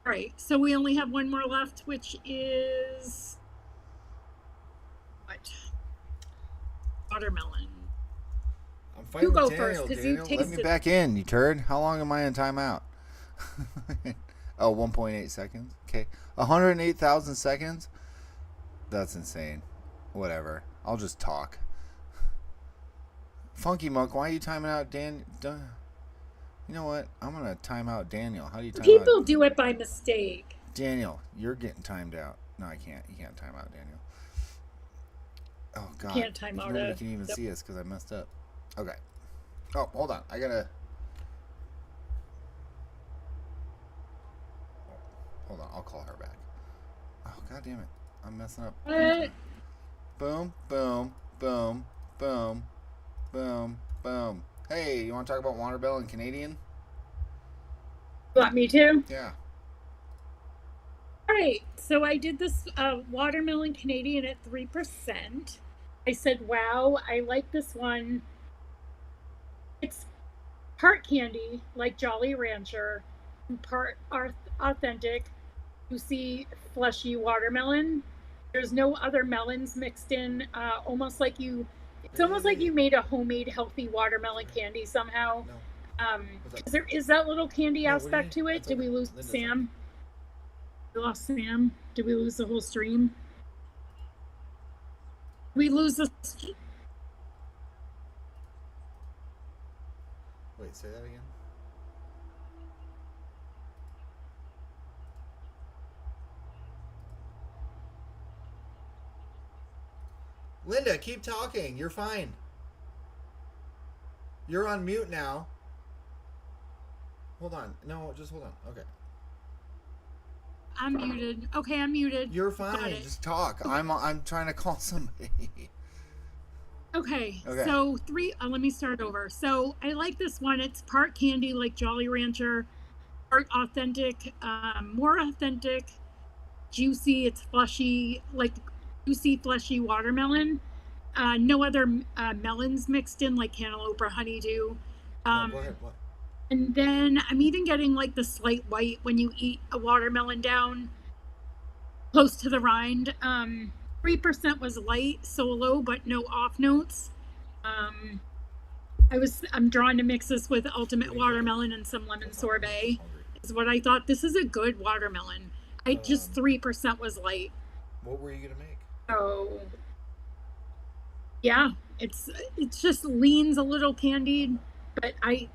[SPEAKER 2] All right. So we only have one more left, which is what? Watermelon.
[SPEAKER 1] I'm fighting
[SPEAKER 2] You go
[SPEAKER 1] Daniel,
[SPEAKER 2] first because
[SPEAKER 1] Daniel.
[SPEAKER 2] you tasted.
[SPEAKER 1] Let me back in, you turd. How long am I in timeout? Oh, 1.8 seconds. Okay. 108,000 seconds? That's insane. Whatever. I'll just talk. Funky Monk, why are you timing out Dan? You know what? I'm going to time out Daniel. How do you time out?
[SPEAKER 2] People do it by mistake.
[SPEAKER 1] Daniel, you're getting timed out. No, I can't. You can't time out Daniel. Oh, God.
[SPEAKER 2] Can't time out.
[SPEAKER 1] Nobody can even see us because I messed up. Okay. Oh, hold on. I got to... Hold on. I'll call her back. Oh, God damn it. I'm messing up.
[SPEAKER 2] What?
[SPEAKER 1] Boom, boom, boom, boom, boom, boom. Hey, you want to talk about Watermelon Canadian?
[SPEAKER 2] You want me to?
[SPEAKER 1] Yeah.
[SPEAKER 2] All right. So I did this Watermelon Canadian at 3%. I said, wow, I like this one. It's part candy, like Jolly Rancher, and part authentic, juicy, fleshy watermelon. There's no other melons mixed in. It's almost like you made a homemade healthy watermelon candy somehow.
[SPEAKER 1] No.
[SPEAKER 2] Is that little candy aspect to it? Did we lose Sam? We lost Sam. Did we lose the whole stream? We lose the.
[SPEAKER 1] Wait, say that again. Linda, keep talking. You're fine. You're on mute now. Hold on. No, just hold on. Okay.
[SPEAKER 2] I'm muted. Okay, I'm muted.
[SPEAKER 1] You're fine. Just talk. Okay. I'm trying to call somebody.
[SPEAKER 2] Okay. So let me start over. So I like this one. It's part candy like Jolly Rancher, part authentic, more authentic, juicy. It's fleshy, like juicy, fleshy watermelon. No other melons mixed in like cantaloupe or honeydew.
[SPEAKER 1] No, go ahead. What?
[SPEAKER 2] And then I'm even getting like the slight white when you eat a watermelon down close to the rind. 3% was light, solo, but no off notes. I'm drawn to mix this with ultimate watermelon and some lemon sorbet. Is what I thought. This is a good watermelon. Just 3% was light.
[SPEAKER 1] What were you gonna make?
[SPEAKER 2] Oh, yeah, it's just leans a little candied, but I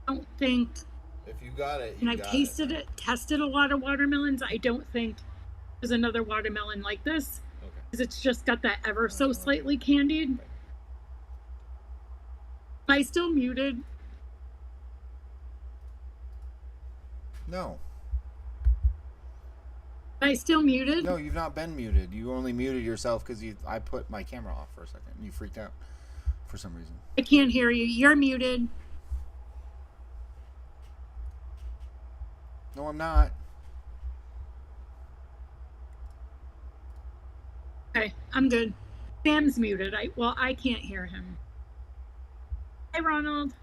[SPEAKER 2] don't think.
[SPEAKER 1] If you got it,
[SPEAKER 2] and I've tested a lot of watermelons. I don't think there's another watermelon like this. Okay. Because it's just got that ever so slightly candied. Okay. Am I still muted?
[SPEAKER 1] No.
[SPEAKER 2] Am I still muted?
[SPEAKER 1] No, you've not been muted. You only muted yourself because I put my camera off for a second and you freaked out for some reason.
[SPEAKER 2] I can't hear you. You're muted.
[SPEAKER 1] No, I'm not.
[SPEAKER 2] Okay, I'm good. Sam's muted. I can't hear him. Hi, Ronald.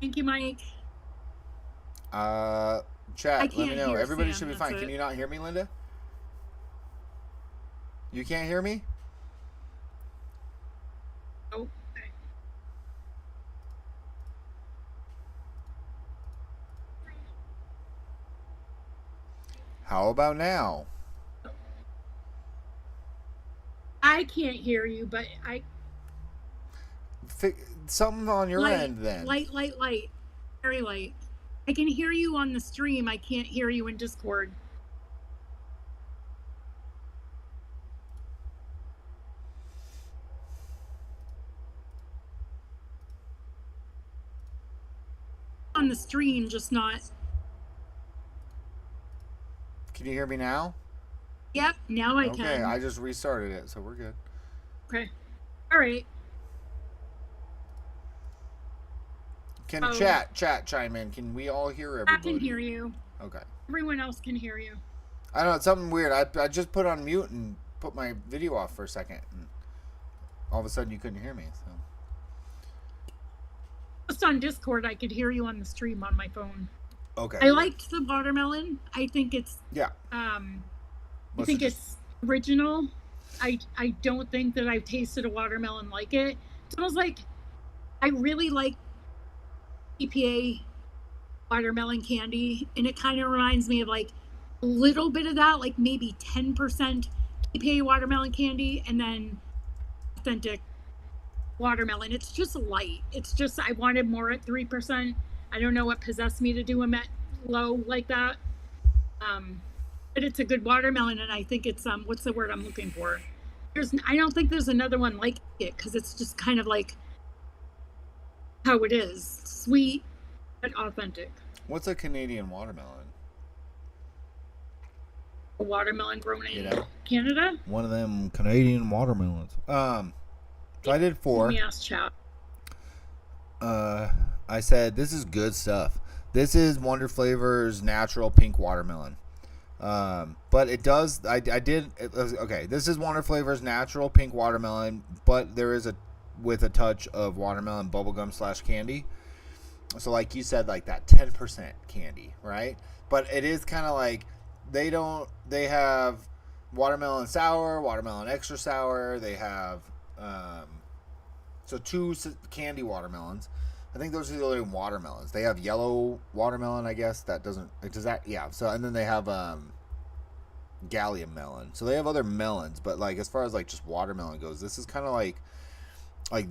[SPEAKER 2] Thank you, Mike.
[SPEAKER 1] Chat, let me know. Everybody should be fine. Can you not hear me, Linda? You can't hear me?
[SPEAKER 2] Oh. Okay.
[SPEAKER 1] How about now?
[SPEAKER 2] I can't hear you, but
[SPEAKER 1] something on your end then.
[SPEAKER 2] Light. Very light. I can hear you on the stream. I can't hear you in Discord. On the stream, just not.
[SPEAKER 1] Can you hear me now?
[SPEAKER 2] Yep, now I can.
[SPEAKER 1] Okay, I just restarted it, so we're good.
[SPEAKER 2] Okay. All right.
[SPEAKER 1] Can chat chime in? Can we all hear everybody?
[SPEAKER 2] I can hear you.
[SPEAKER 1] Okay.
[SPEAKER 2] Everyone else can hear you.
[SPEAKER 1] I don't know, it's something weird. I just put on mute and put my video off for a second, and all of a sudden you couldn't hear me. So.
[SPEAKER 2] Just on Discord, I could hear you on the stream on my phone.
[SPEAKER 1] Okay.
[SPEAKER 2] I liked the watermelon. I think it's I think it's original. I don't think that I've tasted a watermelon like it. It smells like I really like EPA watermelon candy, and it kind of reminds me of like a little bit of that, like maybe 10% EPA watermelon candy, and then authentic watermelon. It's just light. It's just I wanted more at 3%. I don't know what possessed me to do them at low like that. But it's a good watermelon, and I think it's what's the word I'm looking for? I don't think there's another one like it because it's just kind of like how it is, sweet but authentic.
[SPEAKER 1] What's a Canadian watermelon?
[SPEAKER 2] A watermelon grown in Canada.
[SPEAKER 1] One of them Canadian watermelons. So I did 4.
[SPEAKER 2] Yes, chat.
[SPEAKER 1] I said this is good stuff. This is Wonder Flavor's natural pink watermelon. But it does. Okay. This is Wonder Flavor's natural pink watermelon, but there is with a touch of watermelon bubblegum / candy. So like you said, like that 10% candy, right? But it is kind of like they have watermelon sour, watermelon extra sour. They have so 2 candy watermelons. I think those are the only watermelons. They have yellow watermelon, I guess. That doesn't. Does that? Yeah. So and then they have gallium melon. So they have other melons, but like as far as like just watermelon goes, this is kind of like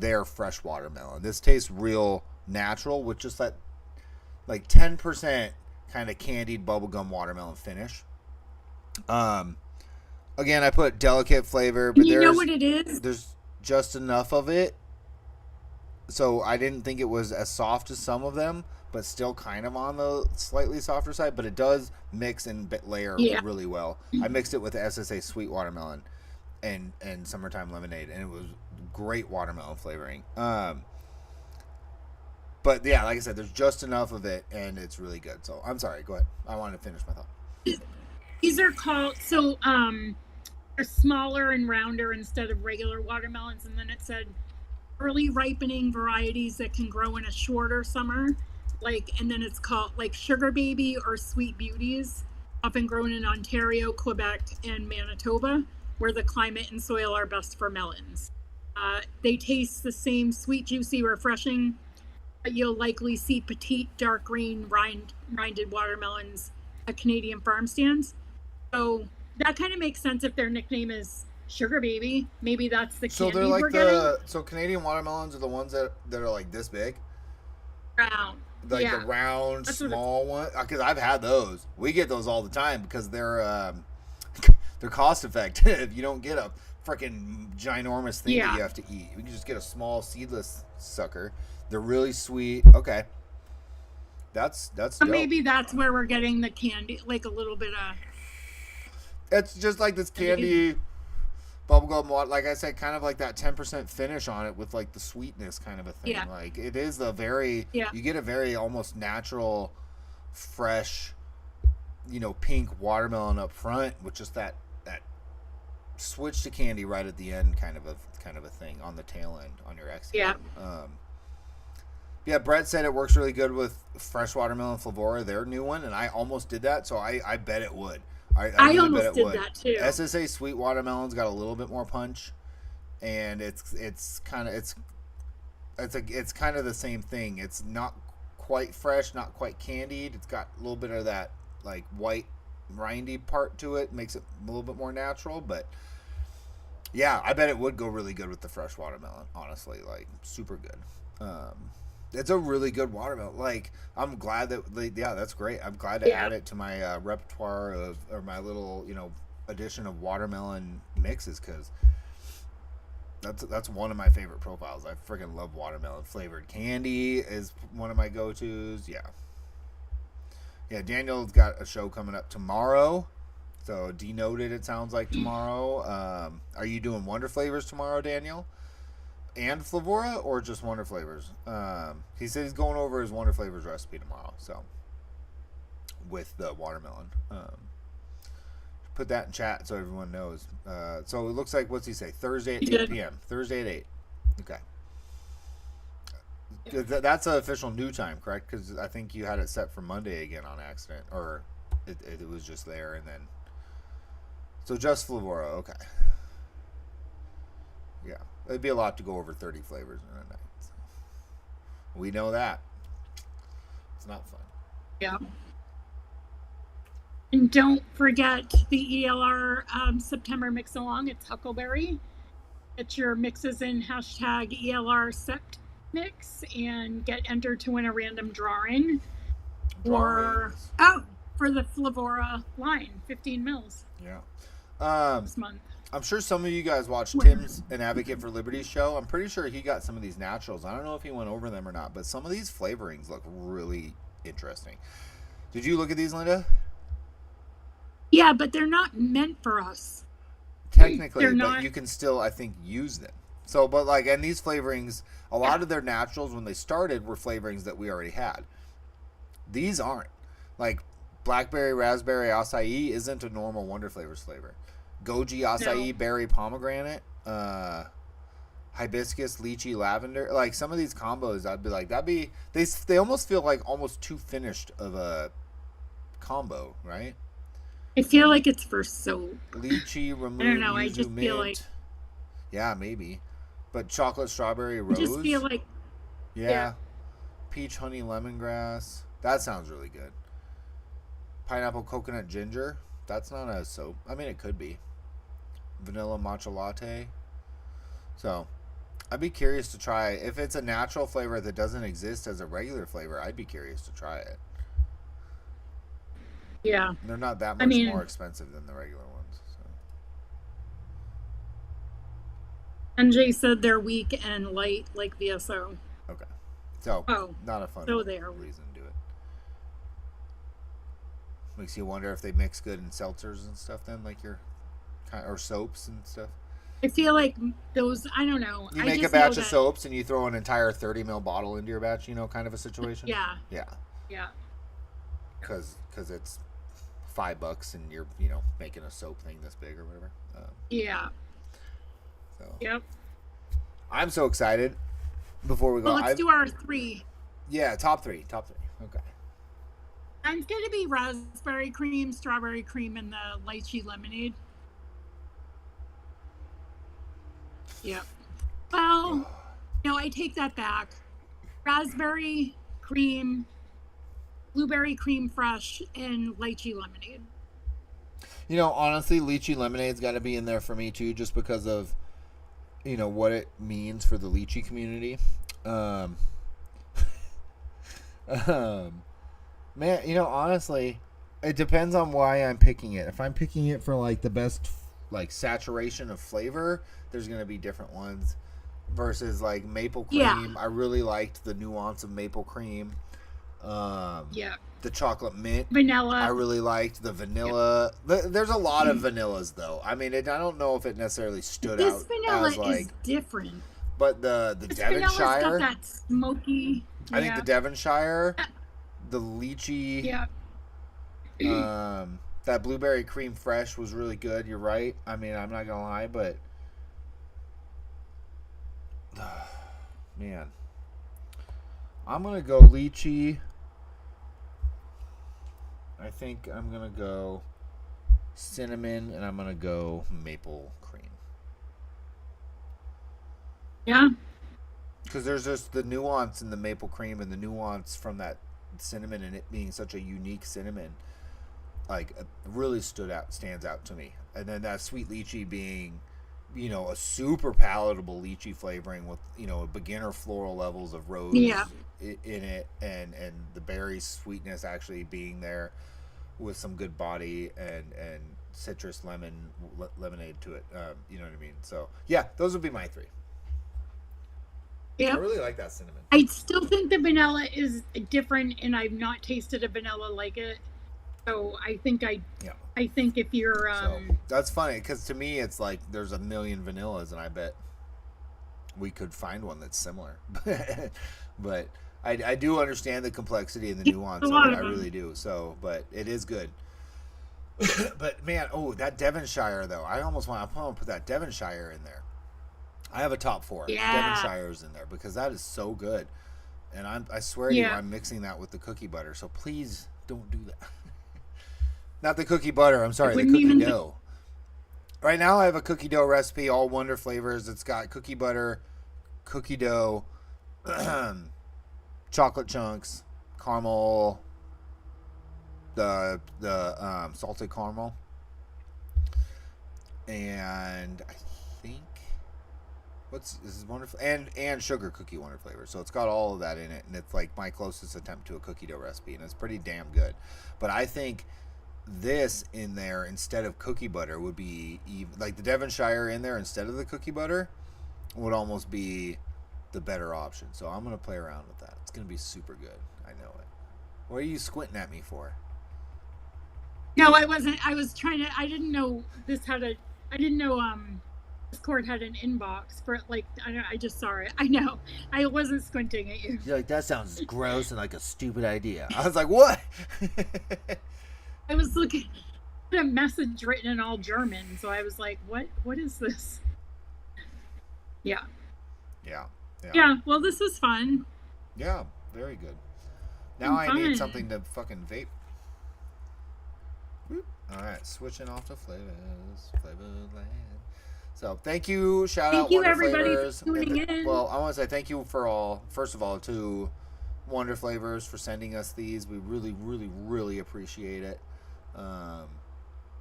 [SPEAKER 1] their fresh watermelon. This tastes real natural with just that like 10% kind of candied bubblegum watermelon finish. Um, Again, I put delicate flavor, but
[SPEAKER 2] And you know what it is?
[SPEAKER 1] there's just enough of it, so I didn't think it was as soft as some of them, but still kind of on the slightly softer side. But it does mix and layer
[SPEAKER 2] Yeah.
[SPEAKER 1] really well. I mixed it with the SSA sweet watermelon and summertime lemonade, and it was great watermelon flavoring. But yeah, like I said, there's just enough of it, and it's really good. So I'm sorry. Go ahead. I wanted to finish my thought.
[SPEAKER 2] These are called so they're smaller and rounder instead of regular watermelons, and then it said early ripening varieties that can grow in a shorter summer, like, and then it's called like sugar baby or sweet beauties, often grown in Ontario, Quebec, and Manitoba, where the climate and soil are best for melons. They taste the same, sweet, juicy, refreshing, but you'll likely see petite, dark green, rinded watermelons at Canadian farm stands. So that kind of makes sense if their nickname is Sugar Baby. Maybe that's the
[SPEAKER 1] So
[SPEAKER 2] candy
[SPEAKER 1] they're like
[SPEAKER 2] we're getting.
[SPEAKER 1] so Canadian watermelons are the ones that are like this big,
[SPEAKER 2] Round.
[SPEAKER 1] like
[SPEAKER 2] Yeah.
[SPEAKER 1] the round
[SPEAKER 2] That's what
[SPEAKER 1] small one. Because I've had those. We get those all the time because they're cost effective. You don't get a freaking ginormous thing that
[SPEAKER 2] Yeah.
[SPEAKER 1] you have to eat. You can just get a small seedless sucker. They're really sweet. Okay, that's
[SPEAKER 2] So
[SPEAKER 1] dope.
[SPEAKER 2] maybe that's where we're getting the candy, like a little bit of.
[SPEAKER 1] It's just like this candy bubblegum water. Like I said, kind of like that 10% finish on it with like the sweetness kind of a thing.
[SPEAKER 2] Yeah.
[SPEAKER 1] Like it is a very
[SPEAKER 2] Yeah.
[SPEAKER 1] you get a very almost natural, fresh, pink watermelon up front with just that switch to candy right at the end kind of a thing on the tail end on your exhale.
[SPEAKER 2] Yeah.
[SPEAKER 1] Yeah, Brett said it works really good with fresh watermelon Flavora, their new one, and I almost did that, so I bet it would. I really
[SPEAKER 2] almost
[SPEAKER 1] bet it
[SPEAKER 2] did
[SPEAKER 1] would.
[SPEAKER 2] that too.
[SPEAKER 1] SSA sweet watermelon's got a little bit more punch, and it's kind of the same thing. It's not quite fresh, not quite candied. It's got a little bit of that like white rindy part to it, makes it a little bit more natural, but yeah, I bet it would go really good with the fresh watermelon. Honestly, like super good. It's a really good watermelon. Like I'm glad that, yeah, that's great. I'm glad to add it to my repertoire or my little addition of watermelon mixes because that's one of my favorite profiles. I freaking love watermelon flavored candy is one of my go tos. Yeah. Daniel's got a show coming up tomorrow. So denoted, it sounds like tomorrow. Are you doing Wonder Flavors tomorrow, Daniel? And Flavora, or just Wonder Flavors? He said he's going over his Wonder Flavors recipe tomorrow. So with the watermelon, put that in chat so everyone knows. So it looks like, what's he say? Thursday at 8 p.m. Thursday at 8. Okay. That's an official new time, correct? Because I think you had it set for Monday again on accident, or it was just there and then. So just Flavora, okay. Yeah, it'd be a lot to go over 30 flavors in a night. So. We know that. It's not fun.
[SPEAKER 2] Yeah. And don't forget the ELR September mix along. It's Huckleberry. Get your mixes in hashtag ELR Sept mix and get entered to win a random drawing. For the Flavora line, 15 mils.
[SPEAKER 1] Yeah.
[SPEAKER 2] This month.
[SPEAKER 1] I'm sure some of you guys watched Tim's An Advocate for Liberty show. I'm pretty sure he got some of these naturals. I don't know if he went over them or not, but some of these flavorings look really interesting. Did you look at these, Linda?
[SPEAKER 2] Yeah, but they're not meant for us.
[SPEAKER 1] Technically,
[SPEAKER 2] they're
[SPEAKER 1] but
[SPEAKER 2] not.
[SPEAKER 1] You can still, I think, use them. So, but like, and these flavorings, a lot of their naturals when they started were flavorings that we already had. These aren't. Like, blackberry, raspberry, acai isn't a normal Wonder Flavors flavor. Goji, acai, berry, pomegranate, hibiscus, lychee, lavender. Like some of these combos, I'd be like, they almost feel like almost too finished of a combo, right?
[SPEAKER 2] I feel like it's for soap.
[SPEAKER 1] Lychee, remove,
[SPEAKER 2] I don't know. I just
[SPEAKER 1] mint.
[SPEAKER 2] feel like.
[SPEAKER 1] Yeah, maybe. But chocolate, strawberry, rose.
[SPEAKER 2] I just feel like.
[SPEAKER 1] Yeah. peach, honey, lemongrass. That sounds really good. Pineapple, coconut, ginger. That's not a soap. I mean, it could be. Vanilla matcha latte. So, I'd be curious to try. If it's a natural flavor that doesn't exist as a regular flavor, I'd be curious to try it.
[SPEAKER 2] Yeah.
[SPEAKER 1] They're not that
[SPEAKER 2] I
[SPEAKER 1] much
[SPEAKER 2] mean,
[SPEAKER 1] more expensive than the regular ones.
[SPEAKER 2] NJ said they're weak and light like VSO.
[SPEAKER 1] So. Okay. So,
[SPEAKER 2] Oh,
[SPEAKER 1] not a fun
[SPEAKER 2] so there.
[SPEAKER 1] reason to do it. Makes you wonder if they mix good in seltzers and stuff then, like your, or soaps and stuff.
[SPEAKER 2] I feel like those, I don't know.
[SPEAKER 1] You
[SPEAKER 2] I
[SPEAKER 1] make a
[SPEAKER 2] just
[SPEAKER 1] batch
[SPEAKER 2] know
[SPEAKER 1] of
[SPEAKER 2] that,
[SPEAKER 1] soaps and you throw an entire 30 ml bottle into your batch, kind of a situation.
[SPEAKER 2] yeah,
[SPEAKER 1] Yeah.
[SPEAKER 2] yeah.
[SPEAKER 1] Because it's $5 and you're making a soap thing this big or whatever.
[SPEAKER 2] Yeah.
[SPEAKER 1] So
[SPEAKER 2] Yep.
[SPEAKER 1] I'm so excited. Before we go,
[SPEAKER 2] Well, let's do our 3.
[SPEAKER 1] Yeah, top three. Okay.
[SPEAKER 2] Mine's going to be raspberry cream, strawberry cream, and the lychee lemonade. Yep. Well, no, I take that back. Raspberry cream, blueberry cream fresh, and lychee lemonade.
[SPEAKER 1] Honestly, lychee lemonade's got to be in there for me too, just because of what it means for the lychee community. Man, honestly, it depends on why I'm picking it. If I'm picking it for like the best saturation of flavor, there's gonna be different ones versus like maple cream.
[SPEAKER 2] Yeah.
[SPEAKER 1] I really liked the nuance of maple cream.
[SPEAKER 2] Yeah.
[SPEAKER 1] The chocolate mint,
[SPEAKER 2] Vanilla.
[SPEAKER 1] I really liked the vanilla. There's a lot of vanillas though. I mean, I don't know if it necessarily stood
[SPEAKER 2] This
[SPEAKER 1] out
[SPEAKER 2] vanilla
[SPEAKER 1] as like
[SPEAKER 2] is different.
[SPEAKER 1] But the
[SPEAKER 2] This
[SPEAKER 1] Devonshire,
[SPEAKER 2] vanilla's got that smoky.
[SPEAKER 1] I think the Devonshire, the lychee,
[SPEAKER 2] Yeah.
[SPEAKER 1] that blueberry cream fresh was really good. You're right. I mean, I'm not gonna lie, but man, I'm gonna go lychee. I think I'm gonna go cinnamon, and I'm gonna go maple cream.
[SPEAKER 2] Yeah.
[SPEAKER 1] Because there's just the nuance in the maple cream and the nuance from that cinnamon and it being such a unique cinnamon, like really stands out to me. And then that sweet lychee being, a super palatable lychee flavoring with beginner floral levels of rose in it, and the berry sweetness actually being there with some good body and citrus lemonade to it. You know what I mean? So yeah, those would be my 3.
[SPEAKER 2] Yeah.
[SPEAKER 1] I really like that cinnamon.
[SPEAKER 2] I still think the vanilla is different, and I've not tasted a vanilla like it. So I think I think if you're
[SPEAKER 1] so that's funny because to me it's like there's a million vanillas, and I bet we could find one that's similar. But I do understand the complexity and the nuance of it. I really do. So, but it is good. But man, that Devonshire though, I almost want to put that Devonshire in there. I have a top 4.
[SPEAKER 2] Yeah.
[SPEAKER 1] Devonshire's in there because that is so good, and I swear to you, I'm mixing that with the cookie butter. So please don't do that. Not the cookie butter. I'm sorry, the cookie dough. Right now, I have a cookie dough recipe, all Wonder flavors. It's got cookie butter, cookie dough, chocolate chunks, caramel, the salted caramel, and I think this is wonderful, and sugar cookie Wonder flavor. So it's got all of that in it, and it's like my closest attempt to a cookie dough recipe, and it's pretty damn good. But I think this in there instead of cookie butter would be like the Devonshire in there instead of the cookie butter would almost be the better option. So I'm gonna play around with that. It's gonna be super good. I know it. What are you squinting at me for?
[SPEAKER 2] No, I wasn't. I was trying to. I didn't know this had a. I didn't know Discord had an inbox for like. I just saw it. I know. I wasn't squinting at you.
[SPEAKER 1] You're like, that sounds gross and like a stupid idea. I was like, what?
[SPEAKER 2] I was looking at a message written in all German, so I was like, what is this? Yeah. Yeah, well, this is fun.
[SPEAKER 1] Yeah, very good. Now I need something to fucking vape. Alright, switching off to flavors. Flavorland. So, thank you. Shout out
[SPEAKER 2] Thank you,
[SPEAKER 1] Wonder
[SPEAKER 2] everybody,
[SPEAKER 1] Flavors.
[SPEAKER 2] for tuning in.
[SPEAKER 1] Well, I want to say thank you first of all, to Wonder Flavors for sending us these. We really, really, really appreciate it. Um,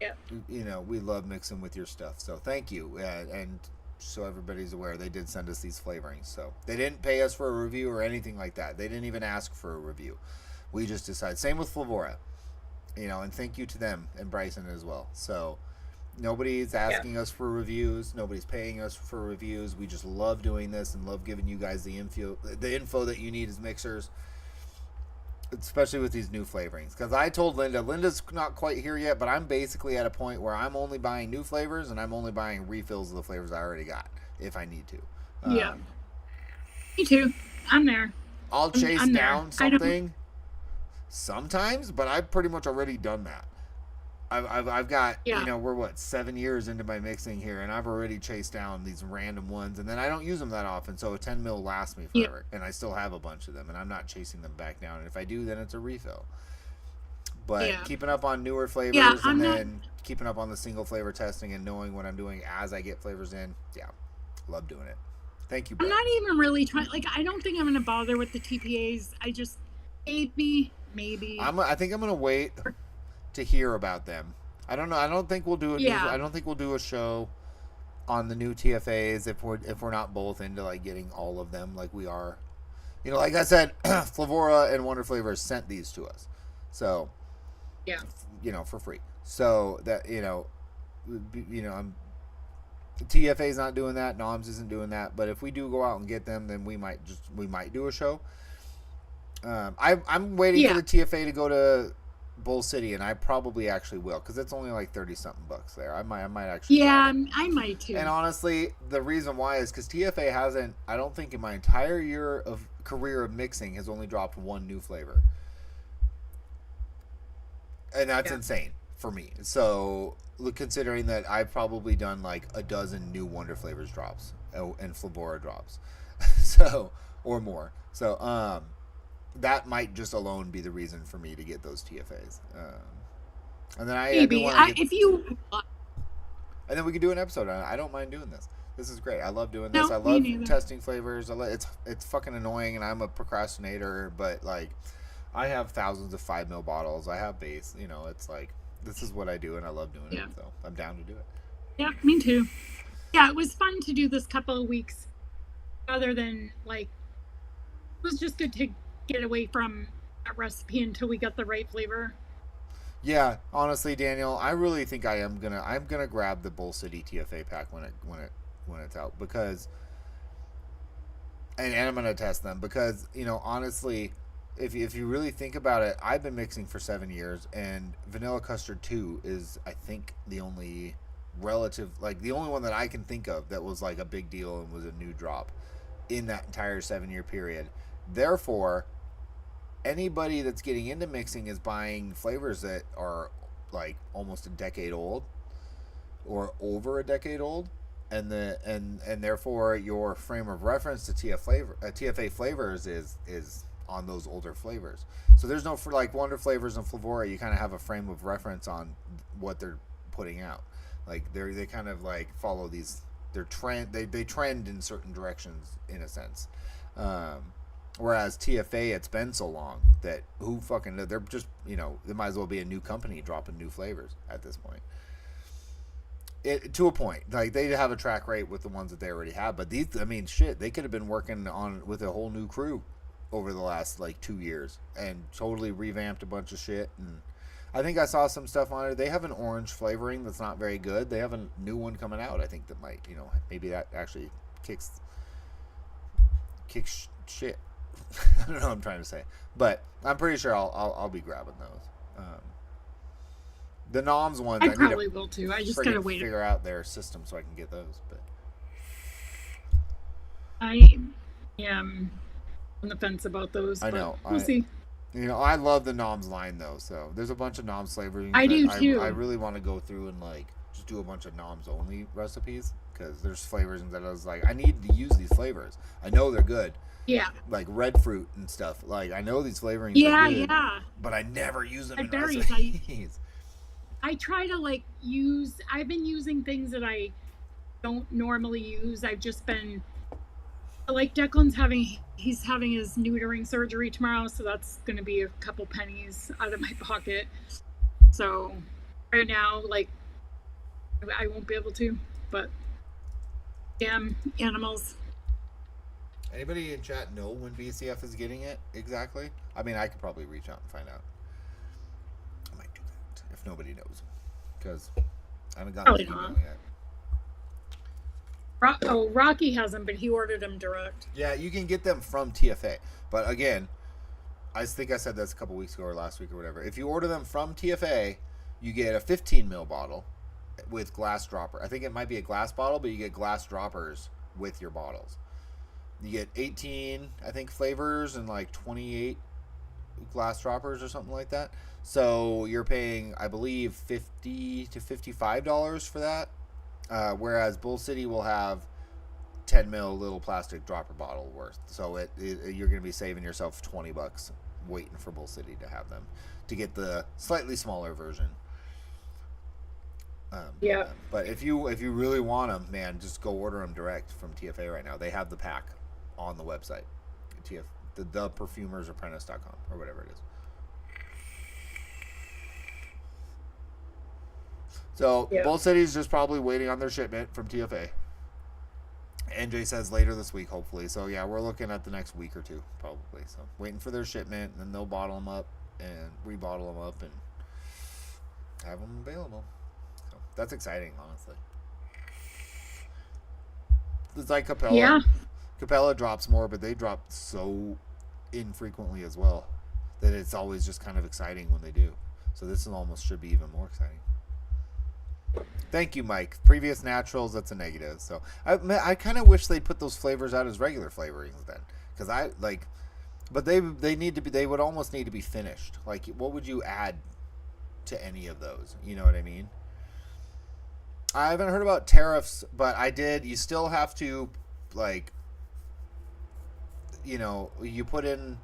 [SPEAKER 2] Yeah.
[SPEAKER 1] we love mixing with your stuff. So thank you. And so everybody's aware, they did send us these flavorings. So they didn't pay us for a review or anything like that. They didn't even ask for a review. We just decided. Same with Flavora. And thank you to them and Bryson as well. So nobody's asking us for reviews. Nobody's paying us for reviews. We just love doing this and love giving you guys the info that you need as mixers, especially with these new flavorings. Because I told Linda's not quite here yet, but I'm basically at a point where I'm only buying new flavors and I'm only buying refills of the flavors I already got if I need to.
[SPEAKER 2] Yeah. Me too. I'm there.
[SPEAKER 1] I'll chase
[SPEAKER 2] I'm
[SPEAKER 1] down
[SPEAKER 2] there.
[SPEAKER 1] something sometimes, but I've pretty much already done that. I've got, we're 7 years into my mixing here, and I've already chased down these random ones, and then I don't use them that often, so a 10 mil lasts me forever, and I still have a bunch of them, and I'm not chasing them back down, and if I do, then it's a refill. But keeping up on newer flavors, and then keeping up on the single flavor testing and knowing what I'm doing as I get flavors in, love doing it. Thank you, Brett.
[SPEAKER 2] I'm not even really trying, I don't think I'm going to bother with the TPAs. I just, maybe.
[SPEAKER 1] I think I'm going to wait to hear about them. I don't know. I don't think we'll do I don't think we'll do a show on the new TFAs if we're not both into getting all of them like we are. Like I said, Flavora and Wonder Flavors sent these to us, so for free. So that TFA's not doing that. Noms isn't doing that. But if we do go out and get them, then we might do a show. I'm waiting for the TFA to go to Bull City, and I probably actually will, because it's only like $30-something there. I might actually.
[SPEAKER 2] Yeah, I might too.
[SPEAKER 1] And honestly, the reason why is because TFA hasn't. I don't think in my entire year of career of mixing has only dropped one new flavor, and that's insane for me. So, considering that I've probably done like a dozen new Wonder Flavors drops and Flavora drops, so or more. So, that might just alone be the reason for me to get those TFAs. And then and then we could do an episode on it. I don't mind doing this. This is great. I love doing this. I love testing flavors. It's fucking annoying, and I'm a procrastinator. But I have thousands of 5 ml bottles. I have base. It's this is what I do, and I love doing it. So I'm down to do it.
[SPEAKER 2] Yeah, me too. Yeah, it was fun to do this couple of weeks. Other than it was just good to get away from that recipe until we got the right flavor.
[SPEAKER 1] Yeah, honestly, Daniel, I really think I'm gonna grab the Bull City TFA pack when it's out, because and I'm gonna test them because honestly, if you really think about it, I've been mixing for 7 years, and Vanilla Custard 2 is I think the only the only one that I can think of that was a big deal and was a new drop in that entire 7-year period. Therefore, anybody that's getting into mixing is buying flavors that are almost a decade old or over a decade old, and therefore your frame of reference to TFA flavors is on those older flavors. So there's no for Wonder Flavors and Flavora, you kind of have a frame of reference on what they're putting out. They kind of follow their trend. They trend in certain directions in a sense. Whereas TFA, it's been so long that who fucking they're just they might as well be a new company dropping new flavors at this point. To a point, they have a track rate with the ones that they already have, but these, shit, they could have been working on with a whole new crew over the last 2 years and totally revamped a bunch of shit. And I think I saw some stuff on it. They have an orange flavoring that's not very good. They have a new one coming out. I think that might maybe that actually kicks shit. I don't know what I'm trying to say, but I'm pretty sure I'll be grabbing those. The Noms ones,
[SPEAKER 2] I probably will too. I just gotta wait.
[SPEAKER 1] Figure out their system so I can get those. But
[SPEAKER 2] I am on the fence about those.
[SPEAKER 1] I know.
[SPEAKER 2] We'll see.
[SPEAKER 1] I love the Noms line though. So there's a bunch of Noms flavorings.
[SPEAKER 2] I do too.
[SPEAKER 1] I really want to go through and just do a bunch of Noms only recipes, because there's flavors that I was I need to use these flavors. I know they're good.
[SPEAKER 2] Yeah.
[SPEAKER 1] Red fruit and stuff. I know these flavorings are good, but I never use them in recipes.
[SPEAKER 2] I try to I've been using things that I don't normally use. I've just been like he's having his neutering surgery tomorrow, so that's going to be a couple pennies out of my pocket. So right now, like, I won't be able to, but damn animals.
[SPEAKER 1] Anybody in chat know when BCF is getting it exactly? I mean, I could probably reach out and find out. I might do that if nobody knows, because I haven't gotten the email yet.
[SPEAKER 2] Rocky hasn't, but he ordered them direct.
[SPEAKER 1] Yeah, you can get them from TFA, but again, I think I said this a couple weeks ago or last week or whatever. If you order them from TFA, you get a 15 ml bottle with glass dropper. I think it might be a glass bottle, but you get glass droppers with your bottles. You get 18, I think, flavors and like 28 glass droppers or something like that. So you're paying, I believe, $50 to $55 for that. Whereas Bull City will have 10 ml little plastic dropper bottle worth. So you're going to be saving yourself $20 waiting for Bull City to have them to get the slightly smaller version.
[SPEAKER 2] Yeah.
[SPEAKER 1] But if you really want them, man, just go order them direct from TFA right now. They have the pack on the website, the perfumersapprentice.com or whatever it is. So yeah. Bull City's just probably waiting on their shipment from TFA. NJ says later this week, hopefully. So yeah, we're looking at the next week or two, probably. So waiting for their shipment, and then they'll bottle them up and rebottle them up and have them available. So that's exciting, honestly. It's like Capella.
[SPEAKER 2] Yeah.
[SPEAKER 1] Capella drops more, but they drop so infrequently as well that it's always just kind of exciting when they do. So this almost should be even more exciting. Thank you, Mike. Previous naturals, that's a negative. So I kind of wish they'd put those flavors out as regular flavorings then, because I like, but they need to be. They would almost need to be finished. Like, what would you add to any of those? You know what I mean? I haven't heard about tariffs, but I did. You still have to, like, you know, you put in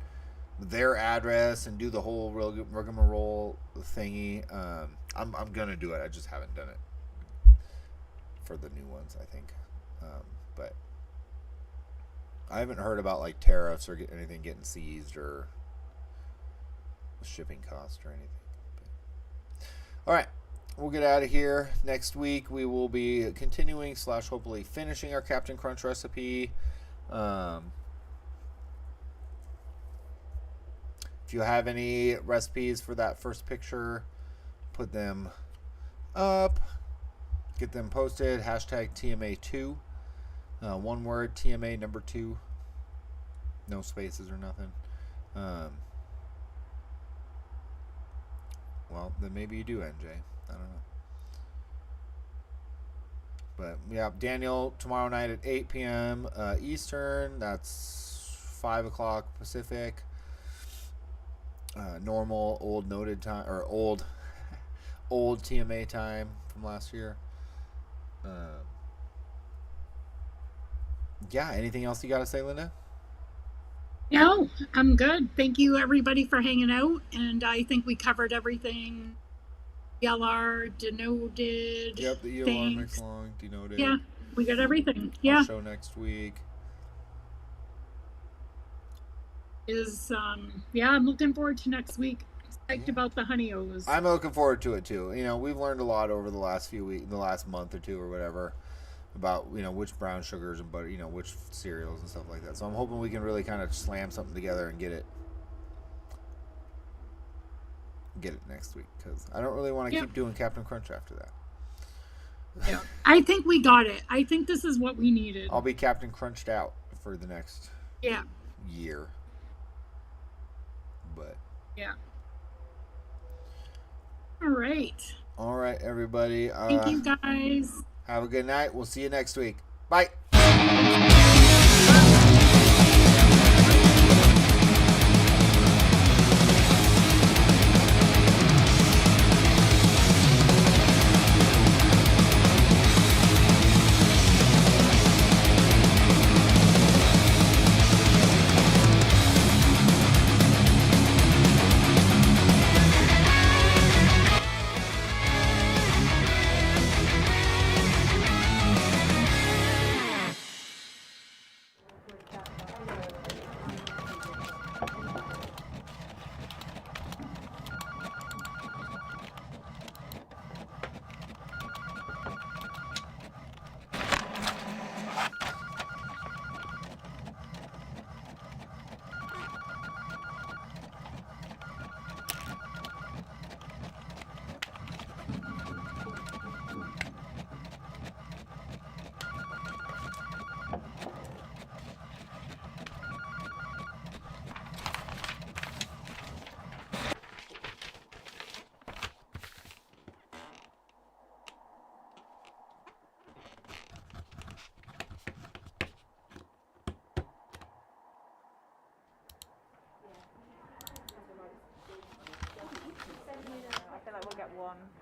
[SPEAKER 1] their address and do the whole rigmarole thingy. I'm gonna do it. I just haven't done it for the new ones, I think. But I haven't heard about like tariffs or anything getting seized or shipping cost or anything. But, all right, we'll get out of here. Next week we will be continuing / hopefully finishing our Captain Crunch recipe. If you have any recipes for that first picture, put them up, get them posted, hashtag TMA2, one word, TMA number 2, no spaces or nothing. Well, then maybe you do, NJ. I don't know. But yeah, Daniel, tomorrow night at 8 p.m. Eastern, that's 5 o'clock Pacific. Normal old noted time, or old TMA time from last year. Yeah, anything else you got to say, Linda?
[SPEAKER 2] No, I'm good. Thank you, everybody, for hanging out. And I think we covered everything. ELR, denoted.
[SPEAKER 1] Yep, the ELR mix long, denoted.
[SPEAKER 2] Yeah, we got everything. Yeah.
[SPEAKER 1] Our show next week.
[SPEAKER 2] I'm looking forward to next week. Psyched about the honey O's.
[SPEAKER 1] I'm looking forward to it too. You know, we've learned a lot over the last few weeks, the last month or two or whatever, about, you know, which brown sugars and butter, you know, which cereals and stuff like that. So I'm hoping we can really kind of slam something together and get it next week, because I don't really want to keep doing Captain Crunch after that.
[SPEAKER 2] Yeah, I think we got it. I think this is what we needed.
[SPEAKER 1] I'll be Captain Crunched out for the next year. But
[SPEAKER 2] yeah. All right,
[SPEAKER 1] everybody.
[SPEAKER 2] Thank you, guys.
[SPEAKER 1] Have a good night. We'll see you next week. Bye.
[SPEAKER 3] on